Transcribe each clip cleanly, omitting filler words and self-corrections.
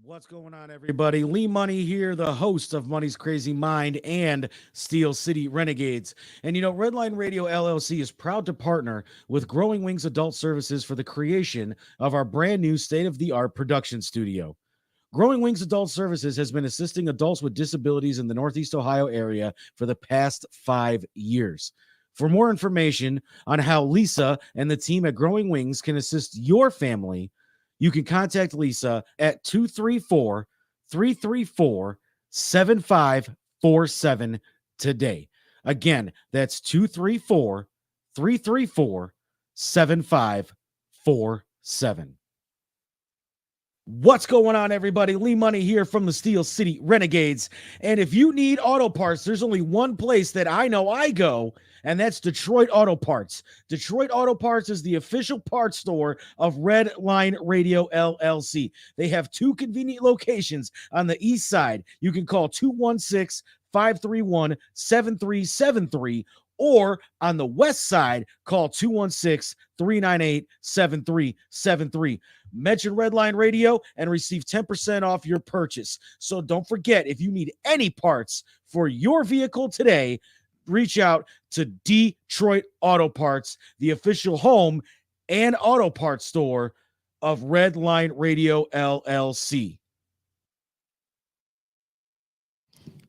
What's going on, everybody? Lee Money here, the host of Money's Crazy Mind and Steel City Renegades. And Redline Radio LLC is proud to partner with Growing Wings Adult Services for the creation of our brand new state-of-the-art production studio. Growing Wings Adult Services has been assisting adults with disabilities in the Northeast Ohio area for the past 5 years. For more information on how Lisa and the team at Growing Wings can assist your family, you can contact Lisa at 234-334-7547 today. Again, that's 234-334-7547. What's going on, everybody? Lee Money here from the Steel City Renegades. And if you need auto parts, there's only one place that I know I go, and that's Detroit Auto Parts. Detroit Auto Parts is the official parts store of Red Line Radio LLC. They have two convenient locations on the east side. You can call 216-531-7373, or on the west side, call 216-398-7373. Mention Redline Radio and receive 10% off your purchase. So don't forget, if you need any parts for your vehicle today, reach out to Detroit Auto Parts, the official home and auto parts store of Redline Radio LLC.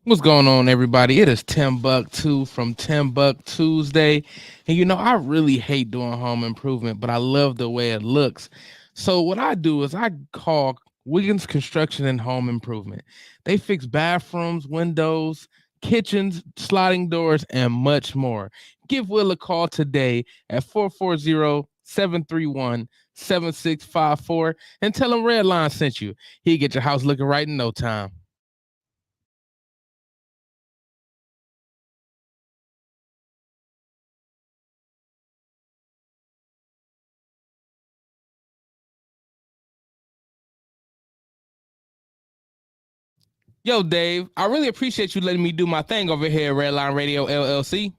What's going on, everybody? It is Tim Buck 2 from Tim Buck Tuesday. And I really hate doing home improvement, but I love the way it looks. So what I do is I call Wiggins Construction and Home Improvement. They fix bathrooms, windows, kitchens, sliding doors, and much more. Give Will a call today at 440-731-7654 and tell him Redline sent you. He'll get your house looking right in no time. Yo, Dave, I really appreciate you letting me do my thing over here at Redline Radio LLC.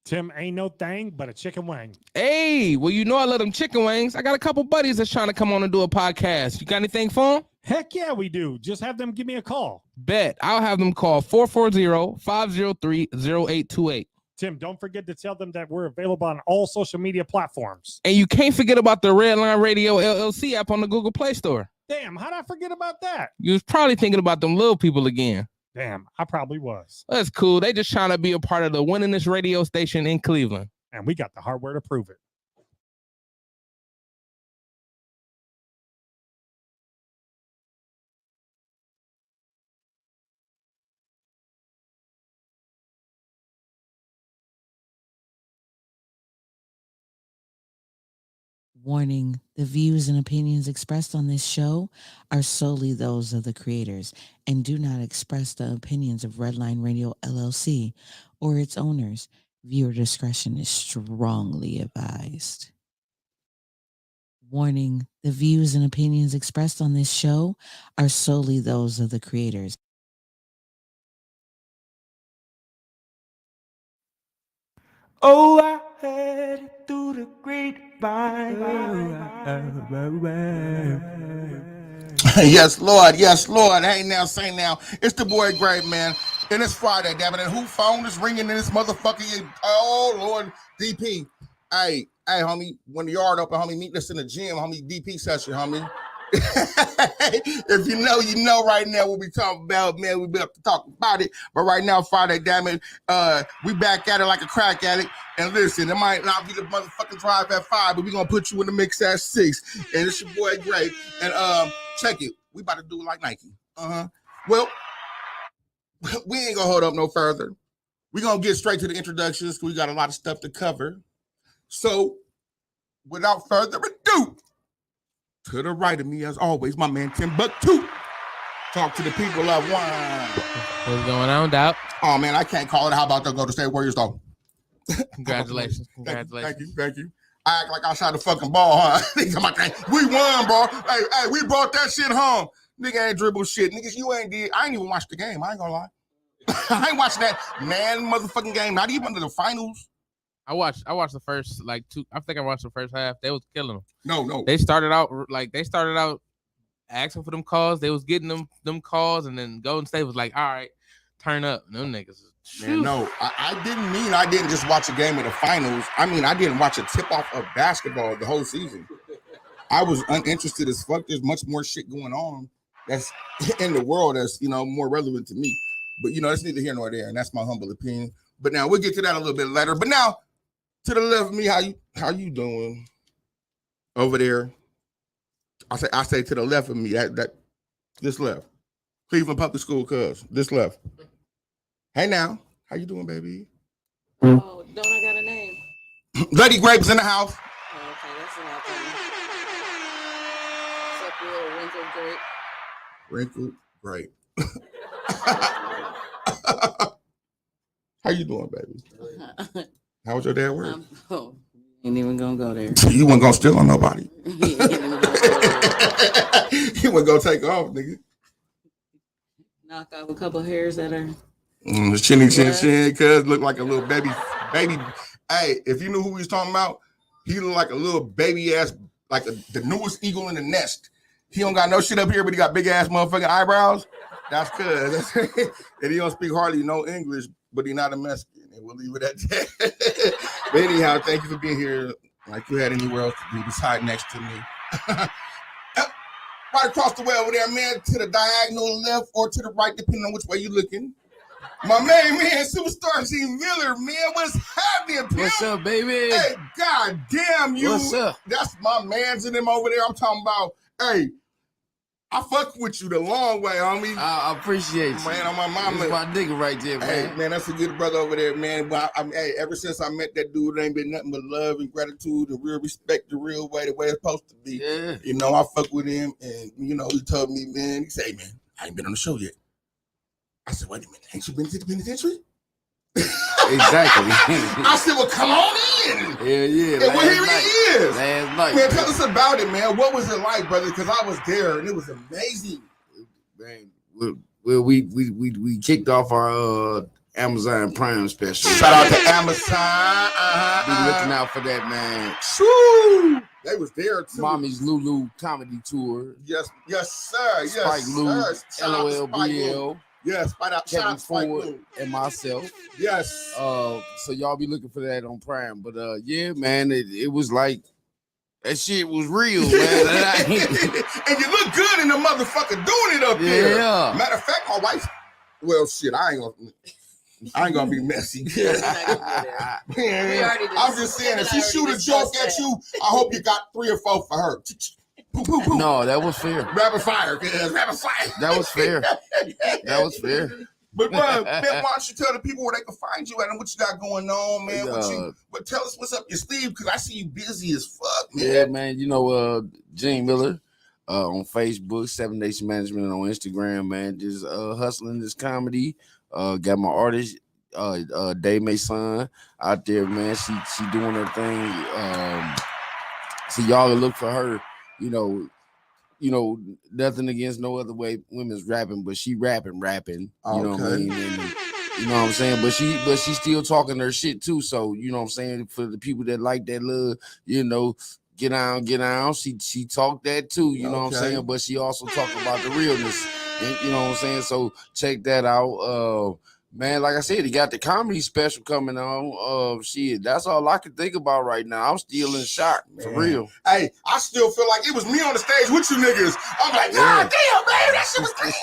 Tim, ain't no thing but a chicken wing. Hey, well, I love them chicken wings. I got a couple buddies that's trying to come on and do a podcast. You got anything for them? Heck yeah, we do. Just have them give me a call. Bet. I'll have them call 440-503-0828. Tim, don't forget to tell them that we're available on all social media platforms. And you can't forget about the Redline Radio LLC app on the Google Play Store. Damn, how'd I forget about that? You was probably thinking about them little people again. Damn, I probably was. That's cool. They just trying to be a part of the winningest radio station in Cleveland. And we got the hardware to prove it. Warning, the views and opinions expressed on this show are solely those of the creators and do not express the opinions of Redline Radio LLC or its owners. Viewer discretion is strongly advised. Warning, the views and opinions expressed on this show are solely those of the creators. Oh, I heard it through the grapevine. Yes, Lord. Yes, Lord. Hey, now, say now. It's the boy Grape, man. And it's Friday, damn it. And who phone is ringing in this motherfucker? Oh, Lord. DP. Hey, homie. When the yard open, homie, meet us in the gym, homie. DP session, homie. If you know right now what we talking about, man. We be up to talk about it. But right now, Friday, damn it, we back at it like a crack addict. And listen, it might not be the motherfucking drive at 5, but we gonna put you in the mix at 6. And it's your boy Grape. And check it. We about to do it like Nike. Well, we ain't gonna hold up no further. We gonna get straight to the introductions. We got a lot of stuff to cover. So, without further ado, to the right of me, as always, my man Tim Buck 2. Talk to the people of one. What's going on, Doc? Oh man, I can't call it. How about the Golden State Warriors though? Congratulations. Thank you. I act like I shot the fucking ball, huh? We won, bro. Hey, we brought that shit home. Nigga ain't dribble shit. Niggas, you ain't did. I ain't even watched the game. I ain't gonna lie. I ain't watching that motherfucking game. Not even the finals. I watched the first two. I think I watched the first half. They was killing them. No. They started out asking for them calls. They was getting them calls, and then Golden State was like, all right, turn up. And them niggas. Man, no, I didn't just watch a game of the finals. I mean, I didn't watch a tip-off of basketball the whole season. I was uninterested as fuck. There's much more shit going on that's in the world that's, more relevant to me. But, that's neither here nor there, and that's my humble opinion. But now we'll get to that a little bit later. But now, to the left of me, how you doing over there? I say to the left of me, that this left. Cleveland Public School, cuz this left. Hey now, how you doing, baby? Oh, don't I got a name? Lady Grape's in the house. Oh, okay, that's what I thought. Wrinkled grape. How you doing, baby? How was your day at work? Ain't even gonna go there. You wasn't gonna steal on nobody. Ain't even gonna go there. You wasn't gonna take off, nigga. Knock off a couple hairs that are. Chin, cuz look like a little baby. Hey, if you knew who he was talking about, he looked like a little baby ass, like the newest eagle in the nest. He don't got no shit up here, but he got big ass motherfucking eyebrows. That's cuz. And he don't speak hardly no English, but he not a Mexican. And we'll leave it at that. But anyhow, thank you for being here. Like you had anywhere else to be beside next to me. Right across the way over there, man, to the diagonal left or to the right, depending on which way you're looking. My main man, Superstar G Miller, man, what's happening, pimp? What's up, baby? Hey, god damn you. What's up? That's my mans and them over there. I'm talking about, hey, I fuck with you the long way, homie. I appreciate you. Man, on my mama. That's my nigga right there, man. Hey, man, that's a good brother over there, man. But hey, ever since I met that dude, it ain't been nothing but love and gratitude and real respect, the real way, the way it's supposed to be. Yeah. I fuck with him, and he told me, man, he said, man, I ain't been on the show yet. I said, wait a minute, ain't you been to the penitentiary? Exactly. I said, well, come on in. Yeah. And well, here he is. Last night. Man, tell us about it, man. What was it like, brother? Because I was there, and it was amazing. Man, well, we kicked off our Amazon Prime special. Shout out to Amazon. Be looking out for that, man. Shoo! They was there too. Mommy's Lulu comedy tour. Yes, sir. Yes, Spike Lou, sir. LOL, BL. Yes, Kevin Ford and myself. Yes. So y'all be looking for that on Prime. But yeah, man, it was like that shit was real, man. And you look good in the motherfucker doing it up there. Yeah. Matter of fact, my wife. Well, shit, I ain't gonna be messy. Man, I'm just saying, if she shoot a joke at you, I hope you got 3 or 4 for her. No, that was fair. Rapid fire, rapid fire. That was fair. That was fair. But bro, man, why don't you tell the people where they can find you at and what you got going on, man? But tell us what's up your sleeve, because I see you busy as fuck, man. Yeah, man. Gene Miller on Facebook, 7 Nation Management on Instagram, man. Just hustling this comedy. Got my artist, Day Mason out there, man. She doing her thing. So y'all look for her. Nothing against no other way women's rapping, but she rapping. You know what I mean? And, you know what I'm saying? But she still talking her shit too. So you know what I'm saying? For the people that like that little, get on. She talked that too. You know what I'm saying? But she also talking about the realness. And, you know what I'm saying? So check that out. Man, like I said, he got the comedy special coming on. Shit, that's all I can think about right now. I'm still in shock, for real. Hey, I still feel like it was me on the stage with you niggas. I'm like, God damn, man, that shit was crazy.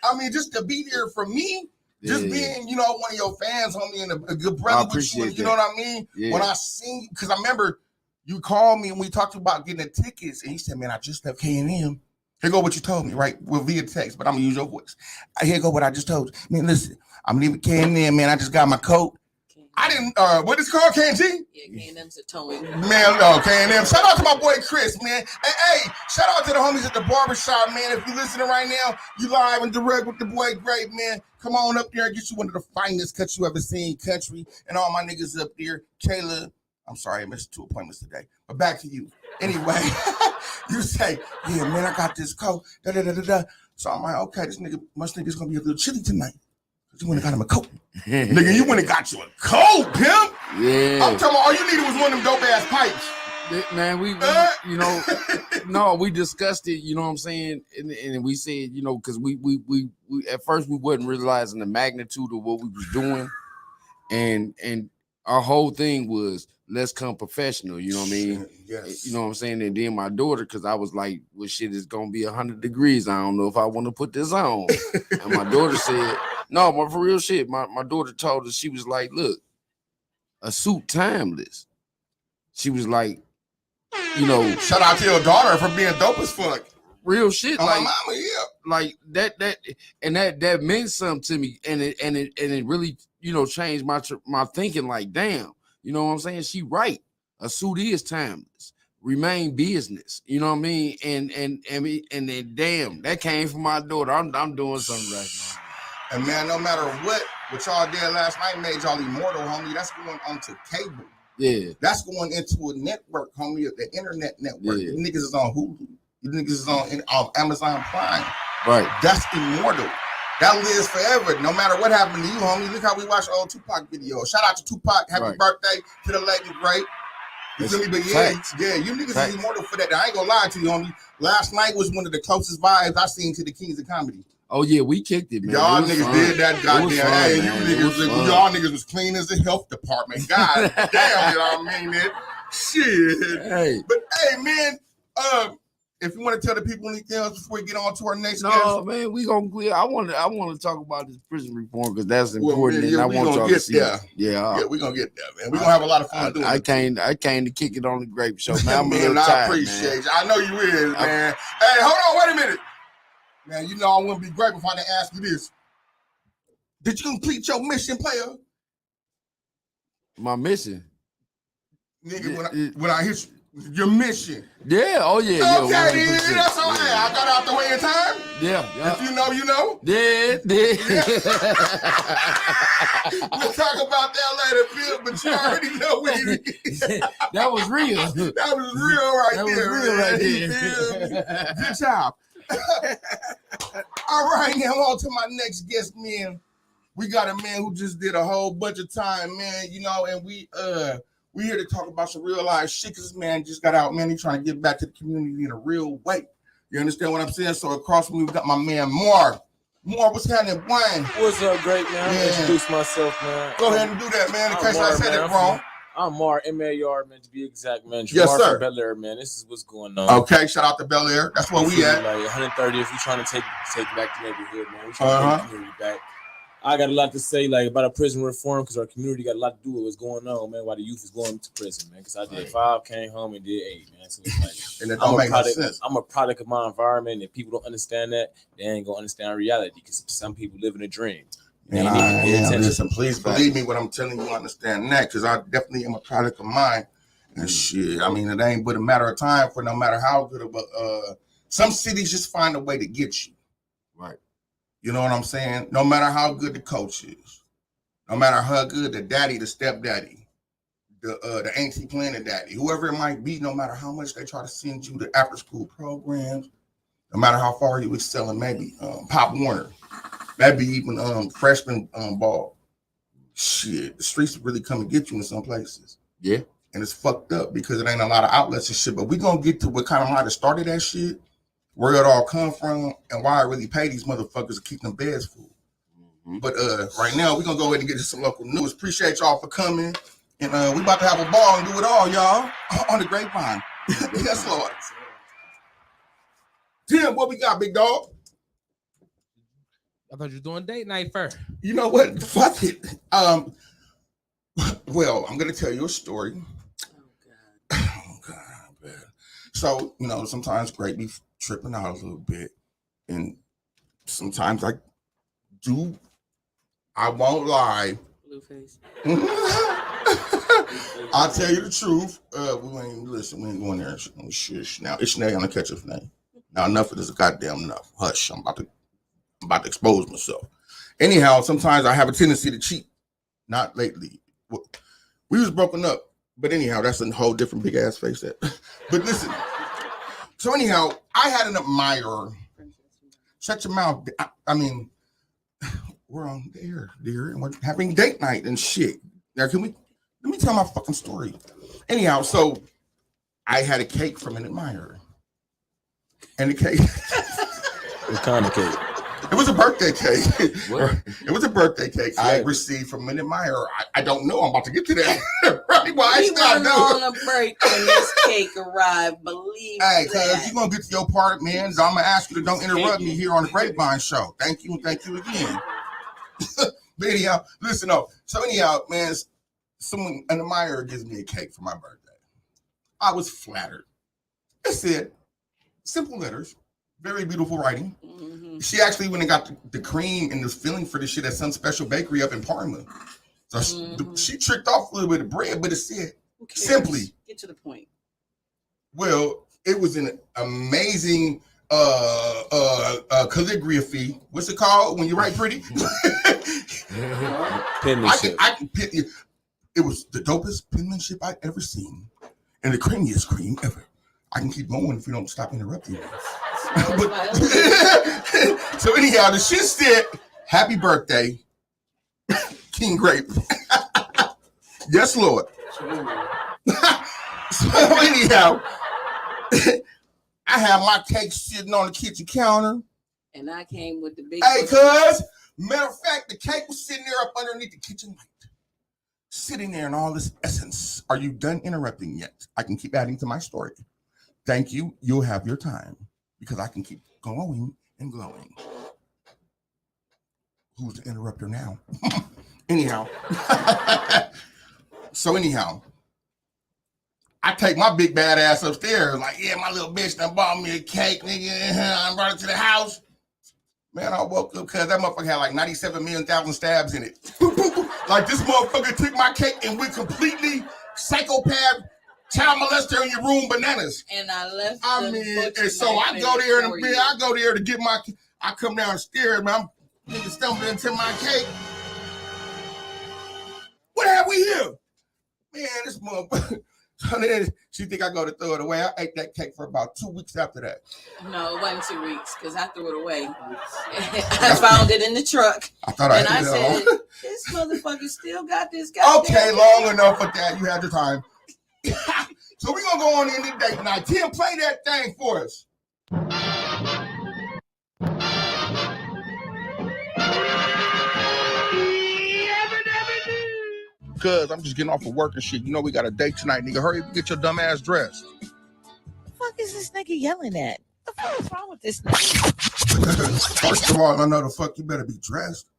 I mean, just to be there for me, just being, one of your fans, homie, and a good brother with you. You know what I mean? Yeah. When I seen you, because I remember you called me and we talked about getting the tickets, and he said, man, I just left K&M. Here go what you told me, right? Well, via text, but I'm gonna use your voice. Here go what I just told you. Man, listen, I'm leaving K&M, man. I just got my coat. I didn't, what is it called, K&G? Yeah, K&M's a towing. Man, no, K&M. Shout out to my boy Chris, man. Hey, shout out to the homies at the barbershop, man. If you're listening right now, you live and direct with the boy Grape, man. Come on up there and get you one of the finest cuts you ever seen, country, and all my niggas up there. Kayla, I'm sorry, I missed 2 appointments today, but back to you. Anyway, you say, yeah, man, I got this coat, da-da-da-da-da. So I'm like, okay, this nigga must think it's going to be a little chilly tonight. You went and got him a coat. Nigga, you went and got you a coat, pimp. Yeah. I'm talking about all you needed was one of them dope ass pipes. Man, we you know, no, we discussed it, you know what I'm saying? And we said, you know, because we at first we wasn't realizing the magnitude of what we was doing. And our whole thing was let's come professional, you know what I mean? Yes. You know what I'm saying? And then my daughter, because I was like, well, shit, it's gonna be 100 degrees. I don't know if I want to put this on. And my daughter said, no, for real shit. My daughter told us, she was like, look, a suit timeless. She was like, you know, shout out to your daughter for being dope as fuck. Real shit, oh, like my mama, yeah, like that meant something to me, and it really, you know, changed my thinking. Like, damn, you know what I'm saying? She right. A suit is timeless. Remain business. You know what I mean? And then damn, that came from my daughter. I'm doing something right now. And man, no matter what y'all did last night made y'all immortal, homie. That's going onto cable. Yeah. That's going into a network, homie, the internet network. Yeah. You niggas is on Hulu. You niggas is on Amazon Prime. Right. That's immortal. That lives forever. No matter what happened to you, homie. Look how we watch old Tupac videos. Shout out to Tupac. Happy birthday to the lady, great. You feel me? But yeah, you niggas is immortal for that. I ain't gonna lie to you, homie. Last night was one of the closest vibes I seen to the Kings of Comedy. Oh yeah, we kicked it, man. Y'all niggas did that goddamn. Hey, y'all niggas was clean as the health department. God damn, you know what I mean? Man. Shit. Hey. But hey, man, if you want to tell the people anything else before we get on to our next guest. No, man, I want to talk about this prison reform because that's important. Well, man, and I want y'all to see there. Yeah, we're gonna get there, man. We're gonna have a lot of fun doing it. I came to kick it on the Grape Show. Man, I'm a man, little I tired, appreciate man. you. I know you is, man. Hey, hold on, wait a minute. Man, you know I wouldn't be great if I didn't ask you this. Did you complete your mission, player? My mission? Nigga, when I hit your mission. Yeah, oh yeah. Okay, then that's all right. I got out the way in time. Yeah. If you know, you know. Yeah. We'll talk about that later, Phil, but you already know what That was real. That was real right that there. Was real right there. Good job. All right, now on to my next guest, man. We got a man who just did a whole bunch of time, man, you know, and we here to talk about some real life shit. Cause this man just got out, man. He's trying to get back to the community in a real way. You understand what I'm saying? So across from me, we got my man Mark. Mark, what's happening, Brian? What's up, great man? I'm gonna introduce myself, man. Go ahead and do that, man, in case I said it wrong. I'm Mar, M-A-R, man, to be exact, man. Yes, sir. Bel Air, man. This is what's going on. Okay, shout out to Bel Air. That's where we at. Like 130th, we trying to take back the neighborhood, man. We trying to take the community back. I got a lot to say, like, about a prison reform, because our community got a lot to do with what's going on, man, while the youth is going to prison, man. Because I did 5, came home and did 8, man. So it's like, and it don't make no sense. I'm a product of my environment, and people don't understand that, they ain't gonna understand reality, because some people live in a dream. And listen, please believe me when I'm telling you, understand that, because I definitely am a product of mine. And shit, I mean, it ain't but a matter of time for no matter how good of a some cities just find a way to get you. Right. You know what I'm saying? No matter how good the coach is, no matter how good the daddy, the stepdaddy, the auntie planning daddy, whoever it might be, no matter how much they try to send you to after school programs, no matter how far you excel in maybe Pop Warner. That'd be even freshman ball. Shit, the streets really come and get you in some places. Yeah. And it's fucked up because it ain't a lot of outlets and shit. But we gonna get to what kind of might have started that shit, where it all come from, and why I really pay these motherfuckers to keep them beds full. Mm-hmm. But right now, we're gonna go ahead and get to some local news. Appreciate y'all for coming. And we about to have a ball and do it all, y'all, on the Grape Vine. Yes, Lord. Tim, what we got, big dog? I thought you were doing date night first. You know what? Fuck it. Well, I'm gonna tell you a story. Oh God, man. So, you know, sometimes Grape be tripping out a little bit. And sometimes I won't lie. Blue face. I'll tell you the truth. We ain't going there. Shush. Now, it's Ishnae on the catcher's name. Now, enough of this goddamn enough. Hush. I'm about to expose myself. Anyhow, sometimes I have a tendency to cheat. Not lately. We was broken up. But anyhow, that's a whole different big ass face that. But listen. So anyhow, I had an admirer. Shut your mouth. I mean, we're on the air, dear, and we're having date night and shit. Now, let me tell my fucking story. Anyhow, so I had a cake from an admirer. And the cake. What kind of cake? It was a birthday cake. What? It was a birthday cake I received from an admirer. I don't know. I'm about to get to that. Right? Well, We went on a break and this cake arrived. Believe Hey, that. cuz you're going to get to your part, man. So I'm going to ask you to don't interrupt me here on the Grape Vine show. Thank you and thank you again. But anyhow, listen up. So anyhow, man, an admirer gives me a cake for my birthday. I was flattered. It said, simple letters, very beautiful writing. Mm-hmm. She actually went and got the cream and the filling for this shit at some special bakery up in Parma. So she tricked off a little bit of bread, but it said simply. Get to the point. Well, it was an amazing calligraphy. What's it called when you write pretty? Penmanship. It was the dopest penmanship I've ever seen. And the creamiest cream ever. I can keep going if you don't stop interrupting me. So anyhow, the shit said, happy birthday, King Grape. Yes, Lord. So anyhow, I have my cake sitting on the kitchen counter. And I came with the big. Hey, cuz, matter of fact, the cake was sitting there up underneath the kitchen light. Sitting there in all this essence. Are you done interrupting yet? I can keep adding to my story. Thank you. You'll have your time because I can keep glowing and glowing. Who's the interrupter now? Anyhow. So anyhow, I take my big bad ass upstairs. Like, yeah, my little bitch done bought me a cake, nigga. I brought it to the house. Man, I woke up because that motherfucker had like 97 million thousand stabs in it. Like this motherfucker took my cake and went completely psychopath, child molester in your room bananas. And I left. I mean, and so I go there and I go there to get my. I come downstairs, man. I'm stumbling into my cake. What have we here? Man, this motherfucker. So then she think I go to throw it away. I ate that cake for about 2 weeks after that. No, it wasn't 2 weeks because I threw it away. I found it in the truck. I thought and I said, this motherfucker still got this guy. Okay, long enough with that. You had your time. So we're going to go on in the date night. Tim, play that thing for us. Cuz I'm just getting off of work and shit. You know we got a date tonight, nigga. Hurry up and get your dumb ass dressed. What the fuck is this nigga yelling at? What the fuck is wrong with this nigga? First of all, I know the fuck you better be dressed.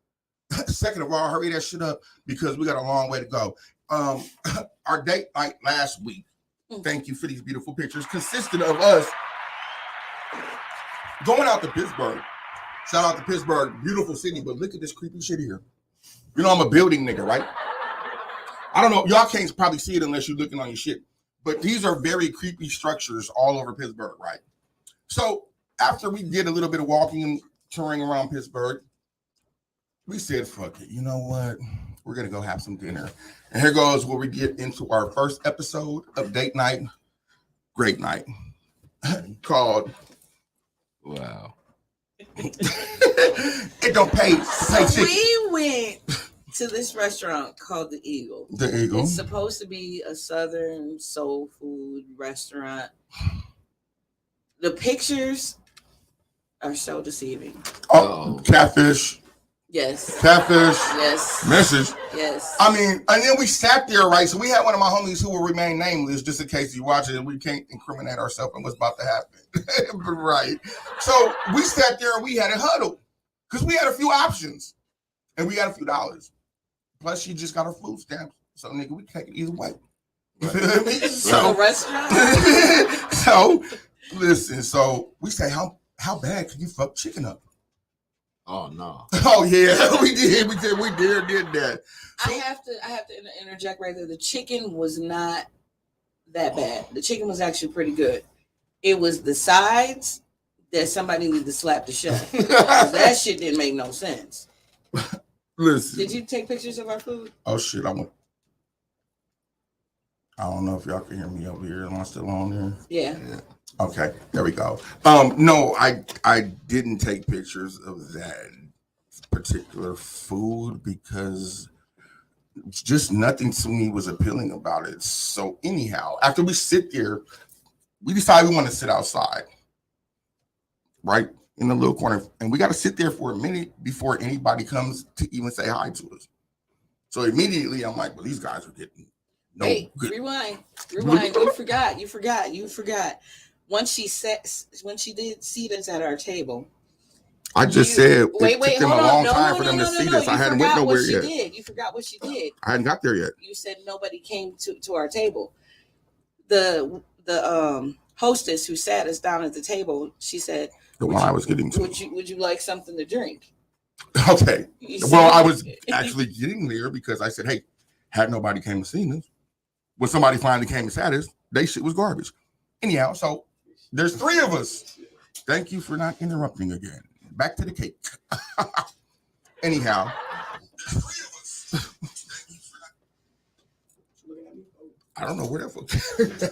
Second of all, hurry that shit up because we got a long way to go. Our date night last week, thank you for these beautiful pictures, consisted of us going out to Pittsburgh. Shout out to Pittsburgh, beautiful city, but look at this creepy shit here. You know I'm a building nigga, right? I don't know. Y'all can't probably see it unless you're looking on your shit. But these are very creepy structures all over Pittsburgh, right? So after we did a little bit of walking and touring around Pittsburgh, we said, fuck it. You know what? We're going to go have some dinner. And here goes where we get into our first episode of Date Night, Great Night, called, wow. It don't pay. So we went to this restaurant called The Eagle. The Eagle. It's supposed to be a Southern soul food restaurant. The pictures are so deceiving. Oh, catfish. Yes. Catfish. Yes. Message. Yes. I mean, and then we sat there, right? So we had one of my homies who will remain nameless just in case you watch it and we can't incriminate ourselves in what's about to happen. Right. So we sat there and we had a huddle because we had a few options and we had a few dollars. Plus, she just got her food stamps. So, nigga, we take it either way. Right. So, restaurant. So, listen. So we say, how bad can you fuck chicken up? Oh no. Oh yeah, we did that. I have to interject right there. The chicken was not that bad. The chicken was actually pretty good. It was the sides that somebody needed to slap the shut. That shit didn't make no sense. Listen. Did you take pictures of our food? Oh shit, I don't know if y'all can hear me over here. Am I still on there? Yeah. Okay, there we go. No, I didn't take pictures of that particular food because just nothing to me was appealing about it. So anyhow, after we sit there, we decided we want to sit outside, right in the little corner, and we got to sit there for a minute before anybody comes to even say hi to us. So immediately I'm like, well, these guys are getting no good. Rewind. You forgot. Once she did seat us at our table. I just said it took them a long time for them to see this. I hadn't went nowhere yet. You forgot what she did. I hadn't got there yet. You said nobody came to our table. The hostess who sat us down at the table, she said, the one I was getting to. Would you like something to drink? Okay. Well, I was actually getting there because I said, hey, had nobody came to see us. When somebody finally came and sat us, they shit was garbage. Anyhow, so there's 3 of us. Thank you for not interrupting again. Back to the cake. Anyhow. I don't know where that fuck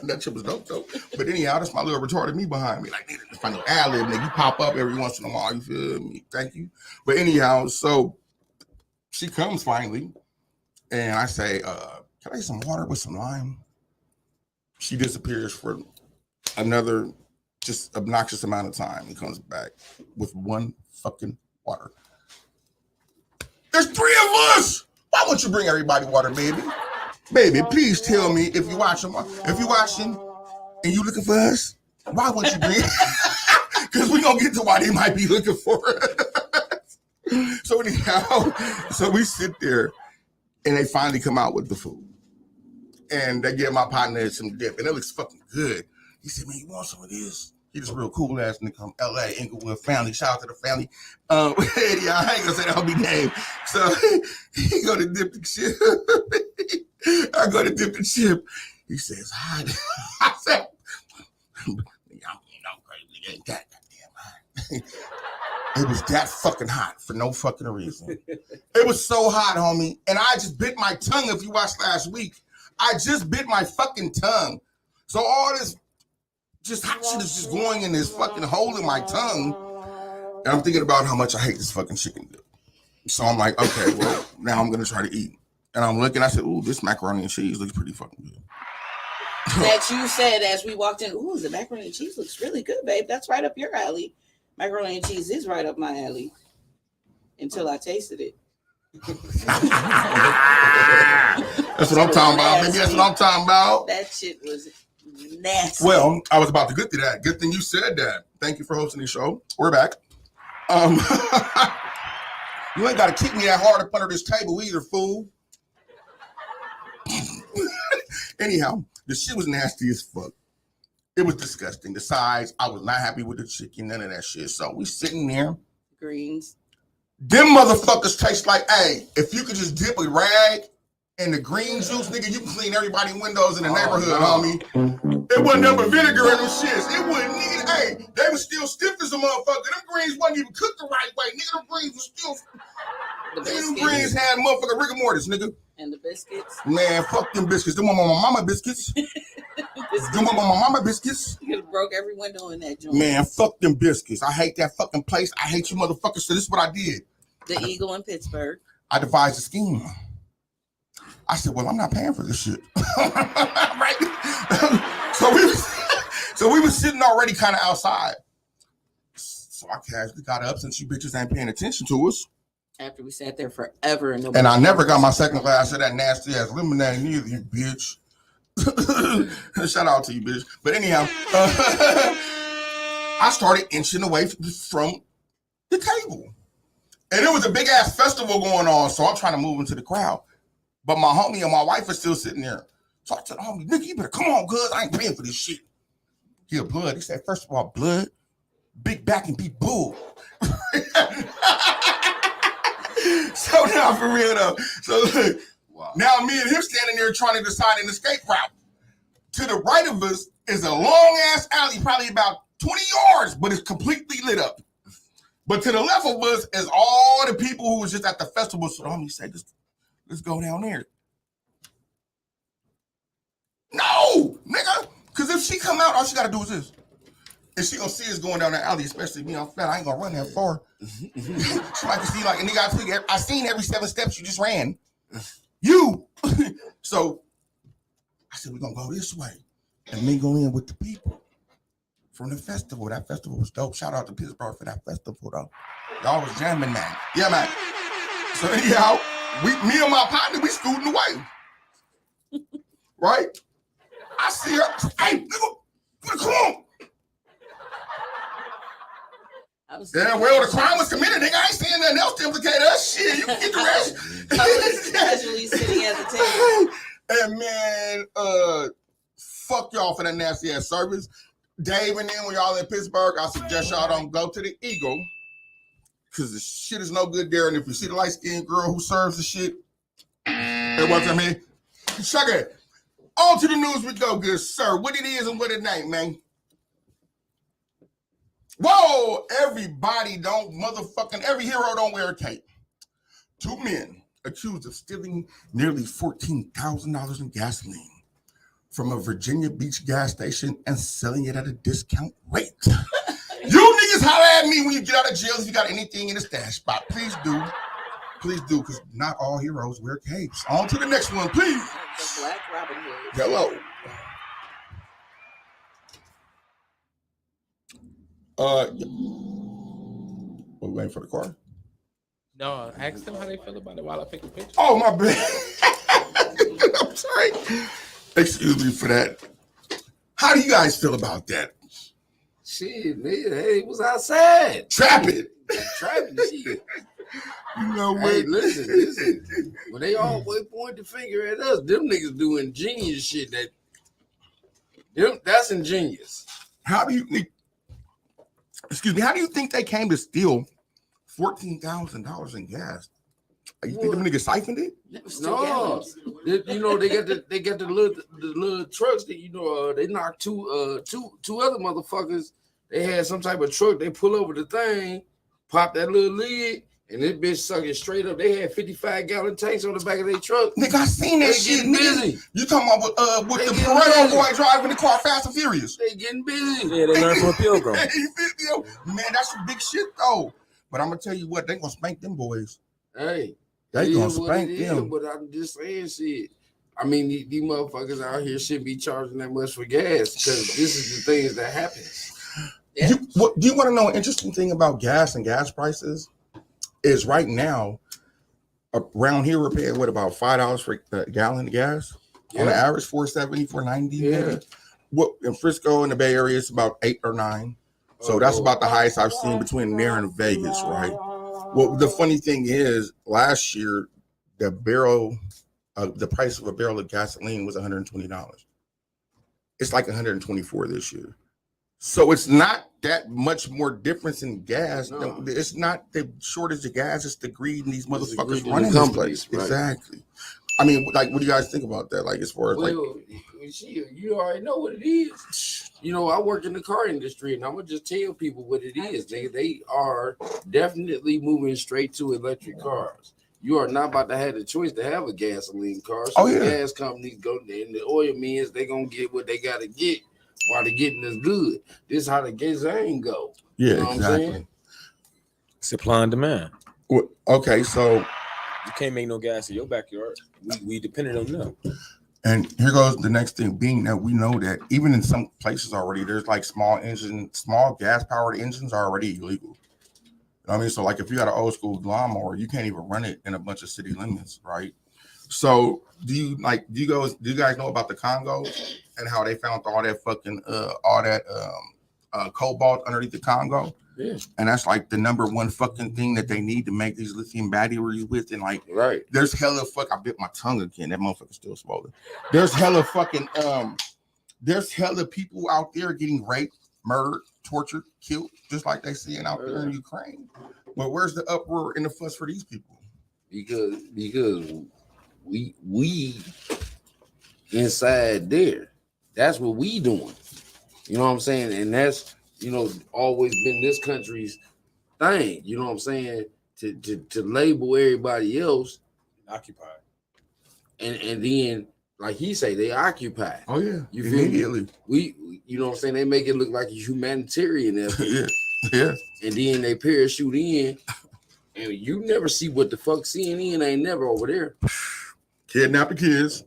that shit was dope though. But anyhow, that's my little retarded me behind me. Like, nigga, find no ad-lib, nigga. You pop up every once in a while, you feel me? Thank you. But anyhow, so she comes finally, and I say, can I get some water with some lime? She disappears for another just obnoxious amount of time and comes back with 1 fucking water. There's 3 of us. Why won't you bring everybody water, baby? Baby, please tell me if you're watching and you looking for us, why won't you bring? Because we're gonna get to why they might be looking for us. So anyhow, so we sit there and they finally come out with the food. And they give my partner some dip, and it looks fucking good. He said, man, you want some of this? He just real cool ass nigga from LA, Inglewood family. Shout out to the family. Yeah, I ain't gonna say that'll be named. So he go to dip the chip. I go to dip the chip. He says, hi. I said, I'm crazy. Ain't that goddamn hot. It was that fucking hot for no fucking reason. It was so hot, homie. And I just bit my tongue. If you watched last week, I just bit my fucking tongue. So all this just hot shit is just going in this fucking hole in my tongue. And I'm thinking about how much I hate this fucking chicken dip. So I'm like, okay, well, now I'm going to try to eat. And I'm looking, I said, ooh, this macaroni and cheese looks pretty fucking good. That you said as we walked in, ooh, the macaroni and cheese looks really good, babe. That's right up your alley. Macaroni and cheese is right up my alley. Until I tasted it. That's what I'm talking about. Maybe that's what I'm talking about. That shit was nasty. Well, I was about to get to that. Good thing you said that. Thank you for hosting the show. We're back. You ain't got to kick me that hard up under this table either, fool. Anyhow, the shit was nasty as fuck. It was disgusting. The size, I was not happy with the chicken, none of that shit. So we sitting there. Greens. Them motherfuckers taste like, hey, if you could just dip a rag in the green juice, nigga, you can clean everybody's windows in the neighborhood, homie. It wasn't nothing but vinegar in them shits. It wasn't, nigga, hey, they was still stiff as a motherfucker. Them greens wasn't even cooked the right way. Nigga, them greens was still, them greens had motherfucking rigor mortis, nigga. And the biscuits. Man, fuck them biscuits. Them my mama biscuits. Them my mama biscuits. You broke every window in that joint. Man, fuck them biscuits. I hate that fucking place. I hate you motherfuckers. So this is what I did. The Eagle in Pittsburgh. I devised a scheme. I said, well, I'm not paying for this shit. Right? So we was sitting already kind of outside. So I casually got up since you bitches ain't paying attention to us. After we sat there forever. And I never got my second glass of that nasty ass lemonade neither, you bitch. Shout out to you, bitch. But anyhow, I started inching away from the table. And it was a big ass festival going on. So I'm trying to move into the crowd. But my homie and my wife are still sitting there. So I told homie, nigga, you better come on, cuz I ain't paying for this shit. He a blood. He said, first of all, blood, big back and big bull. So now for real though. So look, wow. Now me and him standing there trying to decide an escape route. To the right of us is a long ass alley, probably about 20 yards, but it's completely lit up. But to the left of us is all the people who was just at the festival. So the homie said, let's go down there. No, nigga. Because if she come out, all she got to do is this. And she gonna see us going down that alley, especially me, I'm fat. I ain't gonna run that far. She might see like, and nigga, I seen every 7 steps you just ran. You. So I said, we're gonna go this way and mingle in with the people. from the festival. That festival was dope. Shout out to Pittsburgh for that festival, though. Y'all was jamming, man. Yeah, man. So anyhow, me and my partner, we scooting away. Right? I see her. Hey, nigga, come on. Damn well, the crime was committed. Nigga, I ain't seeing nothing else to implicate us. Shit, you can get the rest. I was casually sitting at the table. And man, fuck y'all for that nasty ass service. Dave and then when y'all in Pittsburgh, I suggest y'all don't go to the Eagle because the shit is no good there. And if you see the light skinned girl who serves the shit, it wasn't me. Check it. On to the news we go, good sir. What it is and what it ain't, man. Whoa, everybody every hero don't wear a cape. 2 men accused of stealing nearly $14,000 in gasoline from a Virginia Beach gas station and selling it at a discount rate. You niggas holler at me when you get out of jail if you got anything in the stash spot. Please do. Please do, because not all heroes wear capes. On to the next one, please. The Black Robin Hood. Hello. We're waiting for the car. No, ask them how they feel about it while I pick a picture. Oh, my bad. I'm sorry. Excuse me for that. How do you guys feel about that? Shit, nigga, hey, it was outside. Trapping. Trapping shit. You know what? Hey, listen. When they always point the finger at us, them niggas do ingenious shit. That's ingenious. How do you think they came to steal $14,000 in gas? You think them niggas siphoned it? No, they got the little trucks that they knocked two other motherfuckers. They had some type of truck. They pull over the thing, pop that little lid, and this bitch sucking straight up. They had 55-gallon tanks on the back of their truck. Nigga, I seen that shit. Busy. You talking about with the Pareto boy driving the car Fast and Furious? They getting busy. Yeah, they learned from a Pilgrim. Man, that's some big shit though. But I'm gonna tell you what, they gonna spank them boys. Hey. They gonna spank them. But I'm just saying shit. I mean, these motherfuckers out here shouldn't be charging that much for gas because this is the things that happens. Yeah. Do you want to know an interesting thing about gas and gas prices? Is right now, around here we're paying about $5 for a gallon of gas. Yeah. On the average, $4.70, $4.90. Yeah. Maybe. What in Frisco in the Bay Area it's about 8 or 9. So that's about the highest I've seen between there and Vegas, right? Well, the funny thing is, last year the price of a barrel of gasoline was $120. It's like $124 this year. So it's not that much more difference in gas. No. It's not the shortage of gas, it's the greed in these motherfuckers running this place. Right. Exactly. I mean, like, what do you guys think about that? Like, as far as you already know what it is. You know, I work in the car industry, and I'm gonna just tell people what it is. They are definitely moving straight to electric cars. You are not about to have the choice to have a gasoline car. So the gas companies go and the oil men's, they gonna get what they gotta get while they're getting this good. This is how the gasoline go. Yeah, you know exactly. Supply and demand. Well, okay, so you can't make no gas in your backyard. We dependent on them. And here goes the next thing, being that we know that even in some places already, there's like small gas-powered engines are already illegal. You know what I mean? So like if you got an old school lawnmower, you can't even run it in a bunch of city limits, right? So do you guys know about the Congo and how they found all that fucking cobalt underneath the Congo? Yeah. And that's like the number one fucking thing that they need to make these lithium batteries with. And like, right, there's hella I bit my tongue again. That motherfucker's still swollen. There's hella people out there getting raped, murdered, tortured, killed, just like they seeing out there in Ukraine. But where's the uproar and the fuss for these people? Because we inside there. That's what we doing. You know what I'm saying? And that's, you know, always been this country's thing. You know what I'm saying? To label everybody else occupied. And then, like he say, they occupy. Oh yeah. You immediately. We you know what I'm saying? They make it look like a humanitarian effort. Yeah. And then they parachute in, and you never see what the fuck CNN ain't never over there. Kidnap the kids,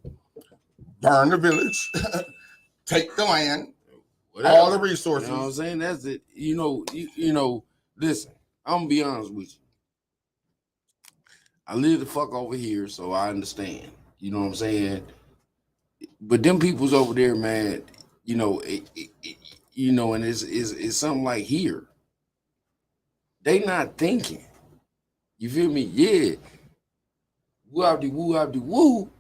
burn the village, take the land, Whatever. All the resources. You know what I'm saying? That's it. You know, listen, I'm gonna be honest with you. I live the fuck over here, so I understand. You know what I'm saying? But them people's over there, man, you know, and it's something like here. They not thinking. You feel me? Yeah. Woo,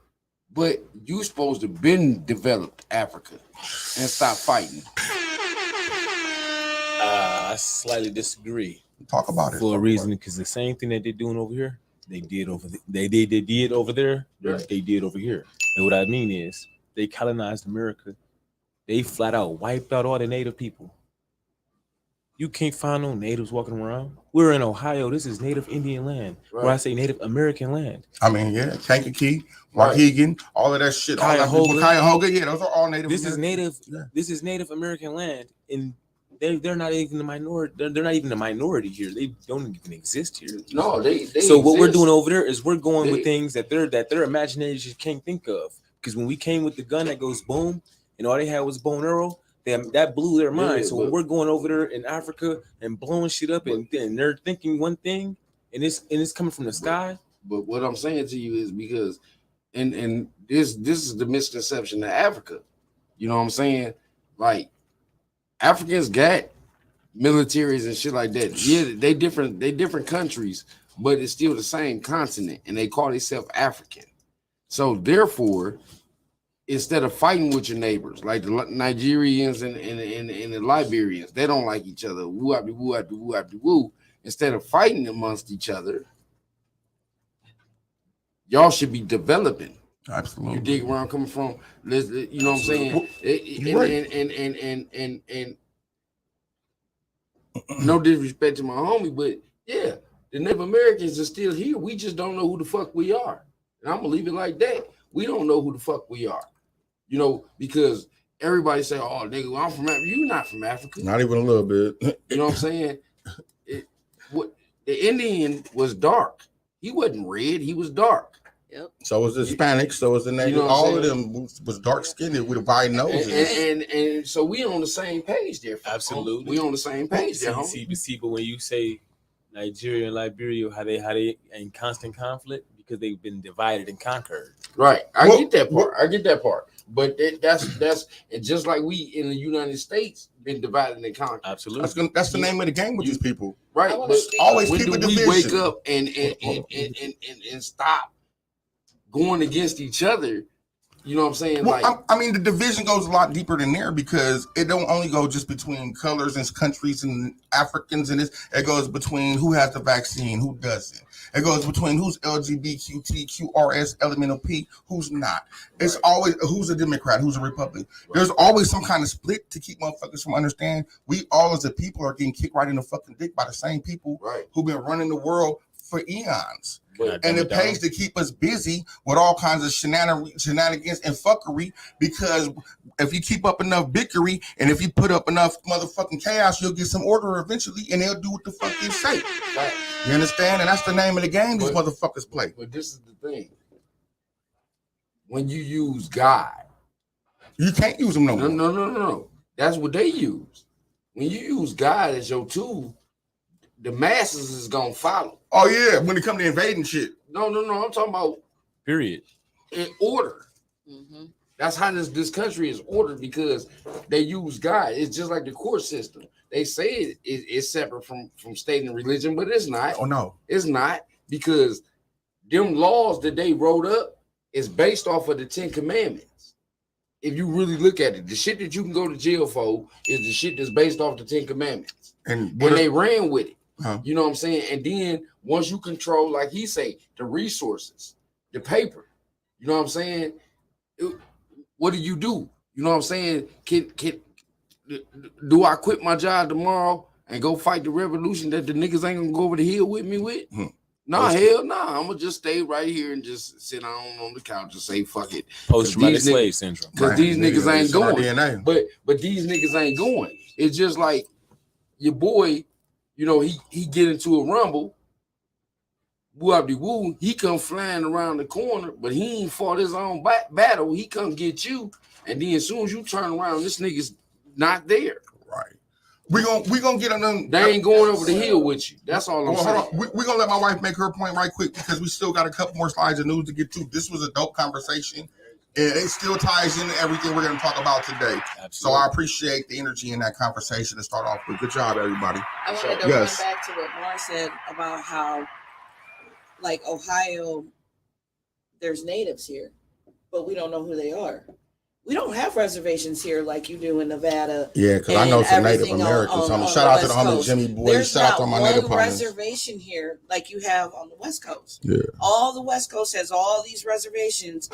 but you supposed to been developed Africa and stop fighting. I slightly disagree. Talk about it for a reason, because the same thing that they're doing over here, they did over they did over there. They did over here. And what I mean is, they colonized America. They flat out wiped out all the native people. You can't find no natives walking around. We're in Ohio. This is Native Indian land. Right. Where I say Native American land. I mean, yeah, Kankakee, Waukegan, all of that shit. Cuyahoga, yeah, those are all Native. This is Native. Yeah. This is Native American land, and they're not even the minority. They're not even the minority here. They don't even exist here. No, they so exist. What we're doing over there is we're going with things that their imagination can't think of. Because when we came with the gun that goes boom, and all they had was bow and arrow, that blew their mind. Yeah, so when we're going over there in Africa and blowing shit up, and they're thinking one thing, and it's coming from the sky. But what I'm saying to you is because, and this is the misconception of Africa. You know what I'm saying? Like, Africans got militaries and shit like that. Yeah, they different countries, but it's still the same continent, and they call themselves African. So therefore, instead of fighting with your neighbors, like the Nigerians and the Liberians, they don't like each other. Woo. Instead of fighting amongst each other, y'all should be developing. Absolutely. You dig where I'm coming from? You know what I'm saying? And no disrespect to my homie, but yeah, the Native Americans are still here. We just don't know who the fuck we are. And I'm gonna leave it like that. We don't know who the fuck we are. You know, because everybody say, "Oh, nigga, I'm from Africa." You're not from Africa. Not even a little bit. You know what I'm saying? The Indian was dark. He wasn't red. He was dark. Yep. So was the Hispanics. So was the Native. You know all of them was dark skinned with wide noses. And so we on the same page there. Absolutely, we on the same page there. See, but when you say Nigeria and Liberia, how they in constant conflict because they've been divided and conquered. Right. I get that part. But that's and just like we in the United States been divided and conquered. Absolutely. That's the name of the game with these people. Right. But always when keep do a division. We wake up and stop going against each other? You know what I'm saying? Well, like, I mean, the division goes a lot deeper than there because it don't only go just between colors and countries and Africans and this. It goes between who has the vaccine, who doesn't. It goes between who's LGBTQRS, elemental P, who's not. It's always who's a Democrat, who's a Republican. There's always some kind of split to keep motherfuckers from understanding. We all as a people are getting kicked right in the fucking dick by the same people who've been running the world for eons. And it pays to keep us busy with all kinds of shenanigans and fuckery, because if you keep up enough bickery and if you put up enough motherfucking chaos, you'll get some order eventually and they'll do what the fuck you say. Right. You understand? And that's the name of the game these motherfuckers play. But this is the thing. When you use God, you can't use them no more. No. That's what they use. When you use God as your tool, the masses is gonna follow. Oh yeah, when it comes to invading shit. No. I'm talking about period. In order. Mm-hmm. That's how this country is ordered because they use God. It's just like the court system. They say it's separate from state and religion, but it's not. Oh no, it's not, because them laws that they wrote up is based off of the 10 Commandments. If you really look at it, the shit that you can go to jail for is the shit that's based off the 10 Commandments, and they ran with it. Huh. You know what I'm saying? And then once you control, like he say, the resources, the paper, you know what I'm saying? What do? You know what I'm saying? Do I quit my job tomorrow and go fight the revolution that the niggas ain't gonna go over the hill with me with? Nah, hell nah. I'm gonna just stay right here and just sit down on the couch and say fuck it. Post-traumatic slave syndrome. Because these niggas ain't going. But these niggas ain't going. It's just like your boy. You know, he get into a rumble, woo, he come flying around the corner, but he ain't fought his own battle. He come get you, and then as soon as you turn around, this nigga's not there. Right. We gonna get on them. They ain't going over the hill with you. That's all I'm saying. Hold on. We gonna let my wife make her point right quick because we still got a couple more slides of news to get to. This was a dope conversation. And it still ties into everything we're going to talk about today. Absolutely. So I appreciate the energy in that conversation to start off with. Good job, everybody. I wanted to run back to what Mark said about how, like, Ohio, there's natives here, but we don't know who they are. We don't have reservations here like you do in Nevada. Yeah, because I know some Native Americans. Shout out to the homie Jimmy Boy. Shout out to my Native partners. There's not one reservation here like you have on the West Coast. Yeah. All the West Coast has all these reservations.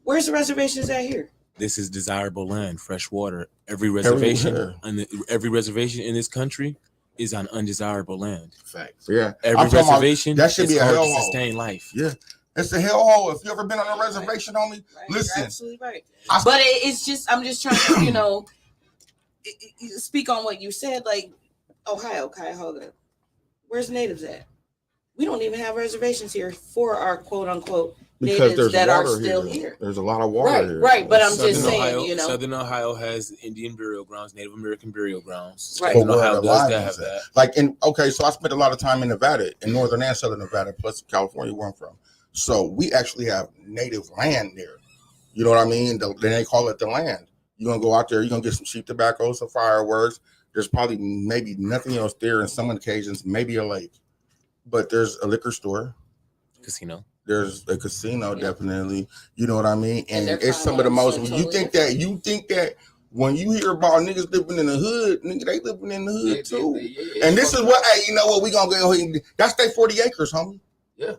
Where's the reservations at here? This is desirable land, fresh water. Every reservation every reservation in this country is on undesirable land. Facts. Yeah. Every reservation that should be a hellhole. Sustain life. Yeah. It's a hellhole. If you ever been on a reservation, homie, listen. You're absolutely right. But it's just, I'm just trying to, speak on what you said. Like Ohio, Cuyahoga, where's natives at? We don't even have reservations here for our quote unquote natives that are still here. There's a lot of water here. Right. But I'm just saying, Southern Ohio has Indian burial grounds, Native American burial grounds. Right. Southern Ohio does have that. Like so I spent a lot of time in Nevada, in northern and southern Nevada, plus California, where I'm from. So we actually have native land there. You know what I mean? Then they call it the land. You're gonna go out there, you're gonna get some cheap tobacco, some fireworks. There's probably maybe nothing else there in some occasions, maybe a lake. But there's a liquor store. Casino. There's a casino, definitely. You know what I mean? And it's some of the most you think that when you hear about niggas living in the hood, nigga, they living in the hood too. And this is what, hey, you know what, we gonna go ahead and that's their 40 acres, homie. Yeah.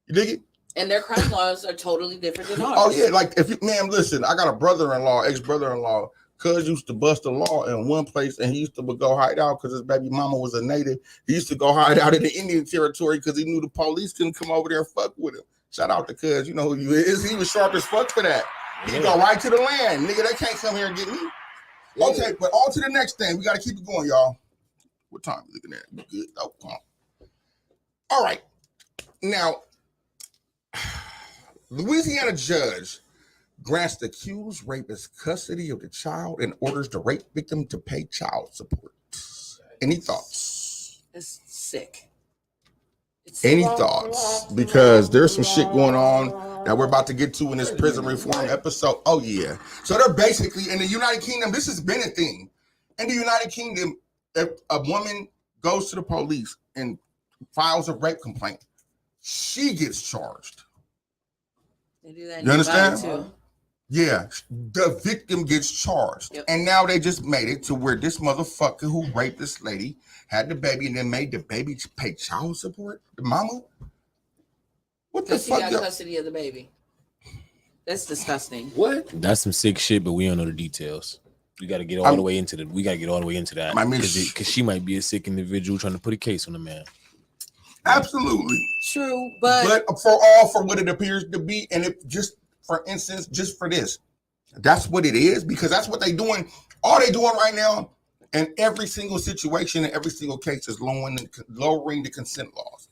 You dig it? And their crime laws are totally different than ours. Oh yeah, like if you, man, listen, I got a brother-in-law, ex-brother-in-law. Cuz used to bust a law in one place, and he used to go hide out because his baby mama was a native. He used to go hide out in the Indian territory because he knew the police couldn't come over there and fuck with him. Shout out to Cuz, you know who you is. He was sharp as fuck for that. He go right to the land, nigga. They can't come here and get me. Yeah. Okay, but on to the next thing. We got to keep it going, y'all. What time are we looking at? We good? Oh, come on. All right. Now, Louisiana judge grants the accused rapist custody of the child and orders the rape victim to pay child support. Any thoughts? It's sick. Any thoughts? Because there's some shit going on that we're about to get to in this prison reform episode. Oh, yeah. So they're basically, in the United Kingdom, this has been a thing. In the United Kingdom, if a woman goes to the police and files a rape complaint, she gets charged. They do that. You understand? Too. Yeah, the victim gets charged. Yep. And now they just made it to where this motherfucker who raped this lady had the baby and then made the baby pay child support? The mama? What the fuck? She got custody of the baby. That's disgusting. What? That's some sick shit, but we don't know the details. We got to get all the way into that. Because she might be a sick individual trying to put a case on the man. Absolutely. True, but for what it appears to be, and if just for instance, just for this, that's what it is, because that's what they doing. All they doing right now in every single situation, in every single case, is lowering the consent laws.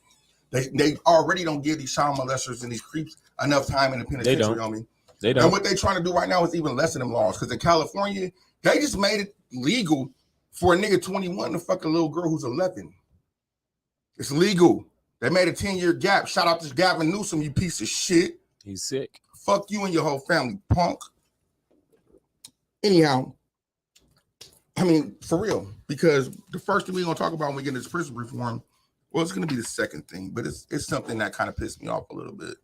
They already don't give these child molesters and these creeps enough time in the penitentiary. They don't. And what they're trying to do right now is even lessen them laws, because in California, they just made it legal for a nigga 21 to fuck a little girl who's 11. It's legal. They made a 10-year gap. Shout out to Gavin Newsom, you piece of shit. He's sick. Fuck you and your whole family, punk. Anyhow, I mean, for real, because the first thing we're going to talk about when we get into this prison reform, well, it's going to be the second thing, but it's something that kind of pissed me off a little bit.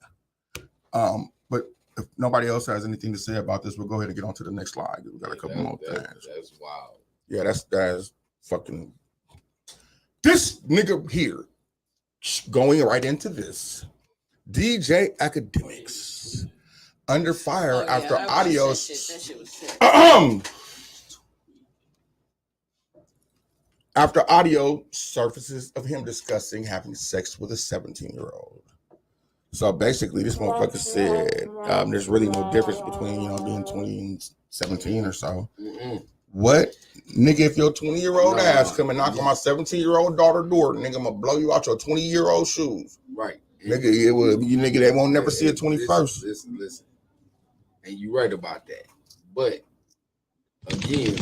But if nobody else has anything to say about this, we'll go ahead and get on to the next slide. We got a couple more things. That's wild. Yeah, that's fucking... This nigga here, going right into this, DJ Academics under fire after audio after audio surfaces of him discussing having sex with a 17-year-old. So basically, this motherfucker said there's really no difference between being 20 and 17 or so. What? Nigga, if your 20-year-old ass come and knock on my 17-year-old daughter door, nigga, I'm gonna blow you out your 20-year-old shoes. Right. Nigga, they won't never see a 21st. Listen. And you're right about that. But again,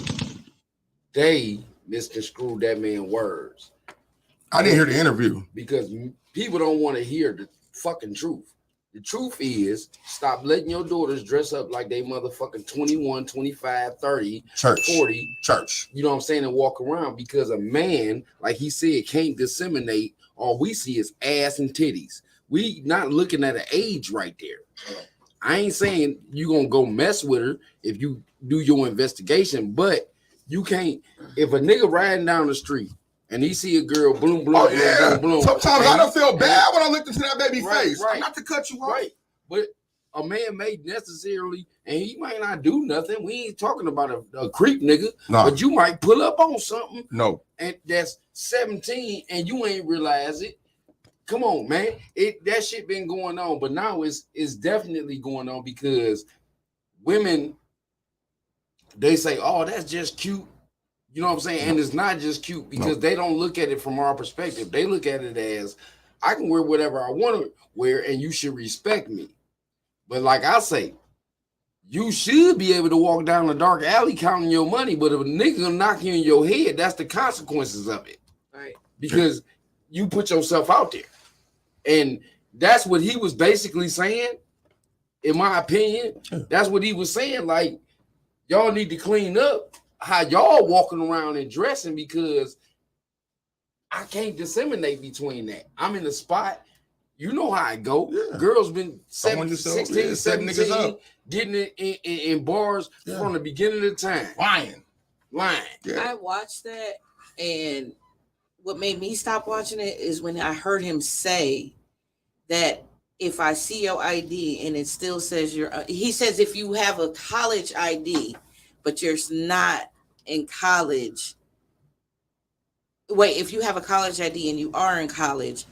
they misconstrued that man's words. I didn't hear the interview. Because people don't want to hear the fucking truth. The truth is, stop letting your daughters dress up like they motherfucking 21, 25, 30, Church. 40. Church. You know what I'm saying? And walk around because a man, like he said, can't disseminate. All we see is ass and titties. We not looking at an age right there. I ain't saying you gonna go mess with her if you do your investigation, but you can't. If a nigga riding down the street and he see a girl, bloom, bloom, bloom, bloom. Sometimes I don't feel bad when I look into that baby face. Right. Not to cut you off. Right. But a man may necessarily, and he might not do nothing. We ain't talking about a creep nigga, but you might pull up on something. No. And that's 17 and you ain't realize it. Come on, man. That shit been going on, but now it's definitely going on because women, they say, oh, that's just cute. You know what I'm saying? And it's not just cute because they don't look at it from our perspective. They look at it as I can wear whatever I want to wear and you should respect me. But like I say, you should be able to walk down a dark alley counting your money, but if a nigga knock you in your head, that's the consequences of it. Right. Because you put yourself out there. And that's what he was basically saying, in my opinion. That's what he was saying. Like, y'all need to clean up how y'all walking around and dressing because I can't disseminate between that. I'm in the spot. You know how I go. Yeah. Girls been 16, 17, getting it in bars from the beginning of the time. Lying. Yeah. I watched that, and what made me stop watching it is when I heard him say that if I see your ID and it still says he says if you have a college ID, but you're not in college. Wait, if you have a college ID and you are in college,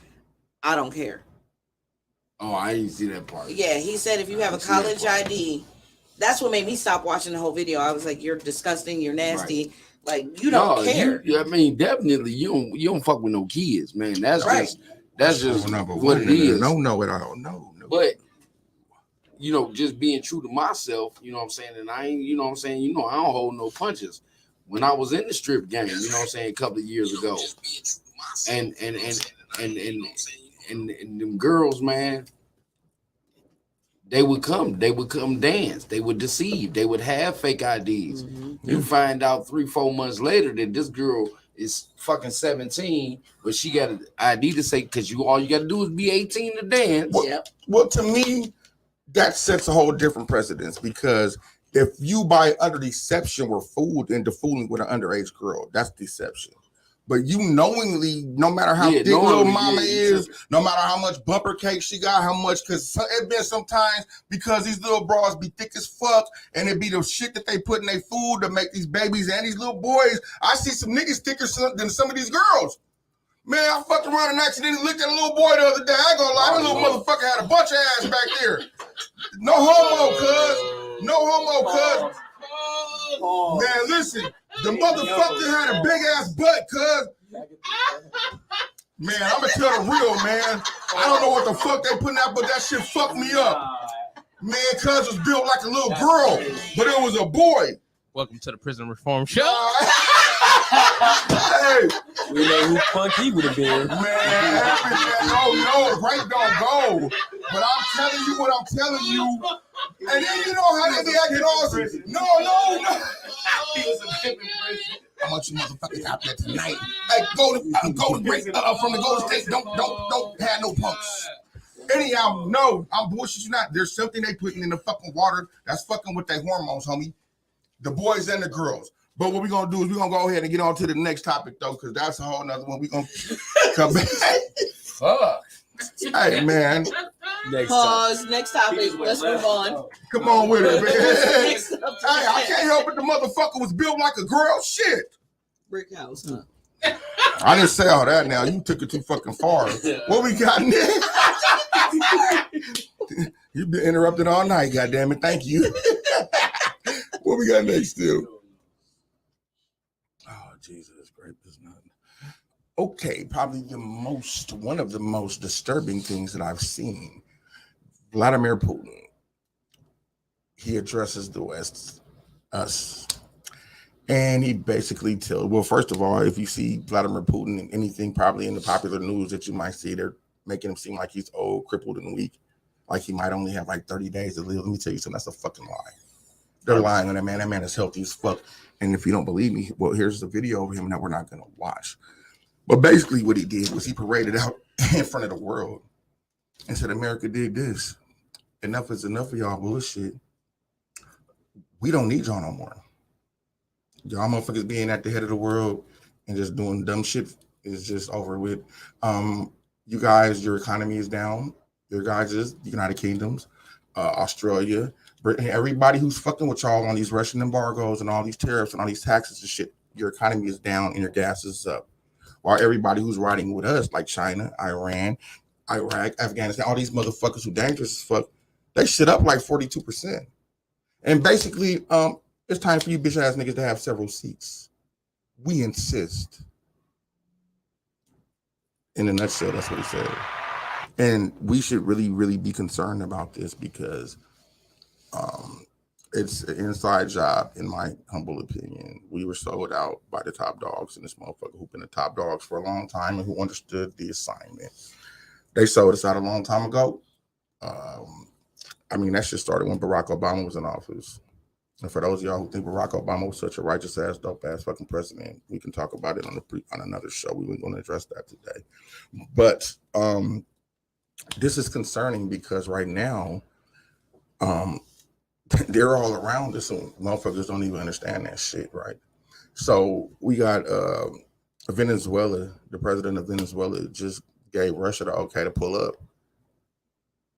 I don't care. Oh, I didn't see that part. Yeah, he said if you have a college ID, that's what made me stop watching the whole video. I was like, you're disgusting, you're nasty. Right. Like you don't care. I mean, definitely you don't fuck with no kids, man. That's just what it is. No. But you know, just being true to myself, you know what I'm saying, and I ain't, you know what I'm saying, I don't hold no punches. When I was in the strip game, you know what I'm saying, a couple of years ago, and them girls, man, they would come dance, they would deceive, they would have fake IDs. Mm-hmm. You find out 3-4 months later that this girl is fucking 17, but she got an ID to say, because all you got to do is be 18 to dance. Well, to me, that sets a whole different precedence because if you by under deception were fooled into fooling with an underage girl, that's deception. But you knowingly, no matter how thick little mama is, no matter how much bumper cake she got, how much, because it been sometimes because these little bras be thick as fuck and it be the shit that they put in their food to make these babies and these little boys. I see some niggas thicker than some of these girls. Man, I fucked around and accidentally looked at a little boy the other day. I ain't gonna lie, that little motherfucker had a bunch of ass back there. No homo, cuz. No homo, cuz. Man, listen, the motherfucker had a big ass butt, cuz. Man, I'm gonna tell the real, man. I don't know what the fuck they putting out, but that shit fucked me up. Man, cuz was built like a little girl, but it was a boy. Welcome to the Prison Reform Show. Hey, we know who punk he would have been. Man, no, rape don't go. But I'm telling you what I'm telling you. And then you know how they be acting awesome. No. I want you motherfuckers out there tonight. Hey, go to break from the Golden State. Don't have no punks. Anyhow, no, I'm bullshit you not. There's something they putting in the fucking water that's fucking with their hormones, homie. The boys and the girls. But what we're going to do is we're going to go ahead and get on to the next topic, though, because that's a whole nother one. We're going to come back. Fuck. Hey, man. Next topic. Let's move on. Come on with it, man. Hey, I can't help it. The motherfucker was built like a girl. Shit. Brick house, huh? I didn't say all that now. You took it too fucking far. What we got next? You've been interrupted all night, goddammit. Thank you. What we got next, still? Oh, Jesus, grape is not. Okay, probably one of the most disturbing things that I've seen. Vladimir Putin. He addresses the West, us, And he basically well, first of all, if you see Vladimir Putin in anything probably in the popular news that you might see, they're making him seem like he's old, crippled, and weak. Like he might only have like 30 days to live. Let me tell you something, that's a fucking lie. They're lying on that man. That man is healthy as fuck. And if you don't believe me, well, here's the video of him that we're not going to watch. But basically what he did was he paraded out in front of the world and said, America did this. Enough is enough of y'all bullshit. We don't need y'all no more. Y'all motherfuckers being at the head of the world and just doing dumb shit is just over with. You guys, your economy is down. Your guys is the United Kingdoms, Australia, Britain, everybody who's fucking with y'all on these Russian embargoes and all these tariffs and all these taxes and shit, your economy is down and your gas is up. While everybody who's riding with us, like China, Iran, Iraq, Afghanistan, all these motherfuckers who dangerous as fuck, they shit up like 42%. And basically, it's time for you bitch ass niggas to have several seats. We insist. In a nutshell, that's what he said. And we should really, really be concerned about this because it's an inside job, in my humble opinion. We were sold out by the top dogs, and this motherfucker who've been the top dogs for a long time and who understood the assignment. They sold us out a long time ago. I mean, that shit started when Barack Obama was in office. And for those of y'all who think Barack Obama was such a righteous ass, dope ass fucking president, we can talk about it on another show. We weren't going to address that today. But this is concerning because right now, they're all around us, and motherfuckers don't even understand that shit, right? So we got Venezuela. The president of Venezuela just gave Russia the okay to pull up.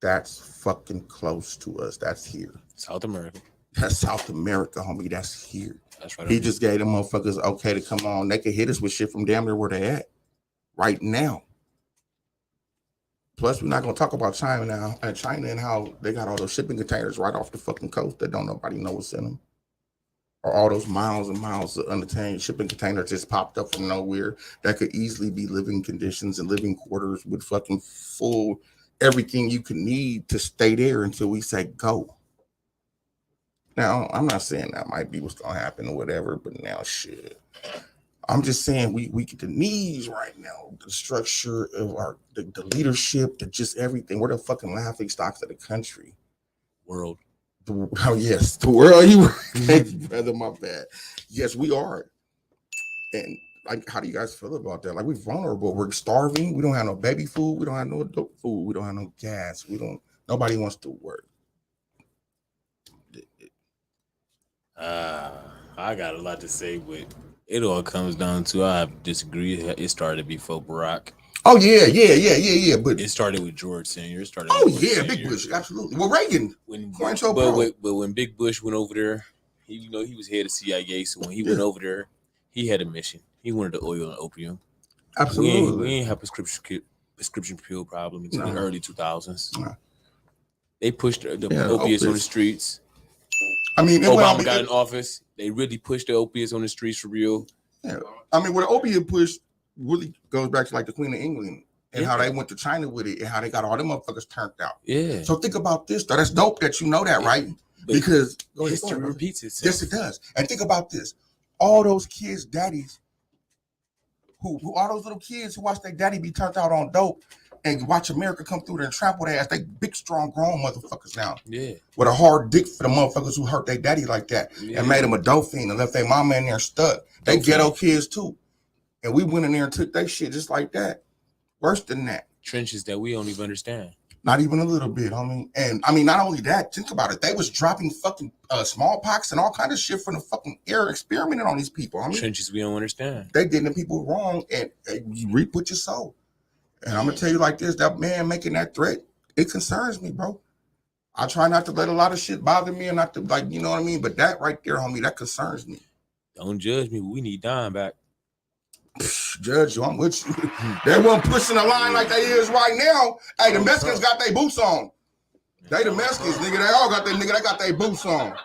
That's fucking close to us. That's here. South America. That's South America, homie. That's here. That's right. He just gave them motherfuckers okay to come on. They could hit us with shit from damn near where they at right now. Plus, we're not gonna talk about China now. China and how they got all those shipping containers right off the fucking coast that don't nobody know what's in them. Or all those miles and miles of unattained shipping containers just popped up from nowhere that could easily be living conditions and living quarters with fucking full everything you could need to stay there until we say go. Now, I'm not saying that might be what's gonna happen or whatever, but now shit. I'm just saying we get the needs right now, the structure of the leadership, just everything. We're the fucking laughing stocks of the country. World. Oh yes, the world. Thank you, brother. My bad. Yes, we are. And like, how do you guys feel about that? Like, we're vulnerable. We're starving. We don't have no baby food. We don't have no adult food. We don't have no gas. Nobody wants to work. I got a lot to say, but it all comes down to I disagree. It started before Barack. Oh yeah. But it started with George Senior. Big Bush, absolutely. Well, Reagan. But when Big Bush went over there, he was head of CIA. So when he went over there, he had a mission. He wanted the oil and opium. Absolutely. We ain't have prescription pill problem until the early 2000s. No. They pushed the opiates on the streets. I mean, Obama got in office. They really pushed the opiates on the streets for real. Yeah. I mean, what the opiate push really goes back to like the Queen of England and how they went to China with it and how they got all them motherfuckers turned out. Yeah. So think about this, though. That's dope that you know that, right? But because history repeats itself. Yes, it does. And think about this. All those kids' daddies, who all those little kids who watch their daddy be turned out on dope and watch America come through there and trample their ass, they big, strong, grown motherfuckers now. Yeah. With a hard dick for the motherfuckers who hurt their daddy like that and made them a dope fiend and left their mama in there stuck. They ghetto kids too. And we went in there and took that shit just like that. Worse than that. Trenches that we don't even understand. Not even a little bit, homie. And I mean, not only that, think about it. They was dropping fucking smallpox and all kind of shit from the fucking air, experimenting on these people. Homie. Trenches we don't understand. They did the people wrong, and you reap what you sow. And I'm gonna tell you like this: that man making that threat, it concerns me, bro. I try not to let a lot of shit bother me, and not to like, you know what I mean. But that right there, homie, that concerns me. Don't judge me. We need Don back. Judge you, I'm with you. They weren't pushing the line like they is right now. Hey, the Mexicans got their boots on. They the Mexicans, nigga. They all got they got their boots on.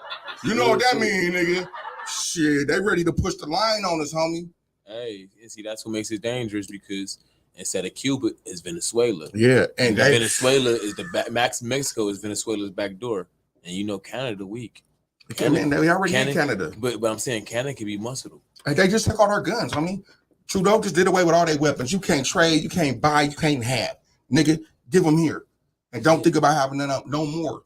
You know what that mean, nigga? Shit, they ready to push the line on us, homie. Hey, and see, that's what makes it dangerous because instead of Cuba, it's Venezuela. Yeah, and Venezuela is Mexico is Venezuela's back door, and you know Canada weak. Canada, they already in Canada. But I'm saying Canada can be muscle. They just took all our guns, homie. Trudeau just did away with all their weapons. You can't trade, you can't buy, you can't have. Nigga, give them here. And don't think about having none no more.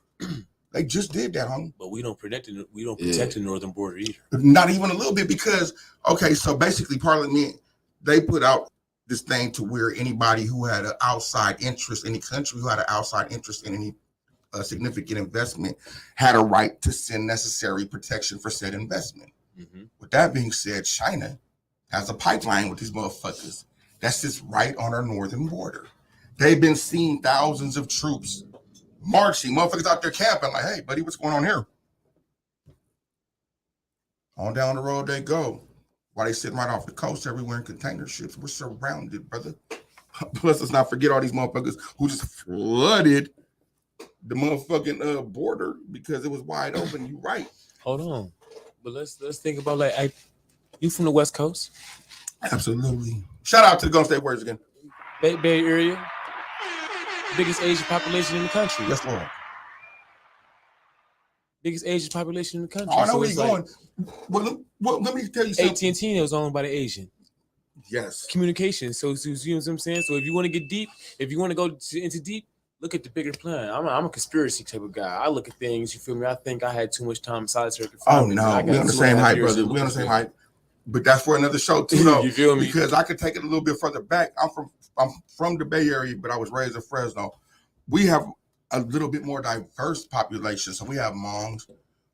They just did that, homie. But we don't protect the northern border either. Not even a little bit because, okay, so basically Parliament, they put out this thing to where anybody who had an outside interest, any country who had an outside interest in any significant investment had a right to send necessary protection for said investment. Mm-hmm. With that being said, China has a pipeline with these motherfuckers that sits right on our northern border. They've been seeing thousands of troops marching, motherfuckers out there camping like, hey, buddy, what's going on here? On down the road they go. While they sitting right off the coast everywhere in container ships. We're surrounded, brother. Plus, let's not forget all these motherfuckers who just flooded the motherfucking border because it was wide open. You right. Hold on. But let's think about you from the West Coast? Absolutely. Shout out to the Golden State Warriors again. Bay Area. Biggest Asian population in the country. Yes, Lord. Biggest Asian population in the country. Oh, I know where you're going. Well, let me tell you something. AT&T was owned by the Asian. Yes. Communication. So you know what I'm saying? So if you want to get deep, if you want to go into deep, look at the bigger plan. I'm a conspiracy type of guy. I look at things, you feel me? I think I had too much time solitary confinement. Oh, no. We're on the same height, brother. We're on the same height. But that's for another show, too, though. You feel me? Because I could take it a little bit further back. I'm from the Bay Area, but I was raised in Fresno. We have a little bit more diverse population. So we have Hmongs,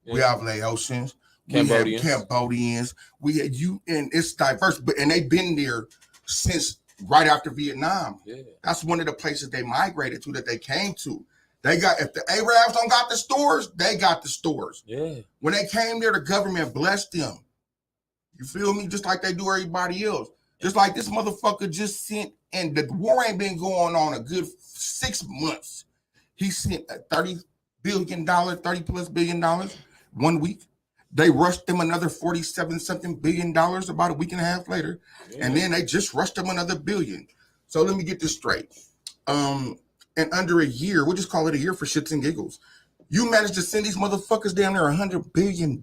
we have Laotians, Cambodians. We had and it's diverse, and they've been there since right after Vietnam. Yeah. That's one of the places they migrated to, that they came to. They got, if the Arabs don't got the stores, they got the stores. Yeah. When they came there, the government blessed them. You feel me? Just like they do everybody else. Just like this motherfucker just sent, and the war ain't been going on a good 6 months. He sent $30 plus billion 1 week. They rushed them another 47-something billion dollars about a week and a half later. Yeah. And then they just rushed them another billion. So let me get this straight. In under a year, we'll just call it a year for shits and giggles. You managed to send these motherfuckers down there $100 billion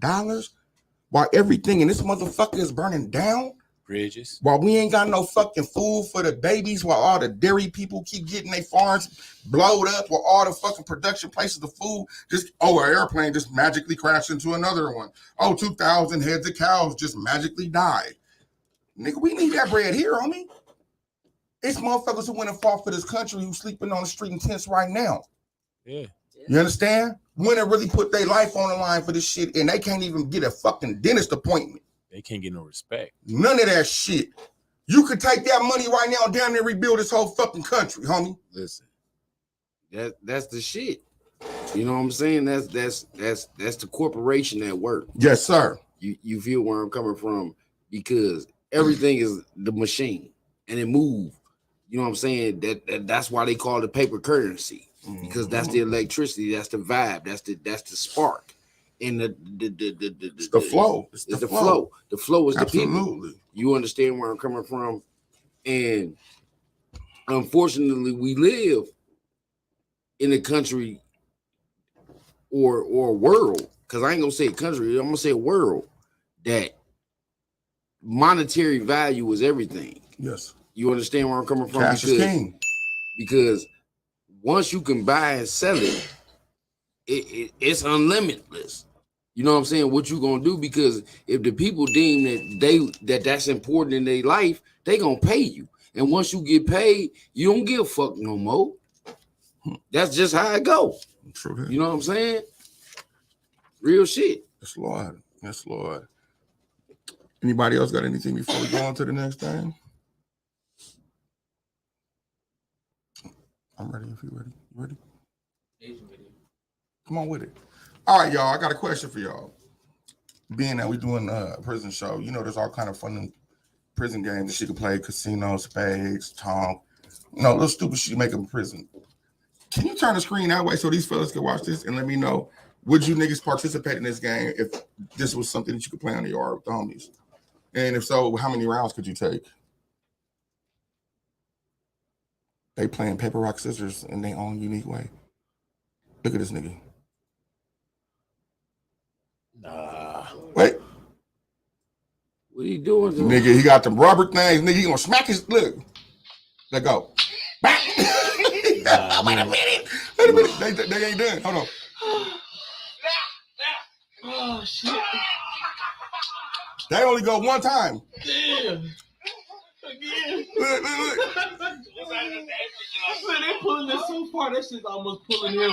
while everything in this motherfucker is burning down? Bridges. While we ain't got no fucking food for the babies, while all the dairy people keep getting their farms blowed up, while all the fucking production places of food just, an airplane just magically crashed into another one. 2,000 heads of cows just magically died. Nigga, we need that bread here, homie. It's motherfuckers who went and fought for this country who sleeping on the street in tents right now. Yeah. You understand? When they really put their life on the line for this shit, and they can't even get a fucking dentist appointment. They can't get no respect. None of that shit. You could take that money right now and damn near rebuild this whole fucking country, homie. Listen, that's the shit. You know what I'm saying? That's the corporation at work. Yes, sir. You feel where I'm coming from, because everything is the machine and it moves. You know what I'm saying? That's why they call it paper currency, because that's the electricity, that's the vibe, that's the spark. And the flow. It's the flow. The flow is the Absolutely. people. You understand where I'm coming from? And unfortunately, we live in a country or a world, because I ain't gonna say a country, I'm gonna say a world, that monetary value is everything. Yes. You understand where I'm coming from? Cash is king. Because once you can buy and sell it, it's unlimitless. You know what I'm saying? What you gonna do? Because if the people deem that's important in their life, they gonna pay you. And once you get paid, you don't give a fuck no more. That's just how it go. True. You know what I'm saying? Real shit. Yes, Lord. Yes, Lord. Anybody else got anything before we go on to the next thing? I'm ready if you're ready. You ready? Asian video. Come on with it. All right, y'all. I got a question for y'all. Being that we're doing a prison show, you know, there's all kind of fun prison games that you can play: casino, spades, tonk. You know, little stupid shit you make them in prison. Can you turn the screen that way so these fellas can watch this and let me know, would you niggas participate in this game if this was something that you could play on the yard with the homies? And if so, how many rounds could you take? They playing paper, rock, scissors in their own unique way. Look at this nigga. Nah. Wait. What are you doing? Nigga, he got them rubber things. Nigga, he gonna smack his, look. Let go. Wait a minute. They ain't done. Hold on. Oh shit! They only go one time. Damn! Again! Look. They pulling this so far, that shit's almost pulling him.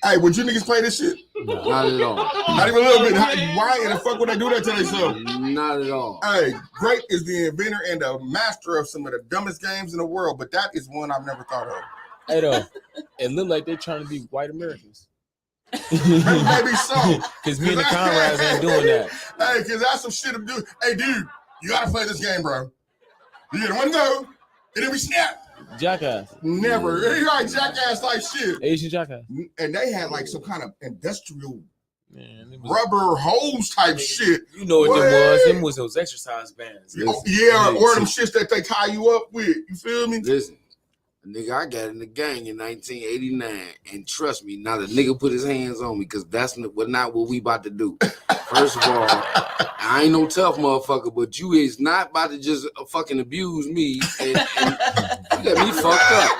Hey, would you niggas play this shit? Not at all. Not even a little bit. Why in the fuck would they do that to themselves? Not at all. Hey, Grape is the inventor and the master of some of the dumbest games in the world, but that is one I've never thought of. Hey, though, it looked like they're trying to be white Americans. Maybe so. Because me and the Conrads ain't doing that. Hey, because that's some shit to do. Hey, dude, you got to play this game, bro. You get one go, and then we snap. Jackass. Never. It's like Jackass like shit. Asian Jackass. And they had like some kind of industrial rubber hose type shit. You know what them was? Them was those exercise bands. Oh, yeah, or them shits that they tie you up with. You feel me? Listen, nigga, I got in the gang in 1989, and trust me, not a nigga put his hands on me because that's not what we about to do. First of all, I ain't no tough motherfucker, but you is not about to just fucking abuse me and you got me fucked up.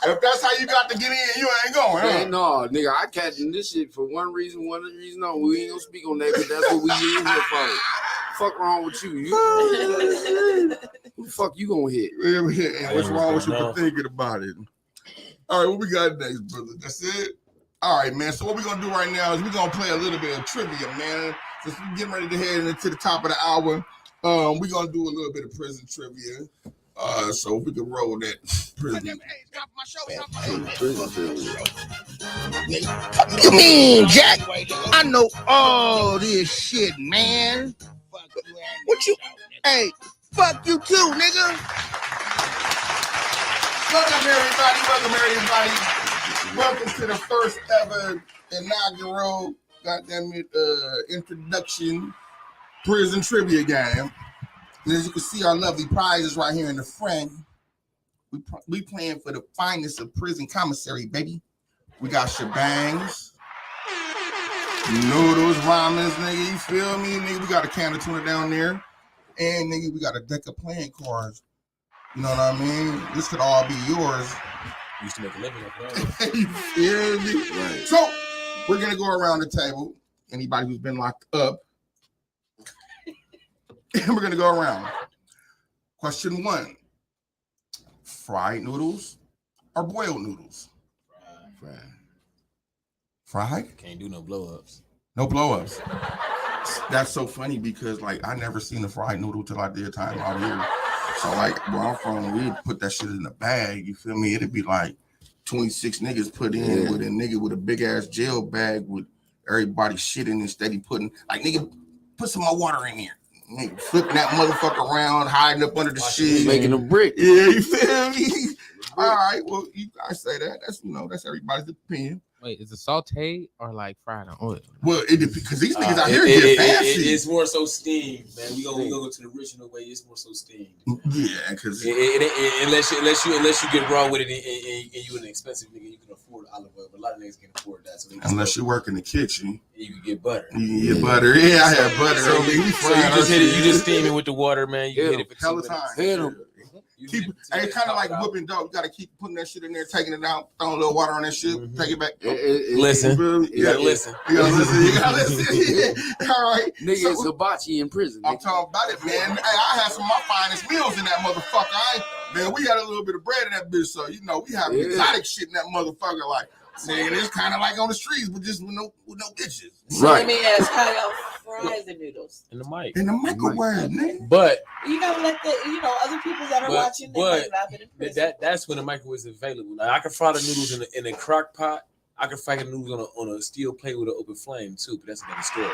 If that's how you got to get in, you ain't going, huh? Man, no, nigga, I catching this shit for one reason only. We ain't gonna speak on that, but that's what we in here for. Fuck wrong with you? Who the fuck you gonna hit? What's wrong with you for thinking about it? All right, what we got next, brother? That's it? All right, man. So what we're going to do right now is we're going to play a little bit of trivia, man. Since we're getting ready to head into the top of the hour, we're going to do a little bit of prison trivia. So if we can roll that prison. What you mean, Jack? I know all this shit, man. What you? Hey, fuck you too, nigga. Welcome everybody. Welcome to the first ever inaugural introduction prison trivia game. And as you can see, our lovely prizes right here in the front. We playing for the finest of prison commissary, baby. We got shebangs, noodles, ramen, nigga. You feel me, nigga? We got a can of tuna down there, and nigga, we got a deck of playing cards. You know what I mean? This could all be yours. Used to make a living off that. You feel me? Right. So we're gonna go around the table. Anybody who's been locked up, and we're gonna go around. Question 1: fried noodles or boiled noodles? Fried? Can't do no blow-ups. No blow-ups. That's so funny because like I never seen a fried noodle till I did time out here. So like where I'm from, we'd put that shit in a bag. You feel me? It'd be like 26 niggas put in with a nigga with a big ass jail bag with everybody shit in it, steady putting like nigga put some more water in here. Nigga flipping that motherfucker around, hiding up under the shit, making a brick. Yeah, you feel me? All right, well you guys say that. That's everybody's opinion. Wait, is it sauteed or like fried in oil? Well, because these niggas out here get fancy. It's more so steamed, man. We gonna go to the original way. It's more so steamed. Yeah, because unless you get wrong with it and you an expensive nigga, you can afford olive oil. But a lot of niggas can afford that. So unless you work in the kitchen, you can get butter. You can get butter. Yeah, I have butter. So you just hit it. You just steam it with the water, man. You hit it for hell of time. It's kind of like whipping dough. You got to keep putting that shit in there, taking it out, throwing a little water on that shit, take it back. Listen. You gotta listen. You gotta listen. All right. Nigga, it's hibachi in prison. I'm talking about it, man. Hey, I had some of my finest meals in that motherfucker. Man, we had a little bit of bread in that bitch, so you know we have exotic shit in that motherfucker. Like, saying it's kind of like on the streets, but just with no bitches. So let me ask, how y'all fry the noodles? In the mic. In the microwave, nigga. But you gotta let other people that are watching. That's when the microwave is available. Now I can fry the noodles in a crock pot. I can fry the noodles on a steel plate with an open flame too, but that's another story.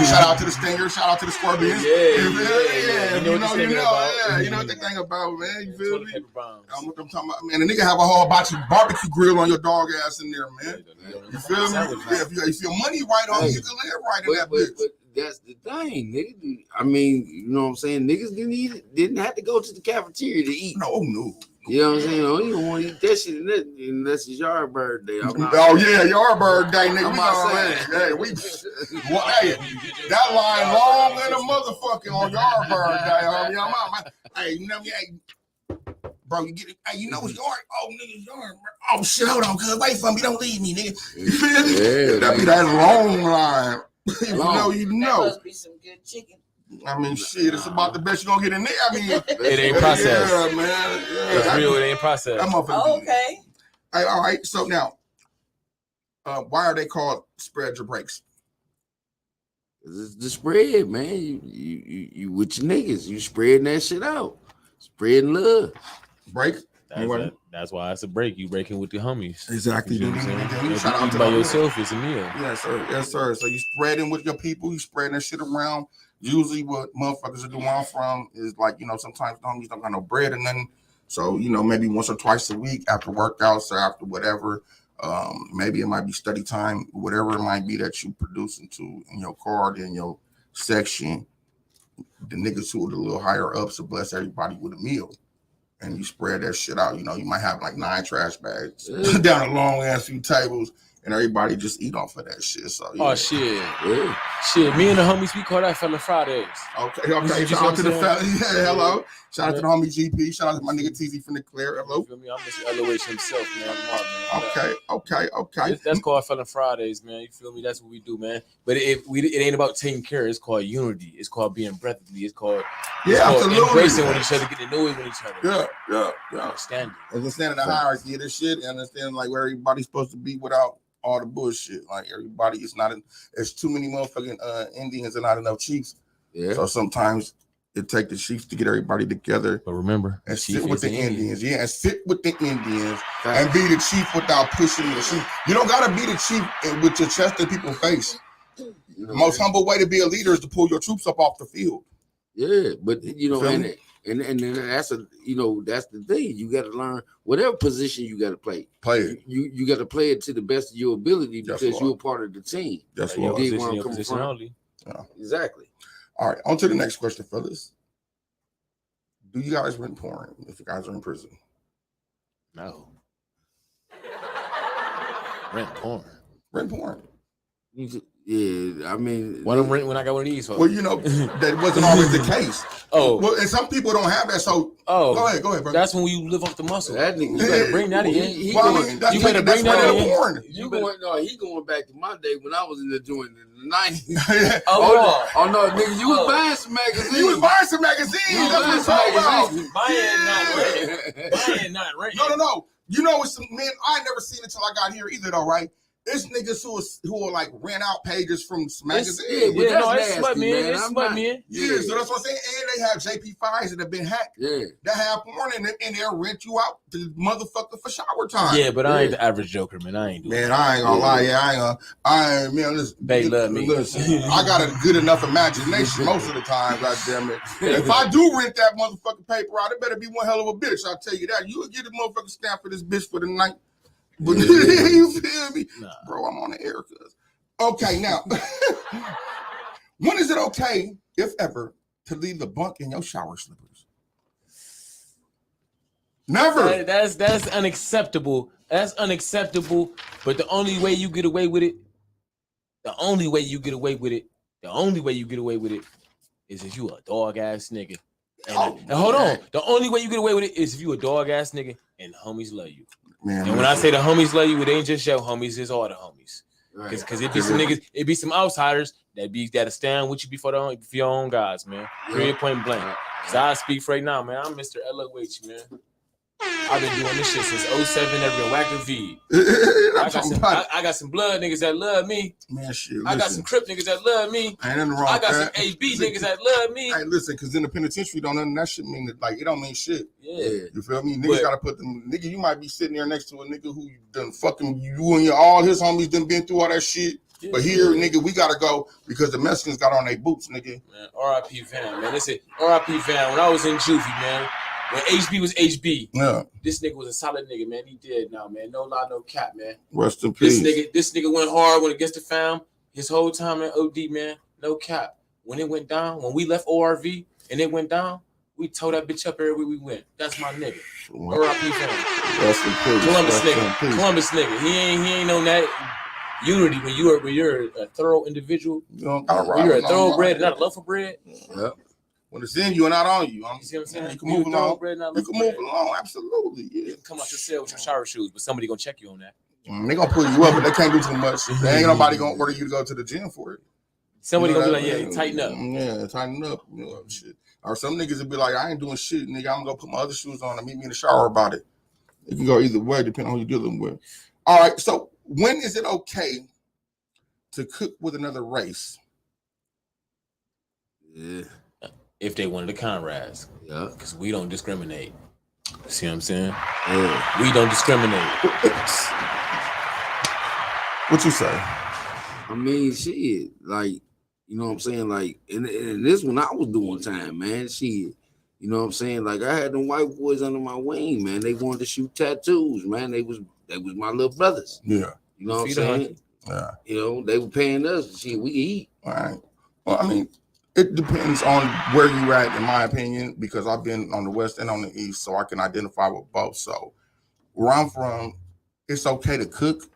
Shout out to the Stinger, shout out to the Scorpions. Yeah. You know what the thing about, man. You feel me? I'm talking about, man. The nigga have a whole barbecue grill on your dog ass in there, man. You feel me? Yeah, if your money right on, you can live right in that bitch. that's the thing, nigga. I mean, you know what I'm saying? Niggas didn't have to go to the cafeteria to eat. No. You know what I'm saying? Oh, you don't want to eat that shit unless it's your birthday. Yeah, your birthday, nigga. I'm not saying. Hey, that line long than a motherfucker on your birthday. Hey, you know, bro, you get it. Hey, you know it's yours. Oh, nigga, it's yours, bro. Oh shit, hold on, cuz wait for me. Don't leave me, nigga. You feel me? Yeah, that be that long line. If you know, you know. That must be some good chicken. I mean, shit, it's about the best you're gonna get in there. I mean, it ain't processed. Yeah, man. Yeah, it's real, it ain't processed. Oh, okay. Hey, all right, so now, why are they called spread your brakes? It's the spread, man. You with your niggas. You spreading that shit out. Spreading love. Break. That's why it's a break. You breaking with the homies. Exactly. You know you shout out to by yourself. It's a meal. Yes, sir. Yes, sir. So you spreading with your people. You spreading that shit around. Usually, what motherfuckers are doing from is like, you know, sometimes the homies don't got no bread and nothing. So, you know, maybe once or twice a week after workouts or after whatever. Maybe it might be study time, whatever it might be that you produce in your card, in your section. The niggas who are the little higher ups will bless everybody with a meal. And you spread that shit out. You know, you might have like 9 trash bags down a long ass few tables, and everybody just eat off of that shit. So yeah. Oh shit, shit. Me and the homies, we call that Fella Fridays. Okay. Shout out to the fella. Yeah, hello. Shout out to the homie GP. Shout out to my nigga TZ from the Clear. Hello. You feel me? I'm Mr. LOH himself, man. Okay. That's called Fella Fridays, man. You feel me? That's what we do, man. But it ain't about taking care. It's called unity. It's called being brotherly. It's called embracing with each other, getting to know with each other. Yeah. Understanding. Understanding the hierarchy of this shit, and understanding like where everybody's supposed to be without all the bullshit. Like everybody is not. There's too many motherfucking Indians and not enough chiefs. Yeah. So sometimes it takes the chiefs to get everybody together. But remember, and sit with the Indians. Yeah, and sit with the Indians and be the chief without pushing the chief. You don't gotta be the chief with your chest in people's face. The most humble way to be a leader is to pull your troops up off the field. Yeah, but you know, and that's that's the thing. You got to learn whatever position you got to play. Play it. You got to play it to the best of your ability because you're a part of the team. That's your position only. Yeah. Exactly. All right, on to the next question, fellas. Do you guys rent porn if you guys are in prison? No. Rent porn. Rent porn. Yeah, I mean, when I got one of these. Well, you know, that wasn't always the case. Oh, well, and some people don't have that. So, go ahead, bro. That's when you live off the muscle. That nigga, you better bring that in. You better bring that in. Porn. He going back to my day when I was in the joint in the 90s. Oh no, nigga, you was buying some magazines. You was buying some magazines. That's what Buying not rent. No. You know, it's some men I never seen until I got here either, though, right? It's niggas who are like rent out pages from magazines. It's smut men. It's smut men. Yeah, so that's what I'm saying. And they have JP5s that have been hacked. Yeah. That have porn and they'll rent you out to motherfucker for shower time. Yeah, but I ain't the average joker, man. I ain't doing it. I ain't gonna lie. Yeah, listen. They love me. Listen, I got a good enough imagination most of the time, goddammit. If I do rent that motherfucking paper out, it better be one hell of a bitch. I'll tell you that. You would get a motherfucking stamp for this bitch for the night. But you feel me? Nah. Bro, I'm on the air, cuz. Okay, now, when is it okay, if ever, to leave the bunk in your shower slippers? Never. That's unacceptable. That's unacceptable. But the only way you get away with it, is if you a dog ass nigga. And hold on. The only way you get away with it is if you a dog ass nigga and the homies love you. Man, and when I say the homies love you, it ain't just your homies, it's all the homies. Because it be some niggas, it be some outsiders that'll stand with you for your own guys, man. Period, point blank. So I speak right now, man. I'm Mr. LOH, man. I've been doing this shit since 07 at Reactive V. I got some blood niggas that love me. Man, shit. I got some Crip niggas that love me. Ain't nothing wrong. I got some AB niggas that love me. Hey, listen, because in the penitentiary, that shit mean that, like, it don't mean shit. Yeah. You feel me? Niggas gotta put them. Nigga, you might be sitting there next to a nigga who done fucking you and all his homies done been through all that shit. Yeah, but here, nigga, we gotta go because the Mexicans got on their boots, nigga. Man, R.I.P. Van, man. Listen, R.I.P. Van. When I was in juvie, man. When HB was HB, this nigga was a solid nigga, man. He dead now, man. No lie, no cap, man. Rest in peace. This nigga went hard when against the fam. His whole time in OD, man. No cap. When it went down, when we left ORV and it went down, we tore that bitch up everywhere we went. That's my nigga. R.I.P. fam. Columbus nigga. He ain't on that unity when you're a thorough individual. When you're a thoroughbred and not a loaf of bread. Yep. When it's in you and not on you. You see what I'm saying? You can move along. You can move along. Absolutely. Yeah. You can come out your cell with your shower shoes, but somebody gonna check you on that. They gonna pull you up, but they can't do too much. There ain't nobody gonna order you to go to the gym for it. Somebody gonna be like, yeah, tighten up. Yeah, tighten up. You know, shit. Or some niggas would be like, I ain't doing shit, nigga. I'm gonna go put my other shoes on and meet me in the shower about it. It can go either way, depending on who you're dealing with. All right. So when is it okay to cook with another race? Yeah. If they one of the comrades. Yeah. Because we don't discriminate. See what I'm saying? Yeah. We don't discriminate. What you say? I mean, shit, like, you know what I'm saying? Like, in this one, I was doing time, man. Shit. You know what I'm saying? Like, I had them white boys under my wing, man. They wanted to shoot tattoos, man. They was my little brothers. Yeah. You know what I'm saying? Yeah. You know, they were paying us. Shit, we eat. All right. Well, I mean, it depends on where you at, in my opinion, because I've been on the West and on the East, so I can identify with both. So where I'm from, it's okay to cook,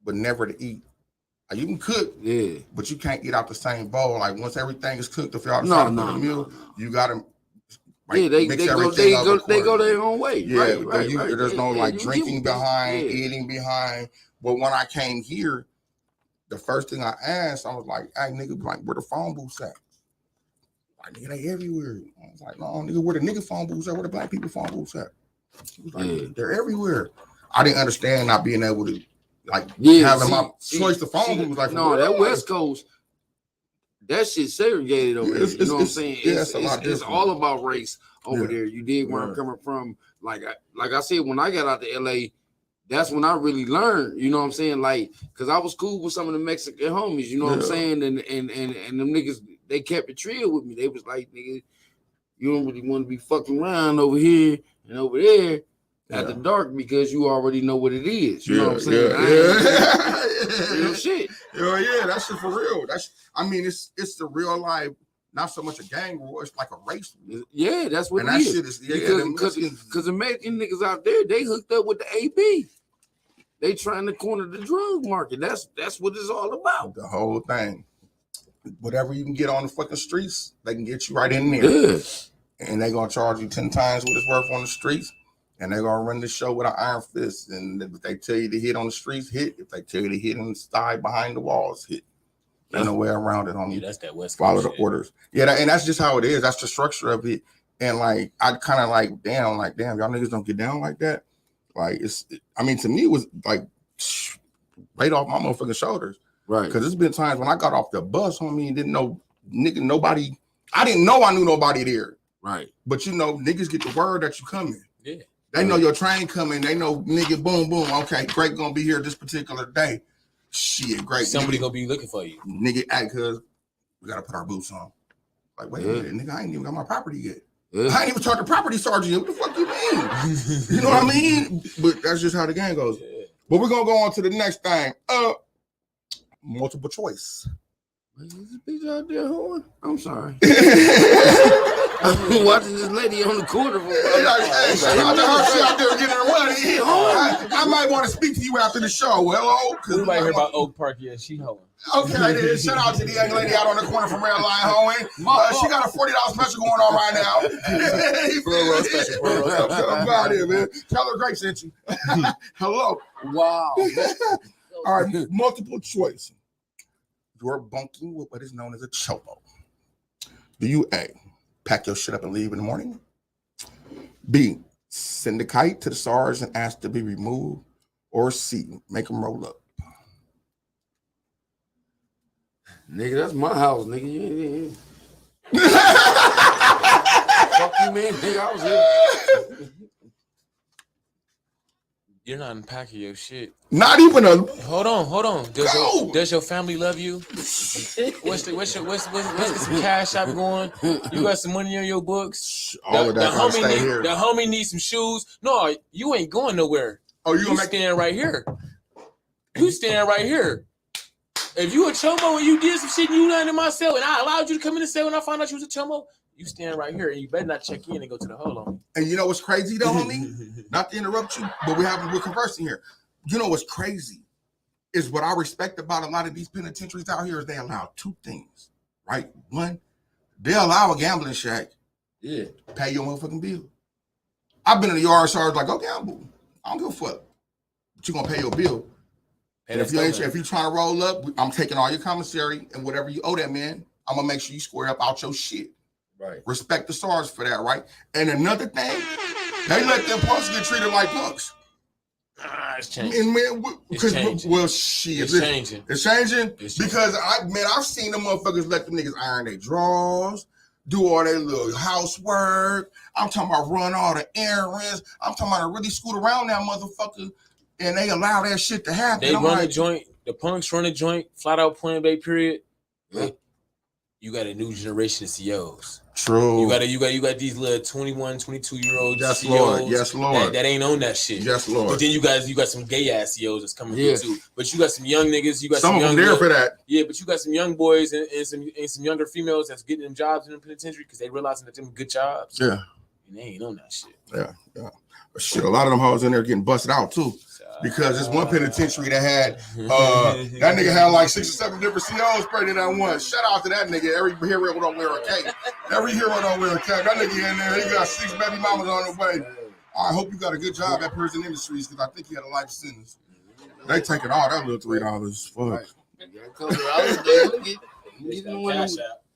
but never to eat. Like, you can cook, yeah, but you can't eat out the same bowl. Like, once everything is cooked, if y'all decide to put a meal, you gotta they go their own way. Yeah, right. There's no like drinking behind, eating behind. But when I came here, the first thing I asked, I was like, "Hey, nigga, like, where the phone booths at?" Like, nigga, they everywhere. I was like, "No, nigga, where the nigga phone booths at? Where the black people phone booths at?" He was like, "They're everywhere." I didn't understand not being able to having my choice of phone booths. Like, no, that West Coast, that shit segregated over there. You know what I'm saying? It's all about race over there. You dig where I'm coming from? Like I said, when I got out to LA, that's when I really learned. You know what I'm saying? Like, cause I was cool with some of the Mexican homies. You know what I'm saying? And them niggas, they kept it real with me. They was like, nigga, you don't really want to be fucking around over here and over there at the dark because you already know what it is. You know what I'm saying? Real shit. Yeah, that shit for real. It's the real life. Not so much a gang war, it's like a race war. Yeah, that's what and it that is. Shit is. Because American niggas out there, they hooked up with the AB. They trying to corner the drug market. That's what it's all about. The whole thing. Whatever you can get on the fucking streets, they can get you right in there. Yeah. And they gonna charge you 10 times what it's worth on the streets. And they're gonna run the show with an iron fist. And if they tell you to hit on the streets, hit. If they tell you to hit on the side behind the walls, hit. There's no way around it, homie. Yeah, that's that West Coast Follow the orders. Yeah, and that's just how it is. That's the structure of it. And like, I kind of like, damn, y'all niggas don't get down like that. Like, to me, it was like right off my motherfucking shoulders. Right. Because there's been times when I got off the bus, homie, and didn't know nobody. I didn't know I knew nobody there. Right. But you know, niggas get the word that you coming. Yeah. They know your train coming. They know, nigga, boom, boom. Okay, Great gonna be here this particular day. Shit, Great. Somebody gonna be looking for you. Nigga, because we gotta put our boots on. Like, wait a minute, nigga, I ain't even got my property yet. Yeah. I ain't even charged the property sergeant yet. What the fuck you mean? You know what I mean? But that's just how the game goes. Yeah. But we're gonna go on to the next thing. Multiple choice. Is this bitch out there, whore? I'm sorry. I've been watching this lady on the corner for shout out to her. She out there getting her money. I might want to speak to you after the show. Hello? We might hear about Oak Park. Yeah, she hoeing. Okay, then. Shout out to the young lady out on the corner from Red Line hoeing. She got a $40 special going on right now. Real special. Come out here, man. Tell her Grape sent you. Hello. Wow. All right, multiple choice. You're bunking with what is known as a cholo. Do you A, pack your shit up and leave in the morning? B, send a kite to the SARS and ask to be removed? Or C, make them roll up? Nigga, that's my house, nigga. Fuck you, man. Nigga, I was here. You're not unpacking your shit. Not even a. Hold on. Does your family love you? What's some cash out going? You got some money on your books? All of that. The homie needs some shoes. No, you ain't going nowhere. Oh, you stand right here. You stand right here. If you a chomo and you did some shit and you landed in my cell and I allowed you to come in the cell and I found out you was a chomo, you stand right here and you better not check in and go to the hole on me. And you know what's crazy though, homie? Not to interrupt you, but we're conversing here. You know what's crazy is what I respect about a lot of these penitentiaries out here is they allow two things, right? One, they allow a gambling shack. Yeah. Pay your motherfucking bill. I've been in the yard charge like, go gamble. I don't give a fuck. But you're gonna pay your bill. And if you're trying to roll up, I'm taking all your commissary and whatever you owe that man, I'm gonna make sure you square up out your shit. Right. Respect the SARS for that, right? And another thing, they let them punks get treated like punks. It's changing. And man, because it's changing. It's changing because I've seen them motherfuckers let them niggas iron their drawers, do all their little housework. I'm talking about run all the errands. I'm talking about really scoot around that motherfucker, and they allow that shit to happen. They run the joint. The punks run the joint. Flat out point blank period. Yeah. You got a new generation of COs. True. You got these little 21, 22-year-old yes, COs. Lord. Yes, Lord. That ain't on that shit. Yes, Lord. But then you got some gay ass COs that's coming through too. But you got some young niggas. You got some of young them there for that. Yeah, but you got some young boys and some younger females that's getting them jobs in the penitentiary because they realizing that them good jobs. Yeah. And they ain't on that shit. Yeah. But shit, a lot of them hoes in there getting busted out too. Because there's one penitentiary that had that nigga had like 6 or 7 different COs pregnant at once. Shout out to that nigga. Every hero don't wear a cape. Every hero don't wear a cape. That nigga in there, he got 6 baby mamas on the way. I hope you got a good job at Prison Industries because I think he had a life sentence. They taking all that little $3. Fuck.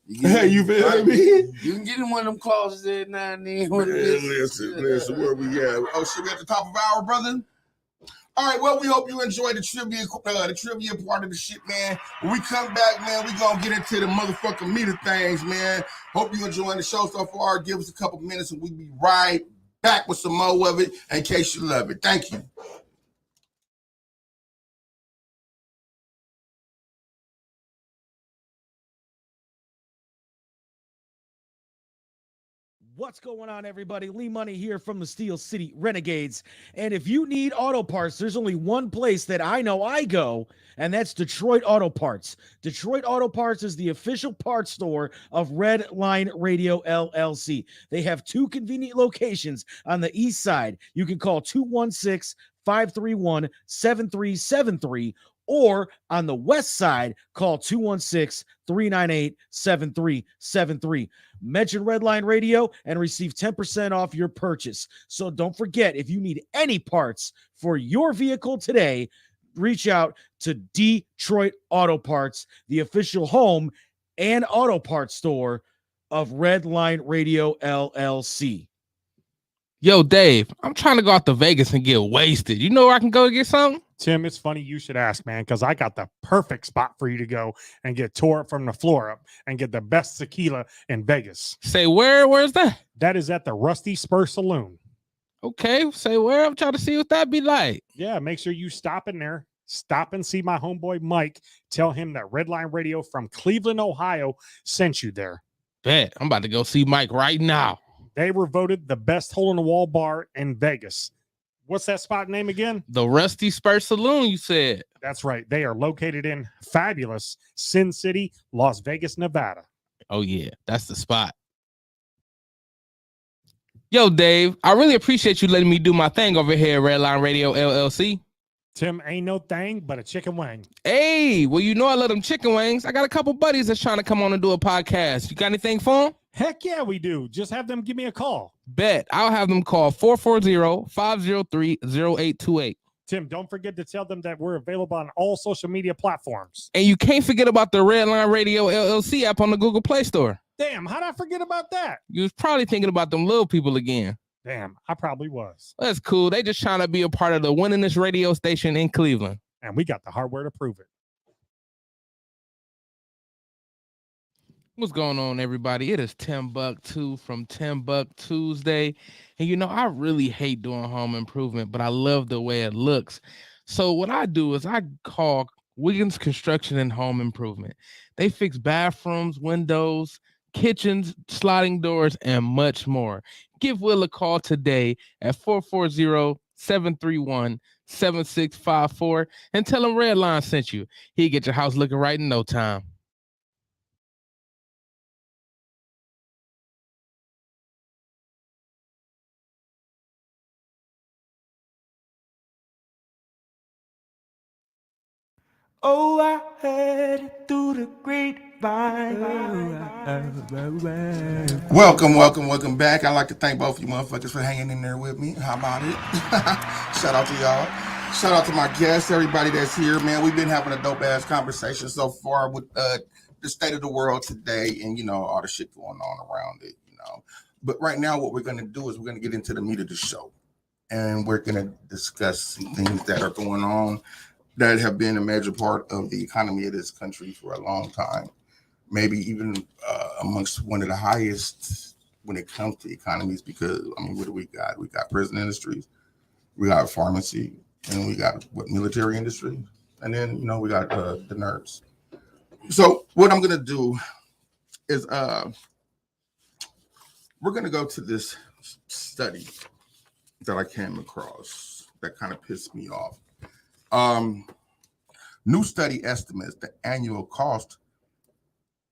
You feel me? You can get in one of them clauses every now and then. Listen, where we at? Oh shit, we at the top of our brother. All right, well, we hope you enjoyed the trivia part of the shit, man. When we come back, man, we gonna get into the motherfucking meat of things, man. Hope you enjoying the show so far. Give us a couple minutes and we'll be right back with some more of it in case you love it. Thank you. What's going on, everybody? Lee Money here from the Steel City Renegades. And if you need auto parts, there's only one place that I know I go, and that's Detroit Auto Parts. Detroit Auto Parts is the official parts store of Red Line Radio LLC. They have 2 convenient locations on the east side. You can call 216-531-7373, or on the west side, call 216-398-7373. Mention Redline Radio and receive 10% off your purchase. So don't forget, if you need any parts for your vehicle today, reach out to Detroit Auto Parts, the official home and auto parts store of Redline Radio LLC. Yo, Dave, I'm trying to go out to Vegas and get wasted. You know where I can go get something? Tim, it's funny you should ask, man, because I got the perfect spot for you to go and get tore up from the floor up and get the best tequila in Vegas. Say where? Where's that? That is at the Rusty Spur Saloon. Okay, say where? I'm trying to see what that be like. Yeah, make sure you stop in there. Stop and see my homeboy Mike. Tell him that Redline Radio from Cleveland, Ohio sent you there. Bet. I'm about to go see Mike right now. They were voted the best hole-in-the-wall bar in Vegas. What's that spot name again? The Rusty Spur Saloon, you said. That's right. They are located in fabulous Sin City, Las Vegas, Nevada. Oh, yeah. That's the spot. Yo, Dave, I really appreciate you letting me do my thing over here at Redline Radio LLC. Tim, ain't no thing but a chicken wing. Hey, well, you know I love them chicken wings. I got a couple buddies that's trying to come on and do a podcast. You got anything for them? Heck yeah, we do. Just have them give me a call. Bet. I'll have them call 440-503-0828. Tim, don't forget to tell them that we're available on all social media platforms. And you can't forget about the Redline Radio LLC app on the Google Play Store. Damn, how'd I forget about that? You was probably thinking about them little people again. Damn, I probably was. That's cool. They just trying to be a part of the winningest radio station in Cleveland. And we got the hardware to prove it. What's going on, everybody? It is Tim Buck 2 from Tim Buck Tuesday. And you know, I really hate doing home improvement, but I love the way it looks. So what I do is I call Wiggins Construction and Home Improvement. They fix bathrooms, windows, kitchens, sliding doors, and much more. Give Will a call today at 440 731-7654 and tell him Redline sent you. He'll get your house looking right in no time. Oh, I heard it through the grapevine. Welcome back. I'd like to thank both of you motherfuckers for hanging in there with me. How about it? Shout out to y'all. Shout out to my guests, everybody that's here, man. We've been having a dope ass conversation so far with the state of the world today, and you know all the shit going on around it, you know. But right now, what we're gonna do is we're gonna get into the meat of the show, and we're gonna discuss some things that are going on that have been a major part of the economy of this country for a long time, maybe even amongst one of the highest when it comes to economies, because, I mean, what do we got? We got prison industries, we got pharmacy, and we got military industry, and then, you know, we got the nerds. So what I'm going to do is we're going to go to this study that I came across that kind of pissed me off. New study estimates the annual cost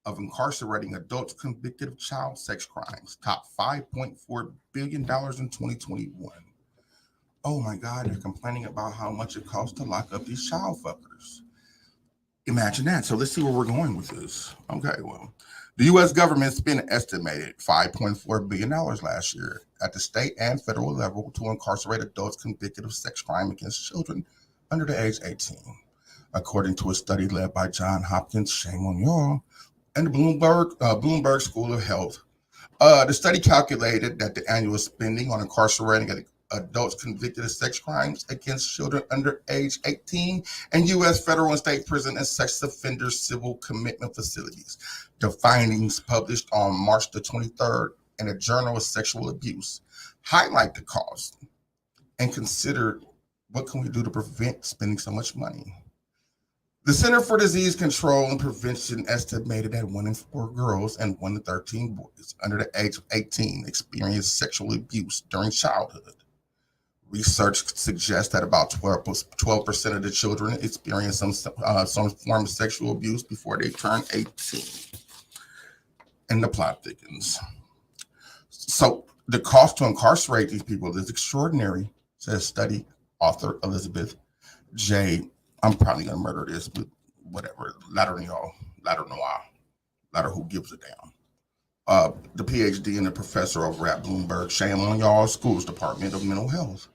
of incarcerating adults convicted of child sex crimes top $5.4 billion in 2021. Oh my God, they're complaining about how much it costs to lock up these child fuckers. Imagine that. So let's see where we're going with this. Okay, well, the U.S. government spent an estimated $5.4 billion last year at the state and federal level to incarcerate adults convicted of sex crime against children under the age 18, according to a study led by Johns Hopkins, shame on y'all, and the Bloomberg School of Health. The study calculated that the annual spending on incarcerating adults convicted of sex crimes against children under age 18 and U.S. federal and state prison and sex offender civil commitment facilities. The findings published on March the 23rd in a Journal of Sexual Abuse highlight the cost and consider what can we do to prevent spending so much money. The Center for Disease Control and Prevention estimated that 1 in 4 girls and 1 in 13 boys under the age of 18 experienced sexual abuse during childhood. Research suggests that about 12% of the children experience some form of sexual abuse before they turn 18. And the plot thickens. So the cost to incarcerate these people is extraordinary, says study author Elizabeth J. I'm probably gonna murder this, but whatever. Ladder y'all, ladder noir, ladder who gives a damn. The PhD and the professor over at Bloomberg, shame on y'all, schools Department of Mental Health.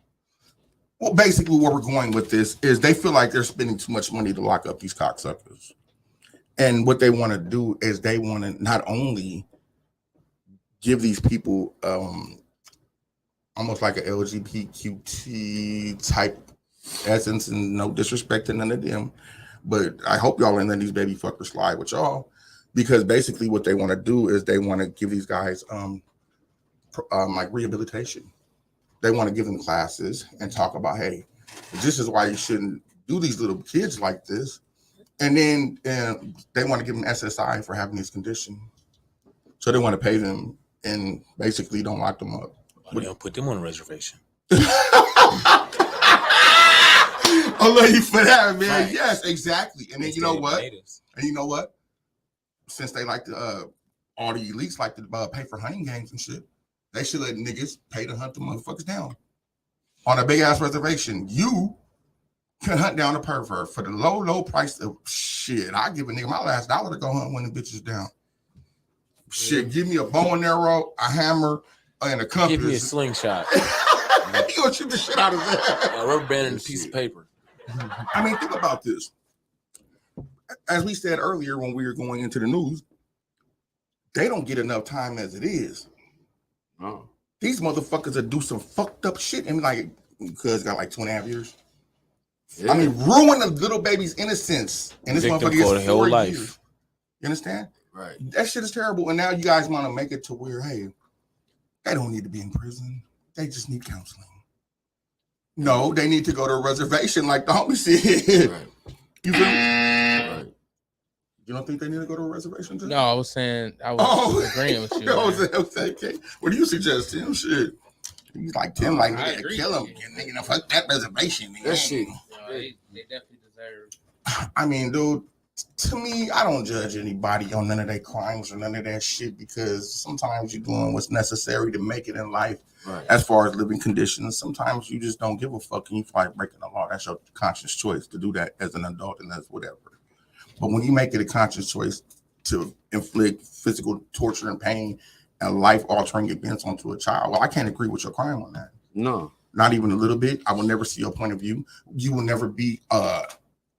Well, basically, where we're going with this is they feel like they're spending too much money to lock up these cocksuckers, and what they want to do is they want to not only give these people almost like an LGBTQT type essence, and no disrespect to none of them, but I hope y'all ain't letting these baby fuckers slide with y'all, because basically what they want to do is they want to give these guys like rehabilitation. They want to give them classes and talk about, hey, this is why you shouldn't do these little kids like this, and then they want to give them SSI for having this condition, so they want to pay them and basically don't lock them up. Why don't put them on a reservation? I love you for that, man. Right. Yes, exactly. And then you know what? And you know what? Since they like to, all the elites like to pay for hunting games and shit, they should let niggas pay to hunt the motherfuckers down on a big ass reservation. You can hunt down a pervert for the low price of shit. I give a nigga my last dollar to go hunt one of the bitches down. Shit, give me a bow and arrow, a hammer, and a compass. Give me a slingshot. You gonna shoot the shit out of that? A rubber band and a piece of paper. I mean, think about this. As we said earlier when we were going into the news, they don't get enough time as it is. Oh. These motherfuckers will do some fucked up shit and like, cuz got like 2.5 years. Yeah. I mean, ruin a little baby's innocence, and this motherfucker gets 4 years. You understand? Right. That shit is terrible. And now you guys want to make it to where, hey, they don't need to be in prison. They just need counseling. No, they need to go to a reservation like the homie said. Right. You feel me? Right. You don't think they need to go to a reservation? Too? No, I was saying I was agreeing with you. Okay. What do you suggest, Tim? Shit. He's like Tim, like nigga, kill him, nigga. Fuck that reservation. Nigga. That shit. They definitely deserve. I mean, dude, to me, I don't judge anybody on none of their crimes or none of that shit because sometimes you're doing what's necessary to make it in life. Right. As far as living conditions, sometimes you just don't give a fuck and you feel like breaking the law. That's your conscious choice to do that as an adult and that's whatever. But when you make it a conscious choice to inflict physical torture and pain and life-altering events onto a child, well, I can't agree with your crime on that. No. Not even a little bit. I will never see your point of view. You will never be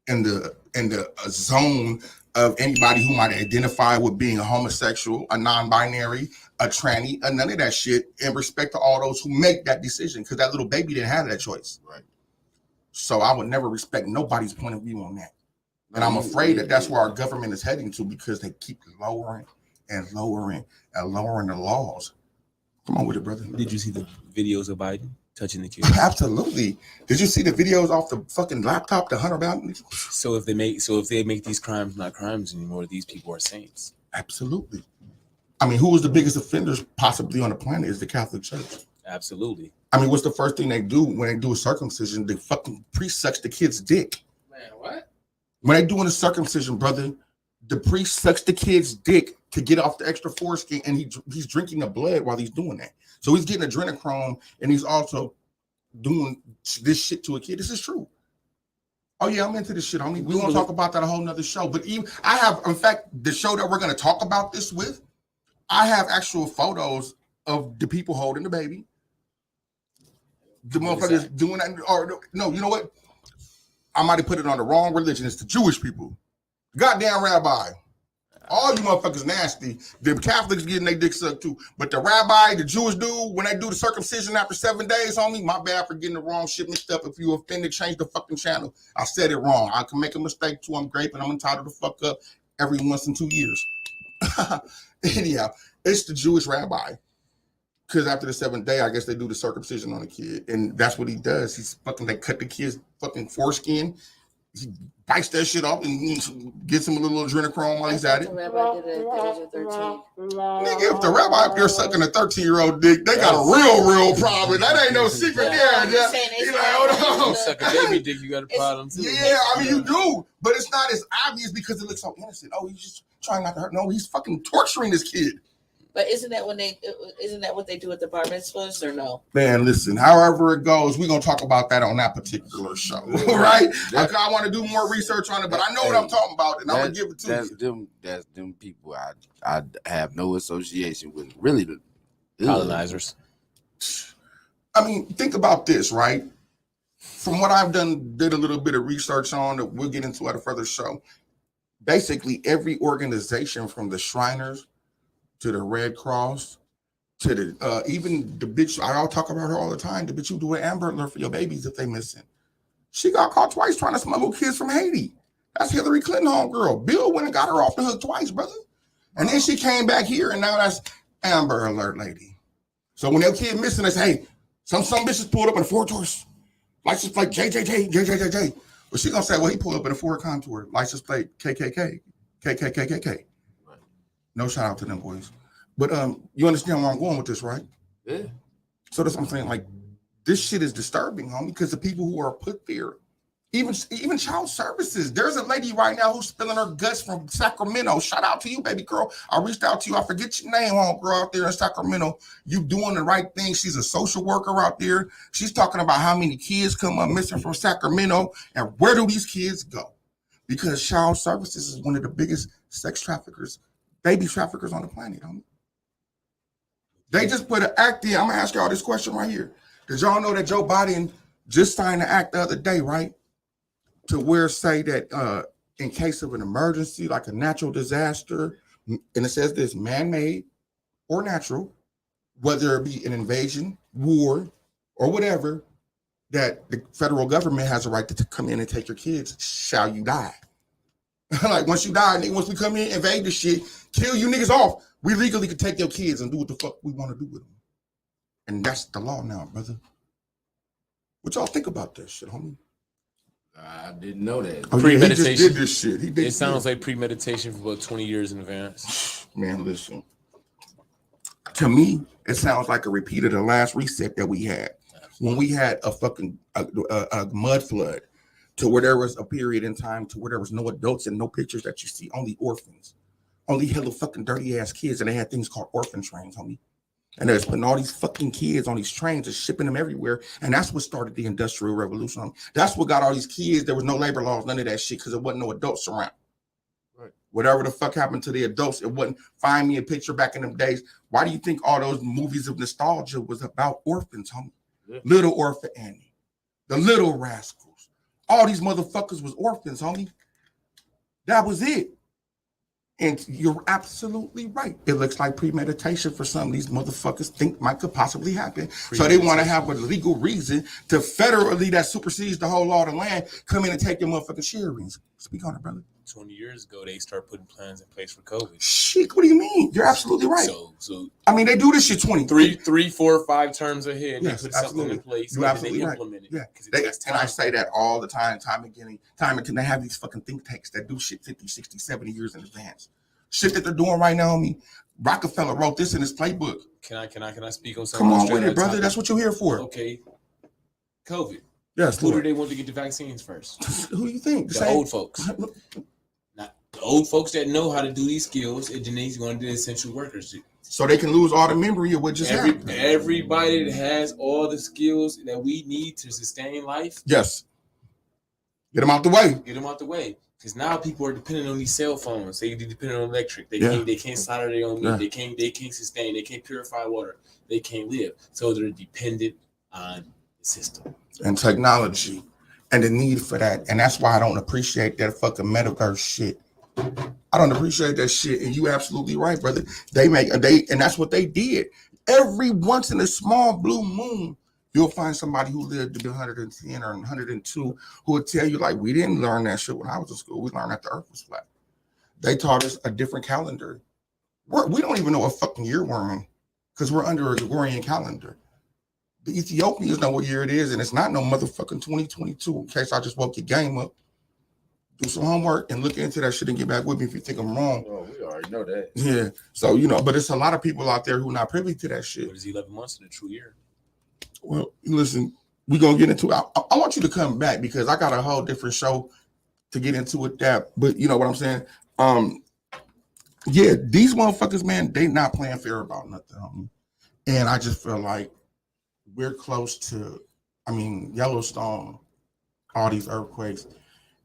in the zone of anybody who might identify with being a homosexual, a non-binary, a tranny, none of that shit, in respect to all those who make that decision, because that little baby didn't have that choice. Right. So I would never respect nobody's point of view on that. And I'm afraid that that's where our government is heading to because they keep lowering and lowering and lowering the laws. Come on with it, brother. Did you see the videos of Biden touching the kids? Absolutely. Did you see the videos off the fucking laptop to Hunter Biden? So if they make these crimes not crimes anymore, these people are saints. Absolutely. I mean, who was the biggest offenders possibly on the planet is the Catholic Church. Absolutely. I mean, what's the first thing they do when they do a circumcision? They fucking priest sucks the kid's dick. Man, what? When they doing a circumcision, brother, the priest sucks the kid's dick to get off the extra foreskin, and he's drinking the blood while he's doing that. So he's getting adrenochrome, and he's also doing this shit to a kid. This is true. Oh yeah, I'm into this shit. I mean, we won't talk about that a whole nother show. But even I have, in fact, the show that we're going to talk about this with, I have actual photos of the people holding the baby. The motherfuckers doing that, or no, you know what? I might have put it on the wrong religion. It's the Jewish people. Goddamn rabbi. All you motherfuckers nasty. The Catholics getting their dick sucked too. But the rabbi, the Jewish dude, when they do the circumcision after 7 days, homie, my bad for getting the wrong shit mixed up. If you offended, change the fucking channel. I said it wrong. I can make a mistake too. I'm Grape and I'm entitled to fuck up every once in 2 years. Anyhow, it's the Jewish rabbi. Because after the 7th day, I guess they do the circumcision on the kid. And that's what he does. They cut the kid's fucking foreskin. He bites that shit off and gets him a little adrenochrome while he's at it. Rabbi did it 13. Nigga, if the rabbi up there sucking a 13-year-old dick, they got a real problem. That ain't no secret there. You like, hold on. You suck a baby dick, you got a problem too. Yeah, I mean, you do. But it's not as obvious because it looks so innocent. Oh, he's just trying not to hurt. No, he's fucking torturing this kid. But isn't that what they do at the bar mitzvahs or no? Man, listen, however it goes, we're going to talk about that on that particular show, right? I want to do more research on it, but I know what I'm talking about, and I'm going to give it to you. That's them people I have no association with. Really, the colonizers. I mean, think about this, right? From what I've did a little bit of research on that we'll get into at a further show. Basically, every organization from the Shriners to the Red Cross, to the even the bitch, I'll talk about her all the time, the bitch who do an Amber Alert for your babies if they missing. She got caught twice trying to smuggle kids from Haiti. That's Hillary Clinton homegirl. Bill went and got her off the hook twice, brother. And then she came back here, and now that's Amber Alert lady. So when their kid missing, they say, hey, some bitches pulled up in a Ford Taurus. License plate JJJ. But she gonna say, well, he pulled up in a Ford Contour. License plate KKK. No shout out to them boys. But you understand where I'm going with this, right? Yeah. So that's what I'm saying. Like, this shit is disturbing, homie, because the people who are put there, even child services. There's a lady right now who's spilling her guts from Sacramento. Shout out to you, baby girl. I reached out to you. I forget your name, homegirl, out there in Sacramento. You doing the right thing. She's a social worker out there. She's talking about how many kids come up missing from Sacramento and where do these kids go? Because child services is one of the biggest sex traffickers, baby traffickers on the planet, homie. They just put an act in. I'm gonna ask y'all this question right here. Did y'all know that Joe Biden just signed an act the other day, right? To where say that in case of an emergency, like a natural disaster, and it says this, man-made or natural, whether it be an invasion, war, or whatever, that the federal government has a right to come in and take your kids, shall you die. Like, once you die, once we come in, invade the shit, kill you niggas off, we legally can take your kids and do what the fuck we want to do with them. And that's the law now, brother. What y'all think about that shit, homie? I didn't know that. Oh, Premeditation. He just did this shit. It sounds like premeditation for about 20 years in advance. Man, listen. To me, it sounds like a repeat of the last reset that we had when we had a fucking a mud flood, to where there was a period in time to where there was no adults and no pictures that you see, only orphans, only hella fucking dirty ass kids, and they had things called orphan trains, homie. And they're putting all these fucking kids on these trains and shipping them everywhere. And that's what started the Industrial Revolution. Homie. That's what got all these kids. There was no labor laws, none of that shit, because there wasn't no adults around. Right. Whatever the fuck happened to the adults, it wasn't. Find me a picture back in them days. Why do you think all those movies of nostalgia was about orphans, homie? Yeah. Little Orphan Annie, The Little Rascals. All these motherfuckers was orphans, homie. That was it. And you're absolutely right. It looks like premeditation for some of these motherfuckers think could possibly happen. So they want to have a legal reason to federally that supersedes the whole law of the land come in and take your motherfucking shearings. Speak on it, brother. 20 years ago, they start putting plans in place for COVID. Shit, what do you mean? You're absolutely right. So I mean, they do this shit 3, 4, 5 terms ahead. Yes, they put absolutely. something in place. You're absolutely they right. implement it. Yeah, and I say that all the time and again. They have these fucking think tanks that do shit 50, 60, 70 years in advance. Shit that they're doing right now, homie. Rockefeller wrote this in his playbook. Can I speak on something? Come on with it, brother. That's what you're here for. Okay. COVID. Yes, Who Lord. do they want to get the vaccines first? Who do you think? The old folks. Not the old folks that know how to do these skills, and then they're going to do the essential workers. So they can lose all the memory of what just happened. Everybody that has all the skills that we need to sustain life. Yes. Get them out the way. Get them out the way. Because now people are dependent on these cell phones. They depend on electric. They can't solder their own meat. They can't sustain. They can't purify water. They can't live. So they're dependent on the system and technology and the need for that. And that's why I don't appreciate that fucking metaverse shit. I don't appreciate that shit. And you absolutely right, brother. And that's what they did. Every once in a small blue moon, you'll find somebody who lived to be 110 or 102 who will tell you, like, we didn't learn that shit when I was in school. We learned that the earth was flat. They taught us a different calendar. We don't even know what fucking year we're in because we're under a Gregorian calendar. The Ethiopians know what year it is, and it's not no motherfucking 2022. In case I just woke your game up, do some homework and look into that shit and get back with me if you think I'm wrong. Oh, we already know that. Yeah. So, but it's a lot of people out there who are not privy to that shit. What is 11 months in a true year? Well, listen, we're going to get into it. I want you to come back because I got a whole different show to get into with that. But you know what I'm saying? Yeah, these motherfuckers, man, they not playing fair about nothing. And I just feel like we're close to, Yellowstone, all these earthquakes.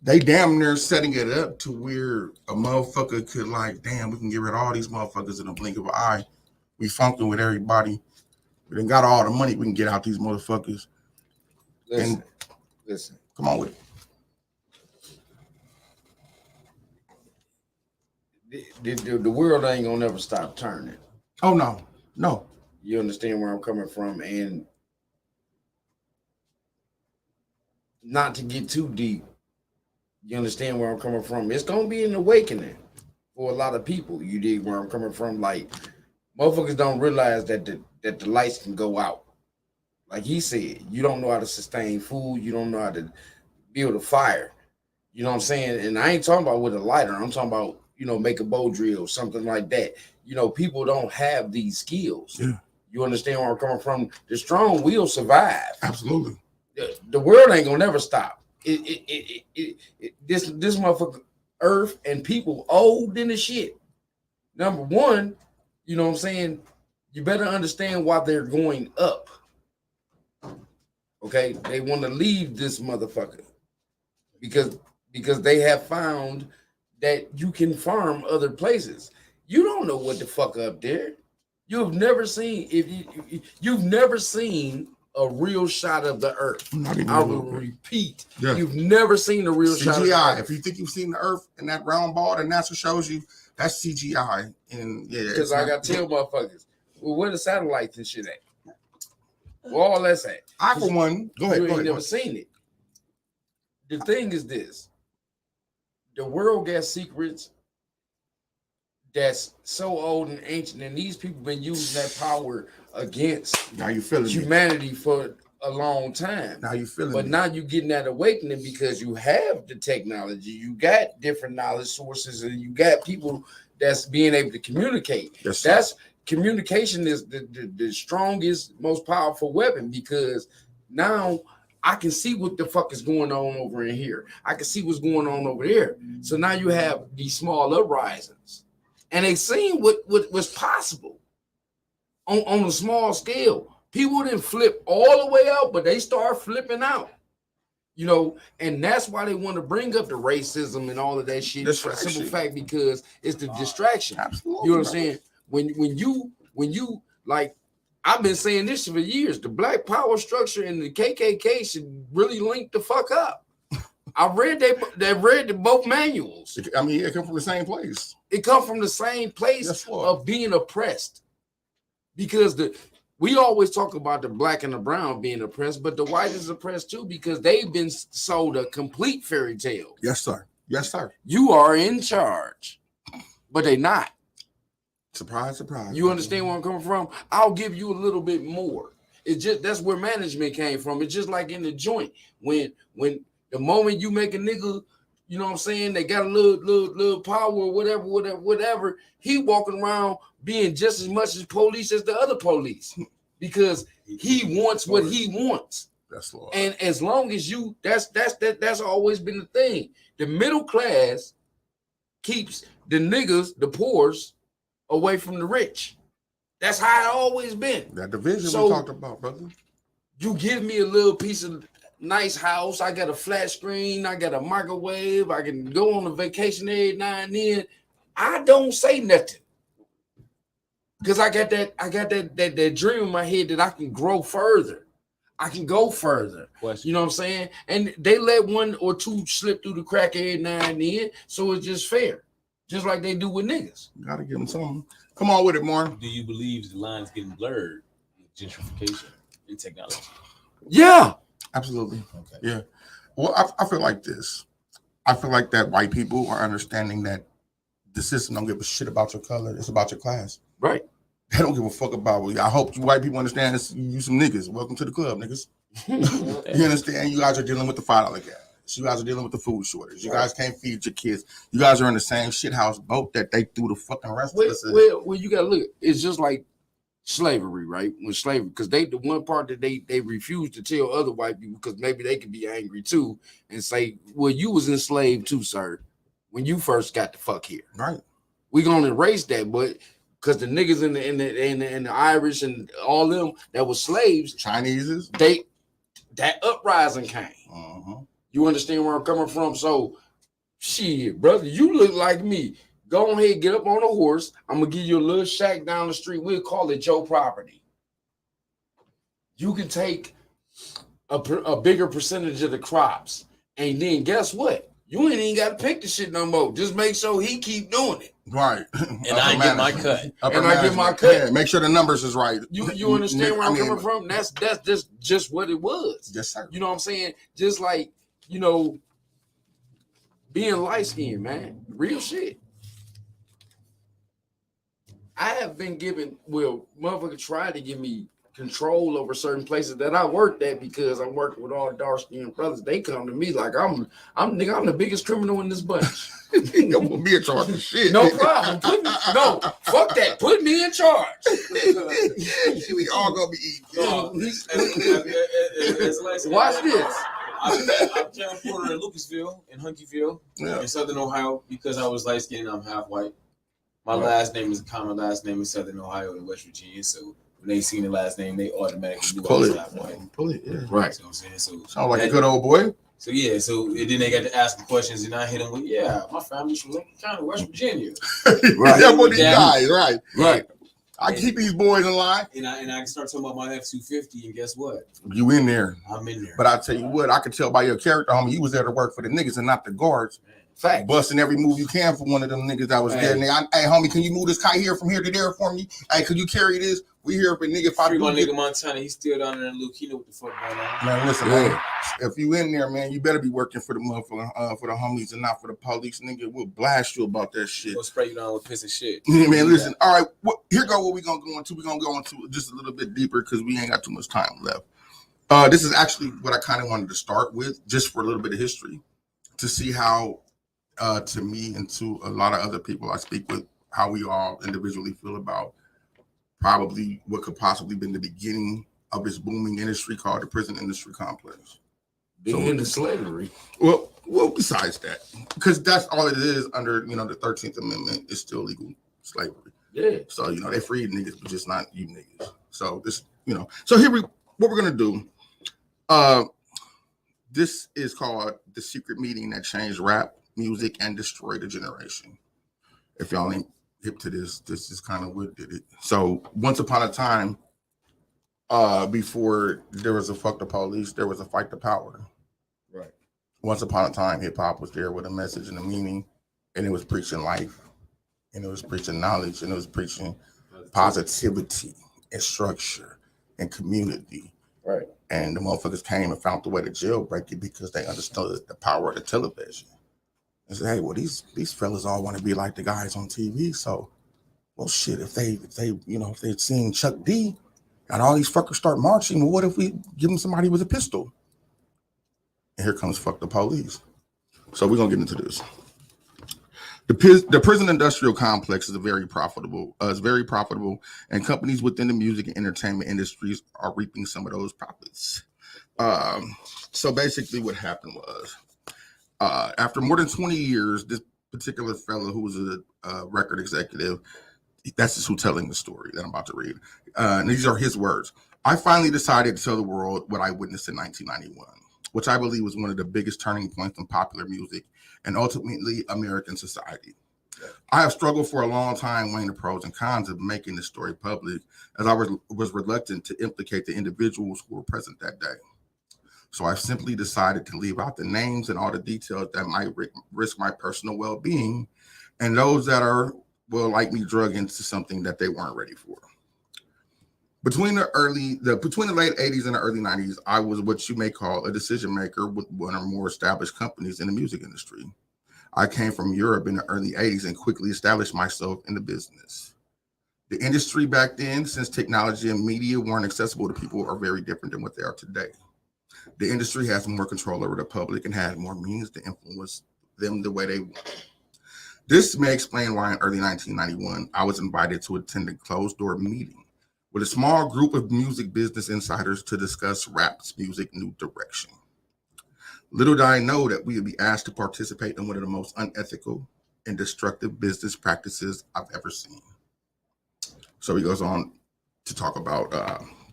They damn near setting it up to where a motherfucker could we can get rid of all these motherfuckers in a blink of an eye. We funking with everybody. We done got all the money we can get out these motherfuckers. Listen. Come on with it. The world ain't gonna never stop turning. Oh no. You understand where I'm coming from, and not to get too deep. You understand where I'm coming from. It's gonna be an awakening for a lot of people. You dig where I'm coming from? Like, motherfuckers don't realize that the lights can go out. Like he said, you don't know how to sustain food. You don't know how to build a fire. You know what I'm saying? And I ain't talking about with a lighter. I'm talking about, make a bow drill, something like that. People don't have these skills. Yeah. You understand where I'm coming from? The strong will survive. Absolutely. The world ain't gonna never stop. This motherfucker earth and people old in the shit. Number one, you know what I'm saying? You better understand why they're going up. Okay, they want to leave this motherfucker because they have found that you can farm other places. You don't know what the fuck up there. You've never seen you've never seen a real shot of the earth. I will repeat. Yeah. You've never seen a real shot of the earth. If you think you've seen the earth and that round ball that NASA shows you, that's CGI. And because I got to tell motherfuckers, well, where the satellites and shit at? Well, all that's at. I, for one, go ahead. You ain't never seen it. The thing is this: the world got secrets that's so old and ancient, and these people been using that power against humanity for a long time. Now you feeling but now you getting that awakening because you have the technology, you got different knowledge sources, and you got people that's being able to communicate. Yes, communication is the strongest, most powerful weapon, because now I can see what the fuck is going on over in here. I can see what's going on over there. So now you have these small uprisings, and they seen what was possible on a small scale. People didn't flip all the way out, but they start flipping out. You know, and that's why they want to bring up the racism and all of that shit. For the simple fact, because it's the distraction. Absolutely. You know what I'm saying? When you like, I've been saying this for years. The Black Power structure and the KKK should really link the fuck up. I read the both manuals. I mean, it come from the same place. It come from the same place of being oppressed. Because we always talk about the black and the brown being oppressed, but the white is oppressed too, because they've been sold a complete fairy tale. Yes, sir. Yes, sir. You are in charge, but they not. Surprise, surprise. You understand where I'm coming from? I'll give you a little bit more. It's just that's where management came from. It's just like in the joint. When the moment you make a nigga, you know what I'm saying, they got a little power or whatever, he walking around being just as much as police as the other police, because he wants what he wants. That's Lord. And as long as you, that's always been the thing. The middle class keeps the niggas, the poors, away from the rich. That's how it always been. That division So, we talked about, brother. You give me a little piece of nice house, I got a flat screen, I got a microwave, I can go on a vacation every now and then. I don't say nothing. Because I got that dream in my head that I can grow further. I can go further. You know what I'm saying? And they let one or two slip through the crack every now and then, so it's just fair. Just like they do with niggas. You gotta give them something. Come on with it, Martin. Do you believe the lines getting blurred with gentrification and technology? Yeah. Absolutely. Okay. Yeah. Well, I feel like this. I feel like that white people are understanding that the system don't give a shit about your color. It's about your class. Right. They don't give a fuck about you. I hope you white people understand this. You some niggas. Welcome to the club, niggas. You understand? You guys are dealing with the $5 gas. You guys are dealing with the food shortage. You guys can't feed your kids. You guys are in the same shithouse boat that they threw the fucking rest of us in. Well, you gotta look. It's just like slavery, right? When slavery, because the one part that they refuse to tell other white people, because maybe they could be angry too and say, well, you was enslaved too, sir, when you first got the fuck here. Right. We're gonna erase that, but because the niggas in the Irish and all them that was slaves, Chineses, that uprising came. Uh-huh. You understand where I'm coming from? So, shit, brother, you look like me. Go ahead, get up on a horse. I'm gonna give you a little shack down the street. We'll call it your property. You can take a bigger percentage of the crops, and then guess what? You ain't even got to pick the shit no more. Just make sure he keep doing it. Right. And I get my cut. And I get my cut. Yeah, make sure the numbers is right. You understand where I'm coming from? That's just what it was. Yes, sir. You know what I'm saying? Just like, being light-skinned, man. Real shit. I have been given, motherfucker tried to give me control over certain places that I worked at, because I'm working with all dark-skinned brothers. They come to me like I'm the biggest criminal in this bunch. You won't be in charge of shit. No problem. Fuck that. Put me in charge. We all gonna be eating. Watch this. I'm John Porter in Lucasville, in Hunkyville, in Southern Ohio, because I was light skinned. I'm half white. My last name is a common last name in Southern Ohio and West Virginia. So when they seen the last name, they automatically knew I was half white. Pull it, yeah. Right. So I'm saying, so sound like a good old boy. So yeah, and then they got to ask me questions, and I hit them with, my family's from Lincoln County, West Virginia. Right. That's what these guys, right. Right. I keep these boys in line. And I can start talking about my F-250, and guess what? You in there. I'm in there. But I tell you what, I could tell by your character, homie, you was there to work for the niggas and not the guards. Fact. Busting every move you can for one of them niggas that was there. And hey, homie, can you move this kite here from here to there for me? Hey, could you carry this? We here for nigga. If I do my nigga Montana, he's still down there in Luke. He know what the fuck going on. Man, listen, man. If you in there, man, you better be working for the motherfucker, for the homies and not for the police. Nigga, we'll blast you about that shit. We'll spray you down with piss and shit. Yeah, man, listen. All right, here go what we gonna go into. We're gonna go into just a little bit deeper because we ain't got too much time left. This is actually what I kind of wanted to start with, just for a little bit of history, to see how, to me and to a lot of other people I speak with, how we all individually feel about probably what could possibly been the beginning of this booming industry called the prison industry complex. The end of slavery. Well, besides that, because that's all it is under, the 13th Amendment is still legal slavery. Yeah. So, they freed niggas, but just not you niggas. So this, so here what we're going to do, this is called The Secret Meeting That Changed Rap Music and Destroyed a Generation. If y'all ain't hip to this is kind of what did it. So once upon a time, before there was a fuck the police, there was a fight the power. Right. Once upon a time, hip hop was there with a message and a meaning, and it was preaching life, and it was preaching knowledge, and it was preaching positivity and structure and community. Right. And the motherfuckers came and found the way to jailbreak it because they understood the power of the television. And said, hey, well, these fellas all want to be like the guys on TV. So, well, shit, if they'd seen Chuck D and all these fuckers start marching, well, what if we give them somebody with a pistol? And here comes fuck the police. So we're gonna get into this. The prison industrial complex is very profitable, and companies within the music and entertainment industries are reaping some of those profits. So basically what happened was, after more than 20 years, this particular fellow who was a record executive, that's just who's telling the story that I'm about to read. And these are his words. I finally decided to tell the world what I witnessed in 1991, which I believe was one of the biggest turning points in popular music and ultimately American society. I have struggled for a long time weighing the pros and cons of making this story public, as I was reluctant to implicate the individuals who were present that day. So I simply decided to leave out the names and all the details that might risk my personal well-being and those that will likely drug into something that they weren't ready for. Between the late 80s and the early 90s, I was what you may call a decision maker with one or more established companies in the music industry. I came from Europe in the early 80s and quickly established myself in the business. The industry back then, since technology and media weren't accessible to people, are very different than what they are today. The industry has more control over the public and has more means to influence them the way they want. This may explain why in early 1991, I was invited to attend a closed-door meeting with a small group of music business insiders to discuss rap's music new direction. Little did I know that we would be asked to participate in one of the most unethical and destructive business practices I've ever seen. So he goes on to talk about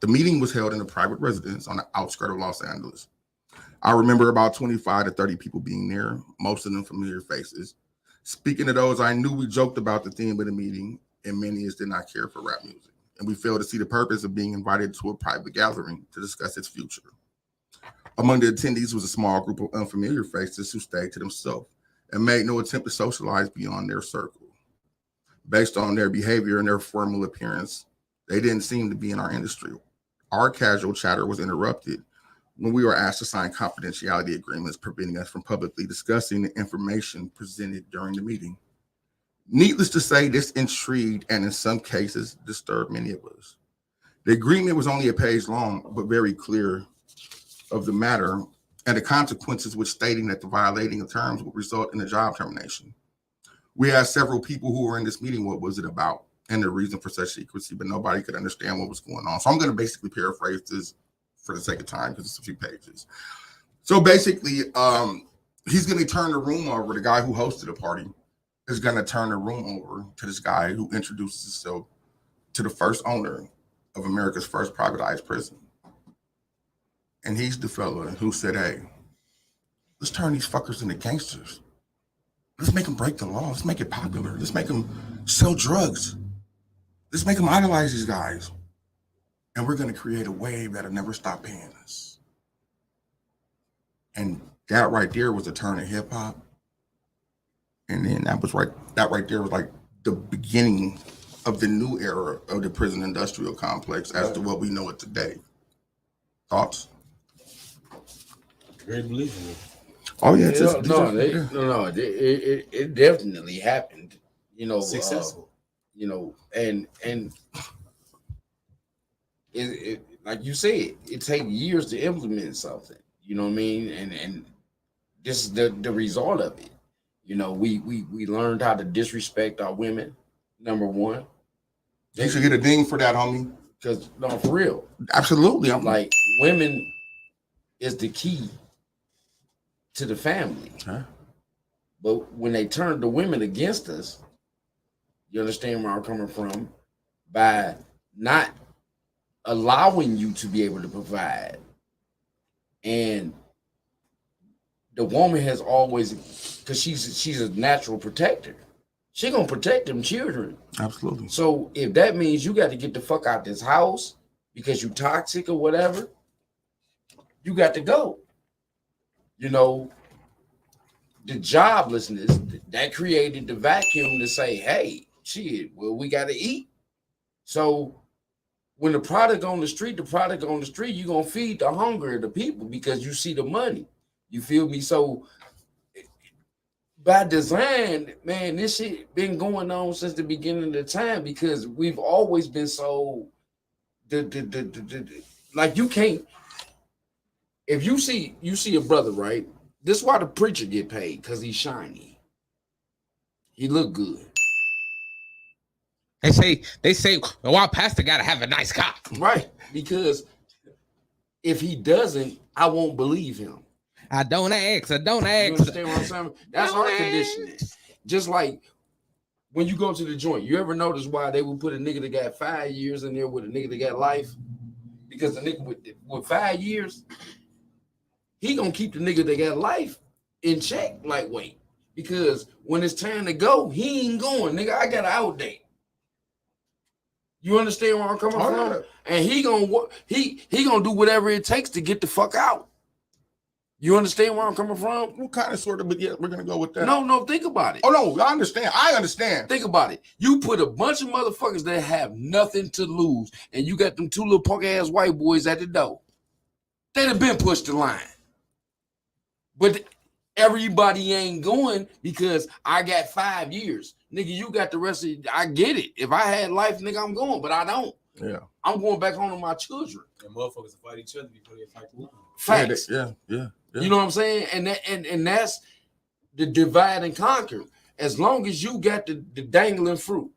the meeting was held in a private residence on the outskirts of Los Angeles. I remember about 25 to 30 people being there, most of them familiar faces. Speaking of those, I knew we joked about the theme of the meeting, and many of us did not care for rap music. And we failed to see the purpose of being invited to a private gathering to discuss its future. Among the attendees was a small group of unfamiliar faces who stayed to themselves and made no attempt to socialize beyond their circle. Based on their behavior and their formal appearance, they didn't seem to be in our industry. Our casual chatter was interrupted when we were asked to sign confidentiality agreements preventing us from publicly discussing the information presented during the meeting. Needless to say, this intrigued and in some cases disturbed many of us. The agreement was only a page long, but very clear of the matter and the consequences, which stating that the violating of terms would result in a job termination. We asked several people who were in this meeting what was it about and the reason for such secrecy, but nobody could understand what was going on. So I'm going to basically paraphrase this for the sake of time because it's a few pages. So basically, he's going to turn the room over. The guy who hosted the party is going to turn the room over to this guy who introduces himself to the first owner of America's first privatized prison. And he's the fella who said, hey, let's turn these fuckers into gangsters. Let's make them break the law. Let's make it popular. Let's make them sell drugs. Let's make them idolize these guys. And we're going to create a wave that'll never stop paying us. And that right there was a turn of hip hop. And then that right there was like the beginning of the new era of the prison industrial complex as to what we know it today. Thoughts? Very believable. Oh yeah, it definitely happened. Successful. And it like you said, it takes years to implement something. You know what I mean? And this is the result of it. We learned how to disrespect our women. Number one. They should get a ding for that, homie. Because no, for real. Absolutely. I'm like women is the key to the family. Huh? But when they turn the women against us, you understand where I'm coming from? By not allowing you to be able to provide. And the woman has always, because she's a natural protector. She gonna protect them children. Absolutely. So if that means you got to get the fuck out this house because you toxic or whatever, you got to go. You know, the joblessness that created the vacuum to say, hey, shit, well, we got to eat. So when the product on the street, you're going to feed the hunger of the people because you see the money. You feel me? So by design, man, this shit been going on since the beginning of the time because we've always been so like you can't. If you see a brother, right? This is why the preacher get paid, because he's shiny. He look good. They say, well, our pastor gotta have a nice car. Right. Because if he doesn't, I won't believe him. I don't ask. You understand what I'm saying? That's our conditioning. Just like when you go to the joint, you ever notice why they would put a nigga that got 5 years in there with a nigga that got life? Because the nigga with 5 years, he gonna keep the nigga that got life in check, like wait. Because when it's time to go, he ain't going, nigga. I got an out date. You understand where I'm coming from? And he gonna do whatever it takes to get the fuck out. You understand where I'm coming from? Well, kind of, sort of, but yeah, we're gonna go with that. No, think about it. Oh no, I understand. Think about it. You put a bunch of motherfuckers that have nothing to lose, and you got them two little punk ass white boys at the door. They'd have been pushed the line. But everybody ain't going because I got 5 years. Nigga, you got the rest of it. I get it. If I had life, nigga, I'm going, but I don't. Yeah. I'm going back home to my children. And motherfuckers fight each other before they fight the woman. Facts. Yeah. You know what I'm saying? And that's the divide and conquer. As long as you got the dangling fruit,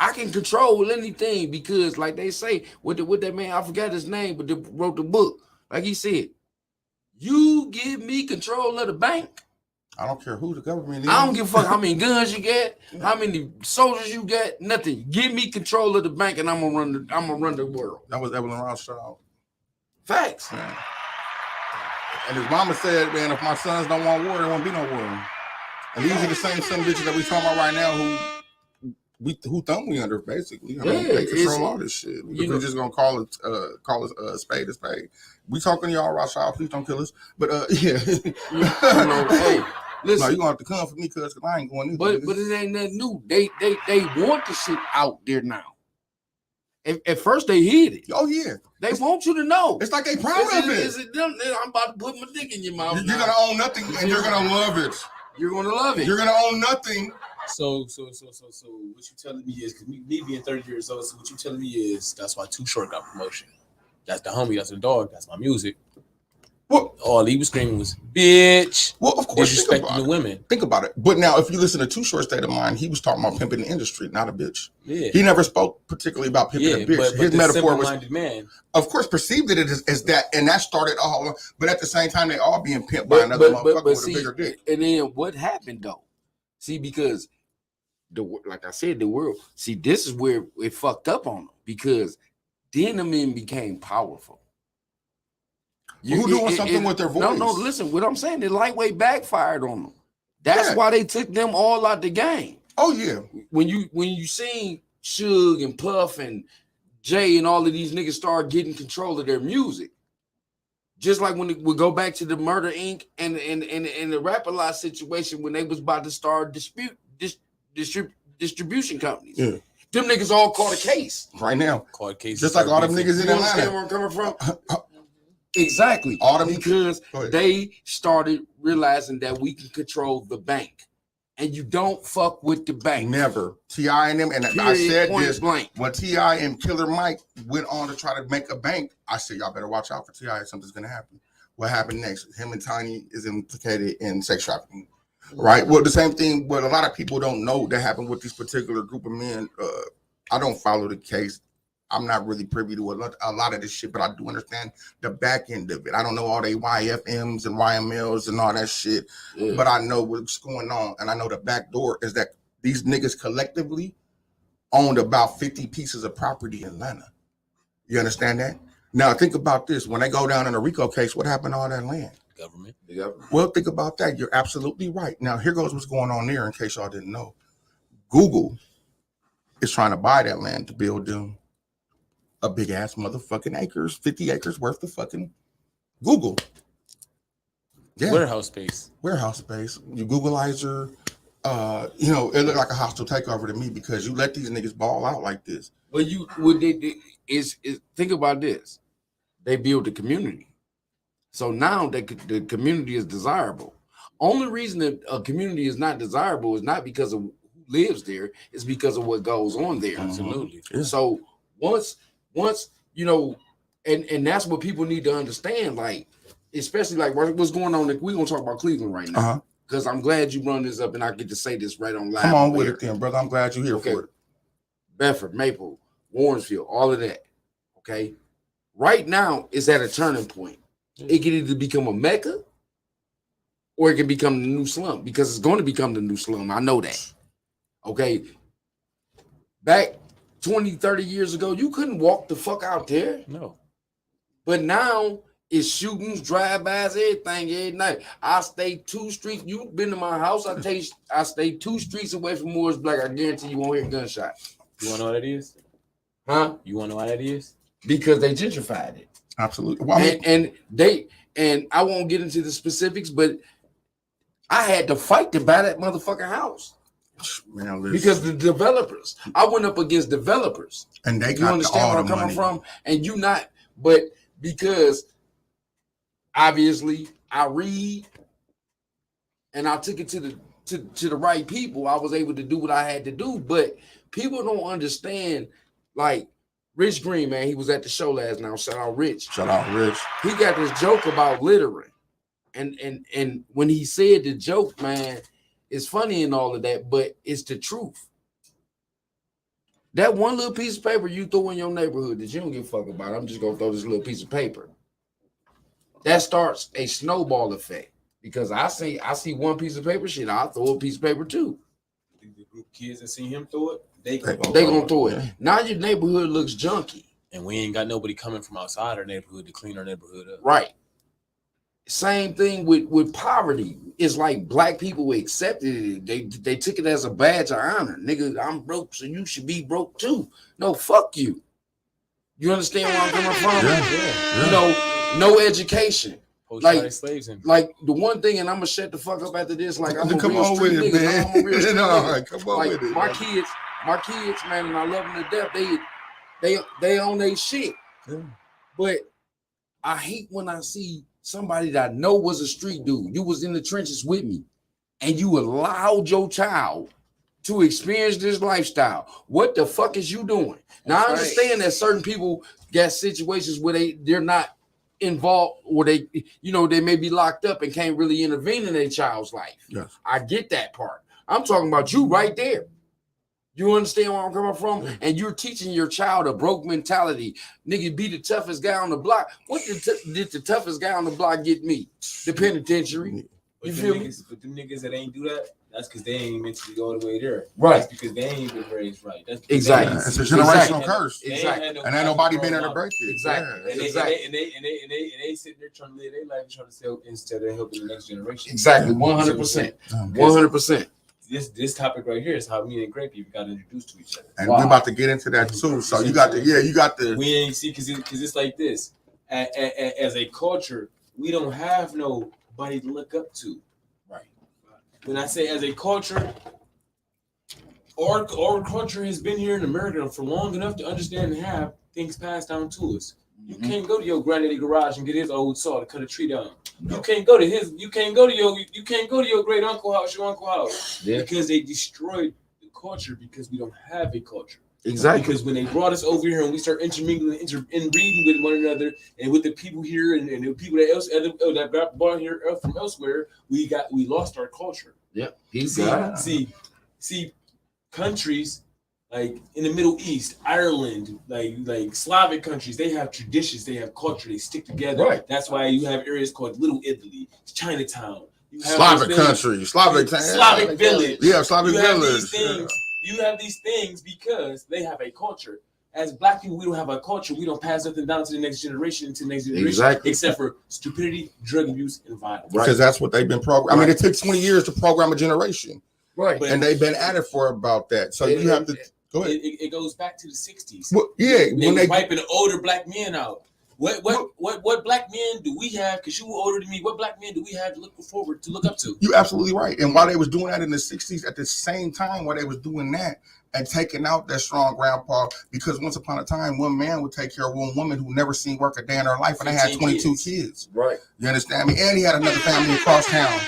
I can control anything because, like they say, with that man, I forgot his name, but they wrote the book. Like he said, you give me control of the bank. I don't care who the government is. I don't give a fuck how many guns you get, how many soldiers you get, nothing. Give me control of the bank, and I'm gonna run the world. That was Evelyn Rothschild. Facts. Yeah. And his mama said, man, if my sons don't want war, there won't be no war. And these are the same son bitches that we talking about right now who thumb we under, basically. I mean, they control all this shit. If we're just gonna call it a spade a spade. We talking to y'all, Rothschild, please don't kill us. But yeah. Hey, listen, no, you gonna have to come for me because I ain't going either. But it ain't nothing new. They want the shit out there now. At first they hid it. Oh yeah. They want you to know. It's like they proud of it. Is it them? I'm about to put my dick in your mouth. You're gonna own nothing and you're gonna love it. You're gonna love it. You're gonna own nothing. So what you telling me is, because me being 30 years old, so what you telling me is that's why Too Short got promotion. That's the homie, that's the dog, that's my music. Well, all he was screaming was bitch. Well, of course, disrespecting the women. Think about it. But now, if you listen to Too Short State of Mind, he was talking about pimping the industry, not a bitch. Yeah. He never spoke particularly about pimping a bitch. But his metaphor was, man, of course, perceived it as that, and that started all. But at the same time, they all being pimped by another motherfucker with a bigger dick. And then what happened though? See, because like I said, the world. See, this is where it fucked up on them because then the men became powerful. Who doing something with their voice? No, listen, what I'm saying, the lightweight backfired on them. That's why they took them all out the game. Oh, yeah. When you seen Suge and Puff and Jay and all of these niggas start getting control of their music, just like when we go back to the Murder Inc. and the Rap-A-Lot situation when they was about to start distribution companies. Yeah. Them niggas all caught a case. Right now. Caught cases. Just like all them niggas in Atlanta. You understand where I'm coming from? Exactly. All them because they started realizing that we can control the bank. And you don't fuck with the bank. Never. T.I. and them, and I said this blank. When T.I. and Killer Mike went on to try to make a bank, I said, y'all better watch out for T.I. Something's going to happen. What happened next? Him and Tiny is implicated in sex trafficking. Right? Well, the same thing, what a lot of people don't know that happened with this particular group of men, I don't follow the case. I'm not really privy to a lot of this shit, but I do understand the back end of it. I don't know all they YFMs and YMLs and all that shit, but I know what's going on. And I know the back door is that these niggas collectively owned about 50 pieces of property in Atlanta. You understand that? Now think about this. When they go down in a RICO case, what happened to all that land? Government. Well, think about that. You're absolutely right. Now here goes what's going on there in case y'all didn't know. Google is trying to buy that land to build them a big ass motherfucking acres, 50 acres worth of fucking Google. Yeah. Warehouse space. You Googleizer, you know, it looked like a hostile takeover to me because you let these niggas ball out like this. But think about this. They build the community. So now the community is desirable. Only reason that a community is not desirable is not because of who lives there, it's because of what goes on there. Absolutely. Yeah. So once you know, and that's what people need to understand, like, especially like what's going on. We're gonna talk about Cleveland right now. Because I'm glad you brought this up and I get to say this right on live. Come on with it then, brother. I'm glad you're here for it. Bedford, Maple, Warrensville, all of that. Okay. Right now, it's at a turning point. It can either become a mecca or it can become the new slum, because it's going to become the new slum. I know that. Okay. Back 20, 30 years ago, you couldn't walk the fuck out there. No. But now it's shootings, drive-bys, everything every night. I stay 2 streets. You've been to my house. I stay 2 streets away from Moore's Black. I guarantee you won't hear a gunshot. You want to know what that is? Huh? You want to know why that is? Because they gentrified it. Absolutely. Well, and I won't get into the specifics, but I had to fight to buy that motherfucking house. Man, because the developers, I went up against developers, and they got you understand where I'm coming from, and you not, but because obviously I read and I took it to the right people, I was able to do what I had to do. But people don't understand, like Rich Green, man, he was at the show last night. Shout out Rich. Shout out Rich. He got this joke about littering, and when he said the joke, man, it's funny and all of that, but it's the truth. That one little piece of paper you throw in your neighborhood that you don't give a fuck about, I'm just gonna throw this little piece of paper. That starts a snowball effect, because I see one piece of paper, shit, I'll throw a piece of paper too. The group of kids that see him throw it, they gonna throw it. Now your neighborhood looks junky. And we ain't got nobody coming from outside our neighborhood to clean our neighborhood up. Right. Same thing with poverty. It's like black people accepted it. They took it as a badge of honor. Nigga, I'm broke, so you should be broke too. No, fuck you. You understand where I'm coming from? Yeah. You know, no education. Like the one thing, and I'm gonna shut the fuck up after this. Like, I'm come on with it, man. No, come on with it. My kids, man, and I love them to death. They own their shit. Yeah. But I hate when I see somebody that I know was a street dude. You was in the trenches with me, and you allowed your child to experience this lifestyle. What the fuck is you doing? Now, I understand that certain people got situations where they're not involved, or they may be locked up and can't really intervene in their child's life. Yes. I get that part. I'm talking about you right there. You understand where I'm coming from? And you're teaching your child a broke mentality. Nigga, be the toughest guy on the block. What did the toughest guy on the block get me? The penitentiary. You feel me? But them niggas that ain't do that, that's because they ain't meant to go all the way there. Right. That's because they ain't been raised right. That's exactly. It's a generational curse. Exactly. And ain't nobody been there to break it. Exactly. And they sitting there trying to live their life and trying to sell instead of helping the next generation. Exactly. 100%. 100%. This topic right here is how me and Grape got introduced to each other. And we're about to get into that too. So you got the we ain't see because it's like this. As a culture, we don't have nobody to look up to. Right. When I say as a culture, our culture has been here in America for long enough to understand and have things passed down to us. You can't go to your granddaddy garage and get his old saw to cut a tree down. No. You can't go to your great uncle house, your uncle house, because they destroyed the culture because we don't have a culture. Exactly. Because when they brought us over here and we start intermingling, inbreeding with one another and with the people here and the people that got brought here from elsewhere, we lost our culture. Yeah. See, countries Like in the Middle East, Ireland, like Slavic countries, they have traditions, they have culture, they stick together. Right. That's why you have areas called Little Italy, Chinatown. Slavic country, Slavic village. Yeah, Slavic village. You have these things because they have a culture. As Black people, we don't have a culture. We don't pass nothing down to the next generation, except for stupidity, drug abuse, and violence. Because that's what they've been programmed. I mean, it took 20 years to program a generation. Right. And they've been at it for about that. So you have to go ahead. It goes back to the 60s. Well, yeah. When they wiping older Black men out. What Black men do we have? Because you were older than me. What Black men do we have to look forward to, look up to? You're absolutely right. And while they was doing that in the 60s, at the same time, while they was doing that and taking out that strong grandpa, because once upon a time, one man would take care of one woman who never seen work a day in her life, and they had 22 kids. Right. You understand me? And he had another family across town.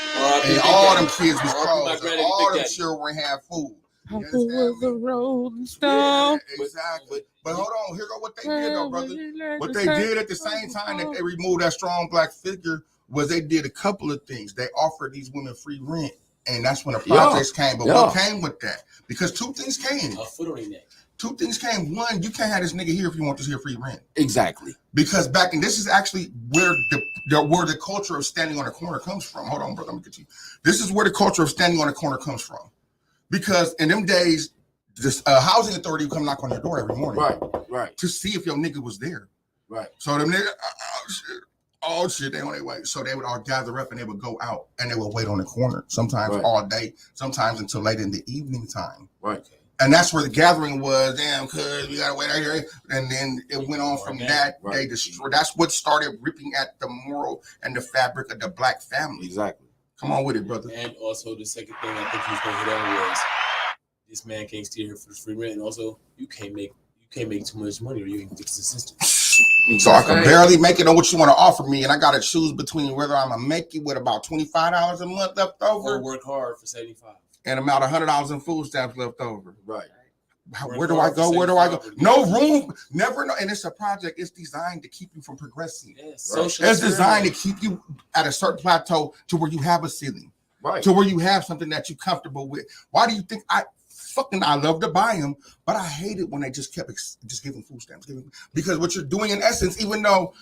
And all them kids was clothes. All them children had food. Was a rolling stone. Yeah, exactly. But hold on, here go what they did though, brother. What they did at the same time that they removed that strong Black figure was they did a couple of things. They offered these women free rent. And that's when the projects came. But what came with that? Because two things came. A foot on their neck. Two things came. One, you can't have this nigga here if you want this here free rent. Exactly. Because back in this is actually where the culture of standing on the corner comes from. Hold on, brother. Let me get you. This is where the culture of standing on the corner comes from. Because in them days, this housing authority would come knock on your door every morning. Right. To see if your nigga was there. Right. So them niggas, oh shit, they on their way. So they would all gather up and they would go out and they would wait on the corner, sometimes all day, sometimes until late in the evening time. Right. And that's where the gathering was. Damn, cuz we gotta wait out here. And then it went on from that. Right. They destroyed. That's what started ripping at the moral and the fabric of the Black family. Exactly. Come on with it, brother. And also the second thing I think he was gonna hit on was this man can't stay here for the free rent, and also you can't make too much money or you can fix the system. So I can barely make it on what you want to offer me, and I gotta choose between whether I'm gonna make it with about $25 a month left over, or work hard for $75, and about $100 in food stamps left over. Right. Where do I go? Where do I go? No room, never know. And it's a project. It's designed to keep you from progressing. Yes, right. It's designed to keep you at a certain plateau to where you have a ceiling, right? To where you have something that you're comfortable with. Why do you think I love to buy them, but I hate it when they just kept giving food stamps? Because what you're doing in essence, even though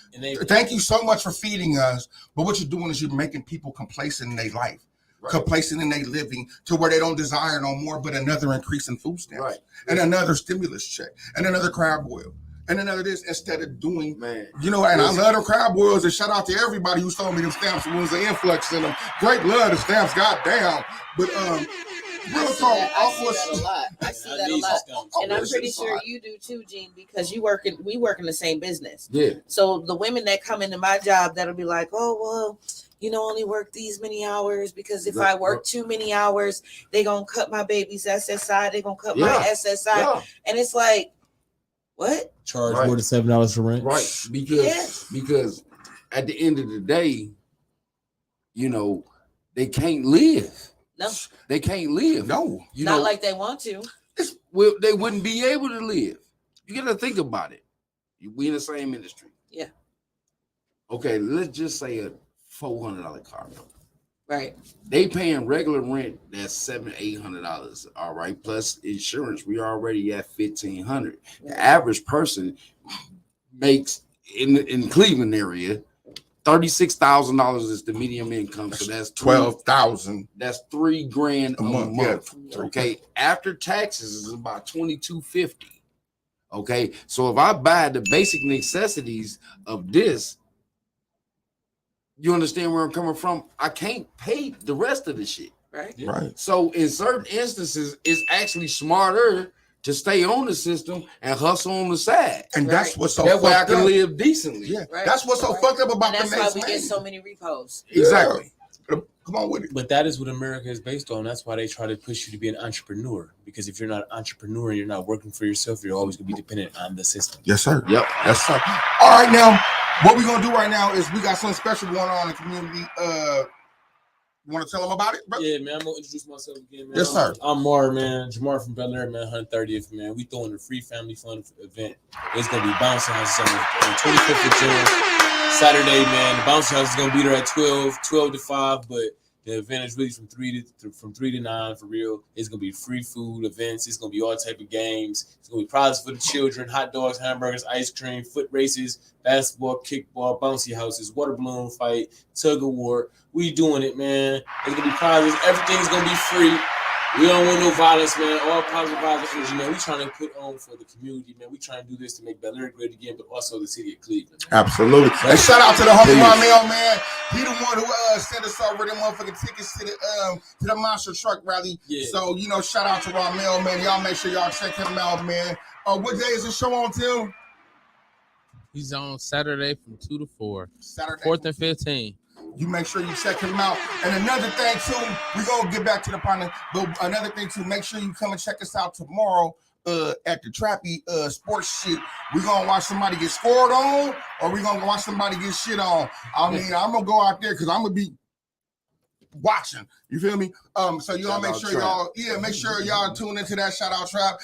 thank you so much for feeding us, but what you're doing is you're making people complacent in their life. Right. Complacent in their living to where they don't desire no more but another increase in food stamps, right? And another stimulus check and another crab boil and another this instead of doing, you know. And I love the crab boils, and shout out to everybody who sold me them stamps when was an influx in them. Great love the stamps, goddamn. But real talk, I see that a lot, and I'm pretty sure you do too, Gene, because we work in the same business. Yeah. So the women that come into my job that'll be like, oh well, you know, only work these many hours because if I work too many hours, they gonna cut my baby's SSI, they gonna cut my SSI, and it's like, what? Charge more than $7 for rent, right? Because at the end of the day, you know, they can't live. No, they can't live. No, not like they want to. Well, they wouldn't be able to live. You got to think about it. We in the same industry. Yeah. Okay, let's just say a $400 car. Right. They paying regular rent that's $700-800. All right, plus insurance. We already at $1,500. The average person makes in Cleveland area $36,000 is the medium income. So that's $12,000. That's $3,000 a month. Yeah. Okay, after taxes is about $2,250. Okay, so if I buy the basic necessities of this, you understand where I'm coming from? I can't pay the rest of the shit. Right. Right. So in certain instances, it's actually smarter to stay on the system and hustle on the side. And that's what's so that way I fucked can up. live decently. Yeah. Right. That's what's so fucked up about and the that's why we get so many repos. Exactly. Yeah. Come on with it. But that is what America is based on. That's why they try to push you to be an entrepreneur. Because if you're not an entrepreneur and you're not working for yourself, you're always going to be dependent on the system. Yes, sir. Yep. Yes, sir. All right, now, what we're going to do right now is we got something special going on in the community. You want to tell them about it, bro? Yeah, man. I'm going to introduce myself again, man. Yes, sir. I'm Mar, man. Jamar from Bel Air, man. 130th, man. We throwing a free family fun event. It's going to be Bouncing House on the 25th of June. Saturday, man. The Bouncing House is going to be there at 12 to 5, but The event is really from 3 to 9 for real. It's gonna be free food events. It's gonna be all type of games. It's gonna be prizes for the children: hot dogs, hamburgers, ice cream, foot races, basketball, kickball, bouncy houses, water balloon fight, tug of war. We doing it, man. There's gonna be prizes. Everything's gonna be free. We don't want no violence, man. All positive vibes, energy, man. We trying to put on for the community, man. We trying to do this to make Bel Air great again, but also the city of Cleveland, man. Absolutely. And shout out to the homie Ramel, man. He the one who sent us over them motherfucking tickets to the monster truck rally. Yeah. So shout out to Ramel, man. Y'all make sure y'all check him out, man. What day is the show on, Tim? He's on Saturday from 2 to 4. Saturday, 4th and 15. You make sure you check him out. And another thing, too, we're going to get back to the partner. But another thing, too, make sure you come and check us out tomorrow at the Trappy sports shit. We're going to watch somebody get scored on, or we're going to watch somebody get shit on. I mean, I'm going to go out there because I'm going to be watching. You feel me? So y'all make sure y'all tune into that. Shout out Trap.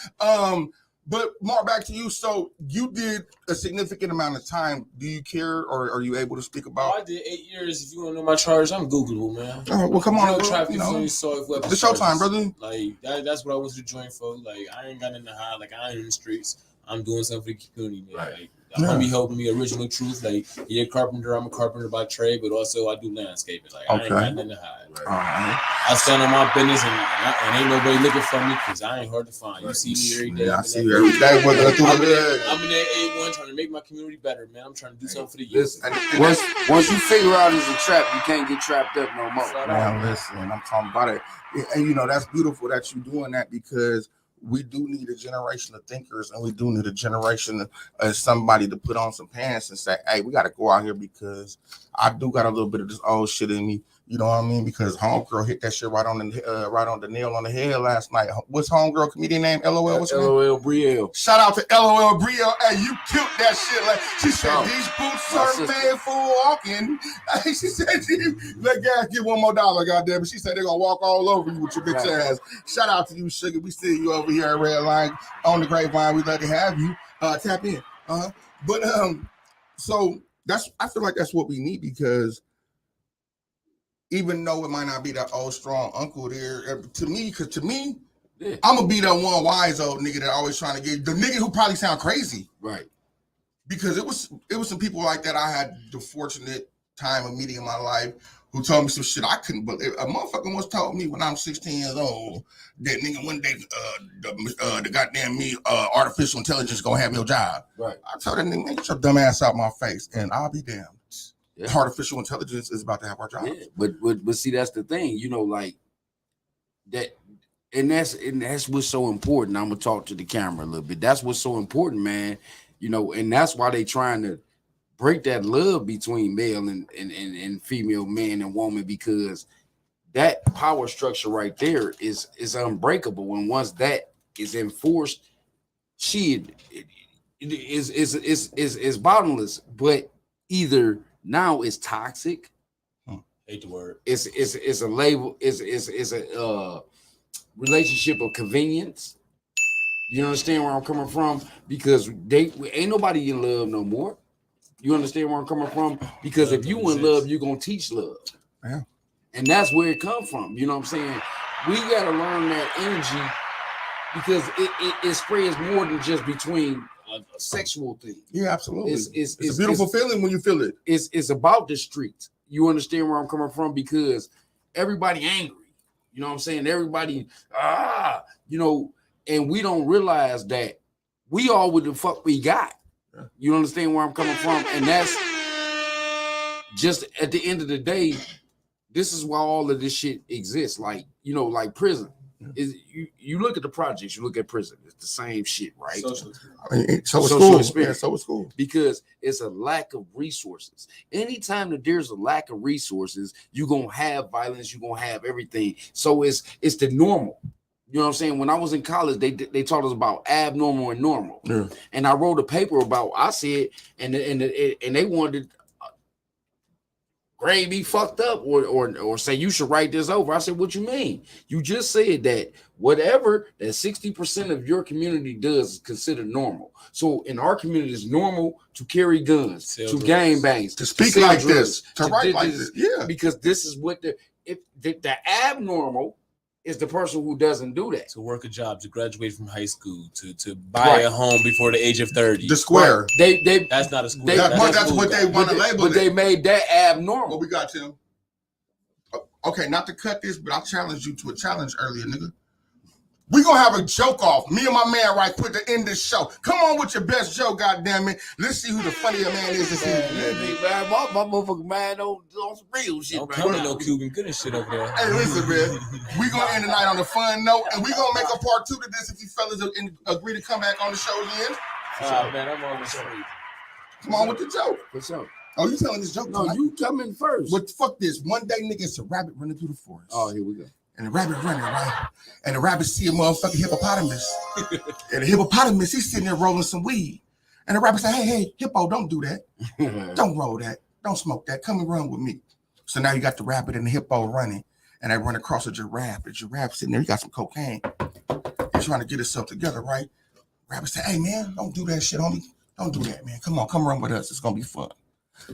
But Mark, back to you. So you did a significant amount of time. Do you care, or are you able to speak about? I did 8 years. If you want to know my charge, I'm Googleable, man. Oh, well, come on, the showtime, brother. Like that's what I went to join for. Like I ain't got nothing to hide. Like I ain't in the streets. I'm doing something for the community, man. Right. Like, homie helping me, Original Truth. Like, a carpenter. I'm a carpenter by trade, but also I do landscaping. Like, I ain't got nothing to hide. Like, I stand on my business, and ain't nobody looking for me because I ain't hard to find. You see me every day. Yeah, I see you every day. I'm in that A1 trying to make my community better, man. I'm trying to do something for the youth. Once you figure out it's a trap, you can't get trapped up no more. Man, listen, I'm talking about it. And, that's beautiful that you're doing that because we do need a generation of thinkers, and we do need a generation of somebody to put on some pants and say, hey, we got to go out here because I do got a little bit of this old shit in me. You know what I mean? Because Homegirl hit that shit right on the nail on the head last night. What's Homegirl comedian name? LOL. What's LOL Brielle. Shout out to LOL Brielle. Hey, you killed that shit. Like she said, these boots are made for walking. She said, let guys get $1 more, goddamn it. She said they're gonna walk all over you with your bitch ass. Shout out to you, Sugar. We see you over here at Red Line on the Grape Vine. We'd love to have you. Tap in. But so I feel like that's what we need because even though it might not be that old strong uncle there, to me, I'm gonna be that one wise old nigga that always trying to get the nigga who probably sound crazy, right? Because it was some people like that I had the fortunate time of meeting in my life who told me some shit I couldn't believe. A motherfucker once told me when I was 16 years old that nigga one day the goddamn artificial intelligence gonna have your job. Right. I told that nigga, man, get your dumb ass out my face, and I'll be damned. Yeah. Artificial intelligence is about to have our job. Yeah, but see, that's the thing, like that, and that's what's so important. I'm gonna talk to the camera a little bit. That's what's so important, man. And that's why they trying to break that love between male and female, man and woman, because that power structure right there is unbreakable. And once that is enforced, it is bottomless. But either now it's toxic. Hate the word. It's a label. It's a relationship of convenience. You understand where I'm coming from? Because ain't nobody in love no more. You understand where I'm coming from? Because if you in love, you're gonna teach love. Yeah. And that's where it come from. You know what I'm saying? We gotta learn that energy because it spreads more than just between a sexual thing. Yeah, absolutely. It's a beautiful feeling when you feel it. It's about the streets. You understand where I'm coming from? Because everybody angry. You know what I'm saying? Everybody, and we don't realize that we all with the fuck we got. Yeah. You understand where I'm coming from? And that's just at the end of the day, this is why all of this shit exists. Like prison. Is you look at the projects, you look at prison, it's the same shit, right? So is school. Yeah, so is school. Because it's a lack of resources. Anytime that there's a lack of resources, you're gonna have violence, you're gonna have everything. So it's the normal. You know what I'm saying? When I was in college, they taught us about abnormal and normal. Yeah. And I wrote a paper about, I said, and they wanted grade be fucked up or say you should write this over. I said, what you mean? You just said that whatever that 60% of your community does is considered normal. So in our community, it's normal to carry guns, to gang bangs, to speak like this, to write like this. Yeah. Because this is what if the abnormal is the person who doesn't do that. To work a job, to graduate from high school, to buy a home before the age of 30. The square. They that's not a square. That's what they want to label but they made that abnormal. What we got, Tim? Okay, not to cut this, but I challenged you to a challenge earlier, nigga. We gonna have a joke off. Me and my man right quick to end this show. Come on with your best joke, goddammit. Let's see who the funnier man is this evening. Man, my motherfucking mind on some real shit. Don't come with no Cuban goodness shit over there. Hey, listen, man. We gonna end the night on a fun note, and we gonna make a part 2 to this if you fellas agree to come back on the show again. Man, I'm on the street. Come on with the joke. What's up? Oh, you telling this joke? No, you coming first. But fuck this. One day, nigga, it's a rabbit running through the forest. Oh, here we go. And the rabbit running, right? And the rabbit see a motherfucking hippopotamus. And the hippopotamus, he's sitting there rolling some weed. And the rabbit say, hey, hippo, don't do that. Don't roll that. Don't smoke that. Come and run with me. So now you got the rabbit and the hippo running. And they run across a giraffe. The giraffe sitting there, he got some cocaine. He's trying to get himself together, right? Rabbit say, hey, man, don't do that shit, homie. Don't do that, man. Come on, come run with us. It's going to be fun.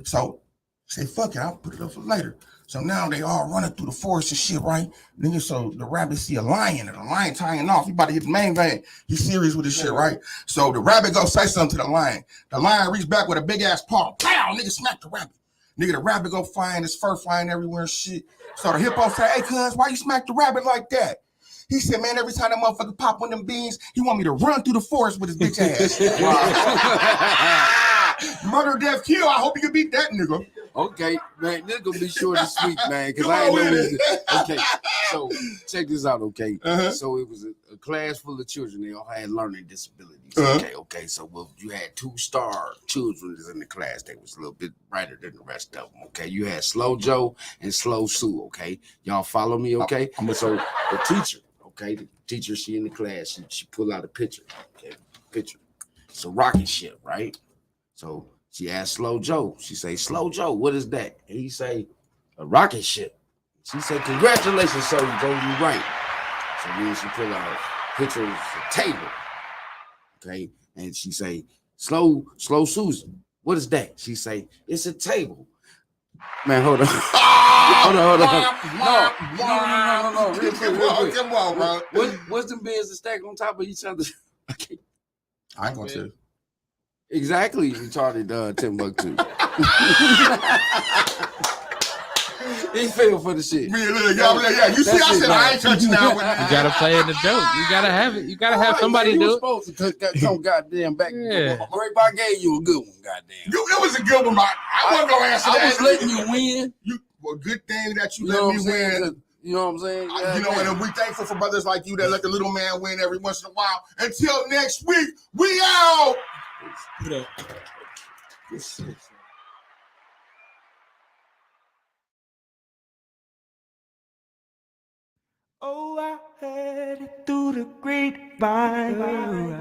So say, fuck it, I'll put it up for later. So now they all running through the forest and shit, right? Nigga, so the rabbit see a lion and the lion tying off. He about to hit the main vein. He's serious with his shit, right? So the rabbit go say something to the lion. The lion reach back with a big ass paw. Pow! Nigga smack the rabbit. Nigga, the rabbit go flying, his fur flying everywhere and shit. So the hippo say, hey, cuz, why you smack the rabbit like that? He said, man, every time that motherfucker pop one of them beans, he want me to run through the forest with his bitch ass. Murder, death, kill. I hope you can beat that nigga. Okay, man, this gonna be short and sweet, man, because I ain't know. Okay, so check this out, okay? So it was a class full of children. They all had learning disabilities. Okay. So you had 2-star children in the class. They was a little bit brighter than the rest of them. Okay, you had Slow Joe and Slow Sue. Okay, y'all follow me, okay? So the teacher, okay, she in the class. She pull out a picture. Okay, picture. It's a rocket ship, right? So she asked Slow Joe. She say, Slow Joe, what is that? And he say, a rocket ship. She said, congratulations, sir, you right. So then she pull out a picture of a table. Okay, and she say, Slow Susan, what is that? She say, it's a table. Man, hold on. Hold on. No. Real quick. Come on, bro. What's them beds that stack on top of each other? I ain't gonna tell you. Exactly, retarded Timbuktu. He fell for the shit. Yeah. You see, I said I ain't touching that one. You gotta play in the joke. You gotta have it. You gotta have somebody do it. Supposed to come goddamn back. Yeah. Grape, I gave you a good one, goddamn. It was a good one, but I wasn't gonna answer that. I was letting you win. Well, good thing that you let me win. You know what I'm saying? And we thankful for brothers like you that let the little man win every once in a while. Until next week, we out. Oh, I heard it through the grapevine.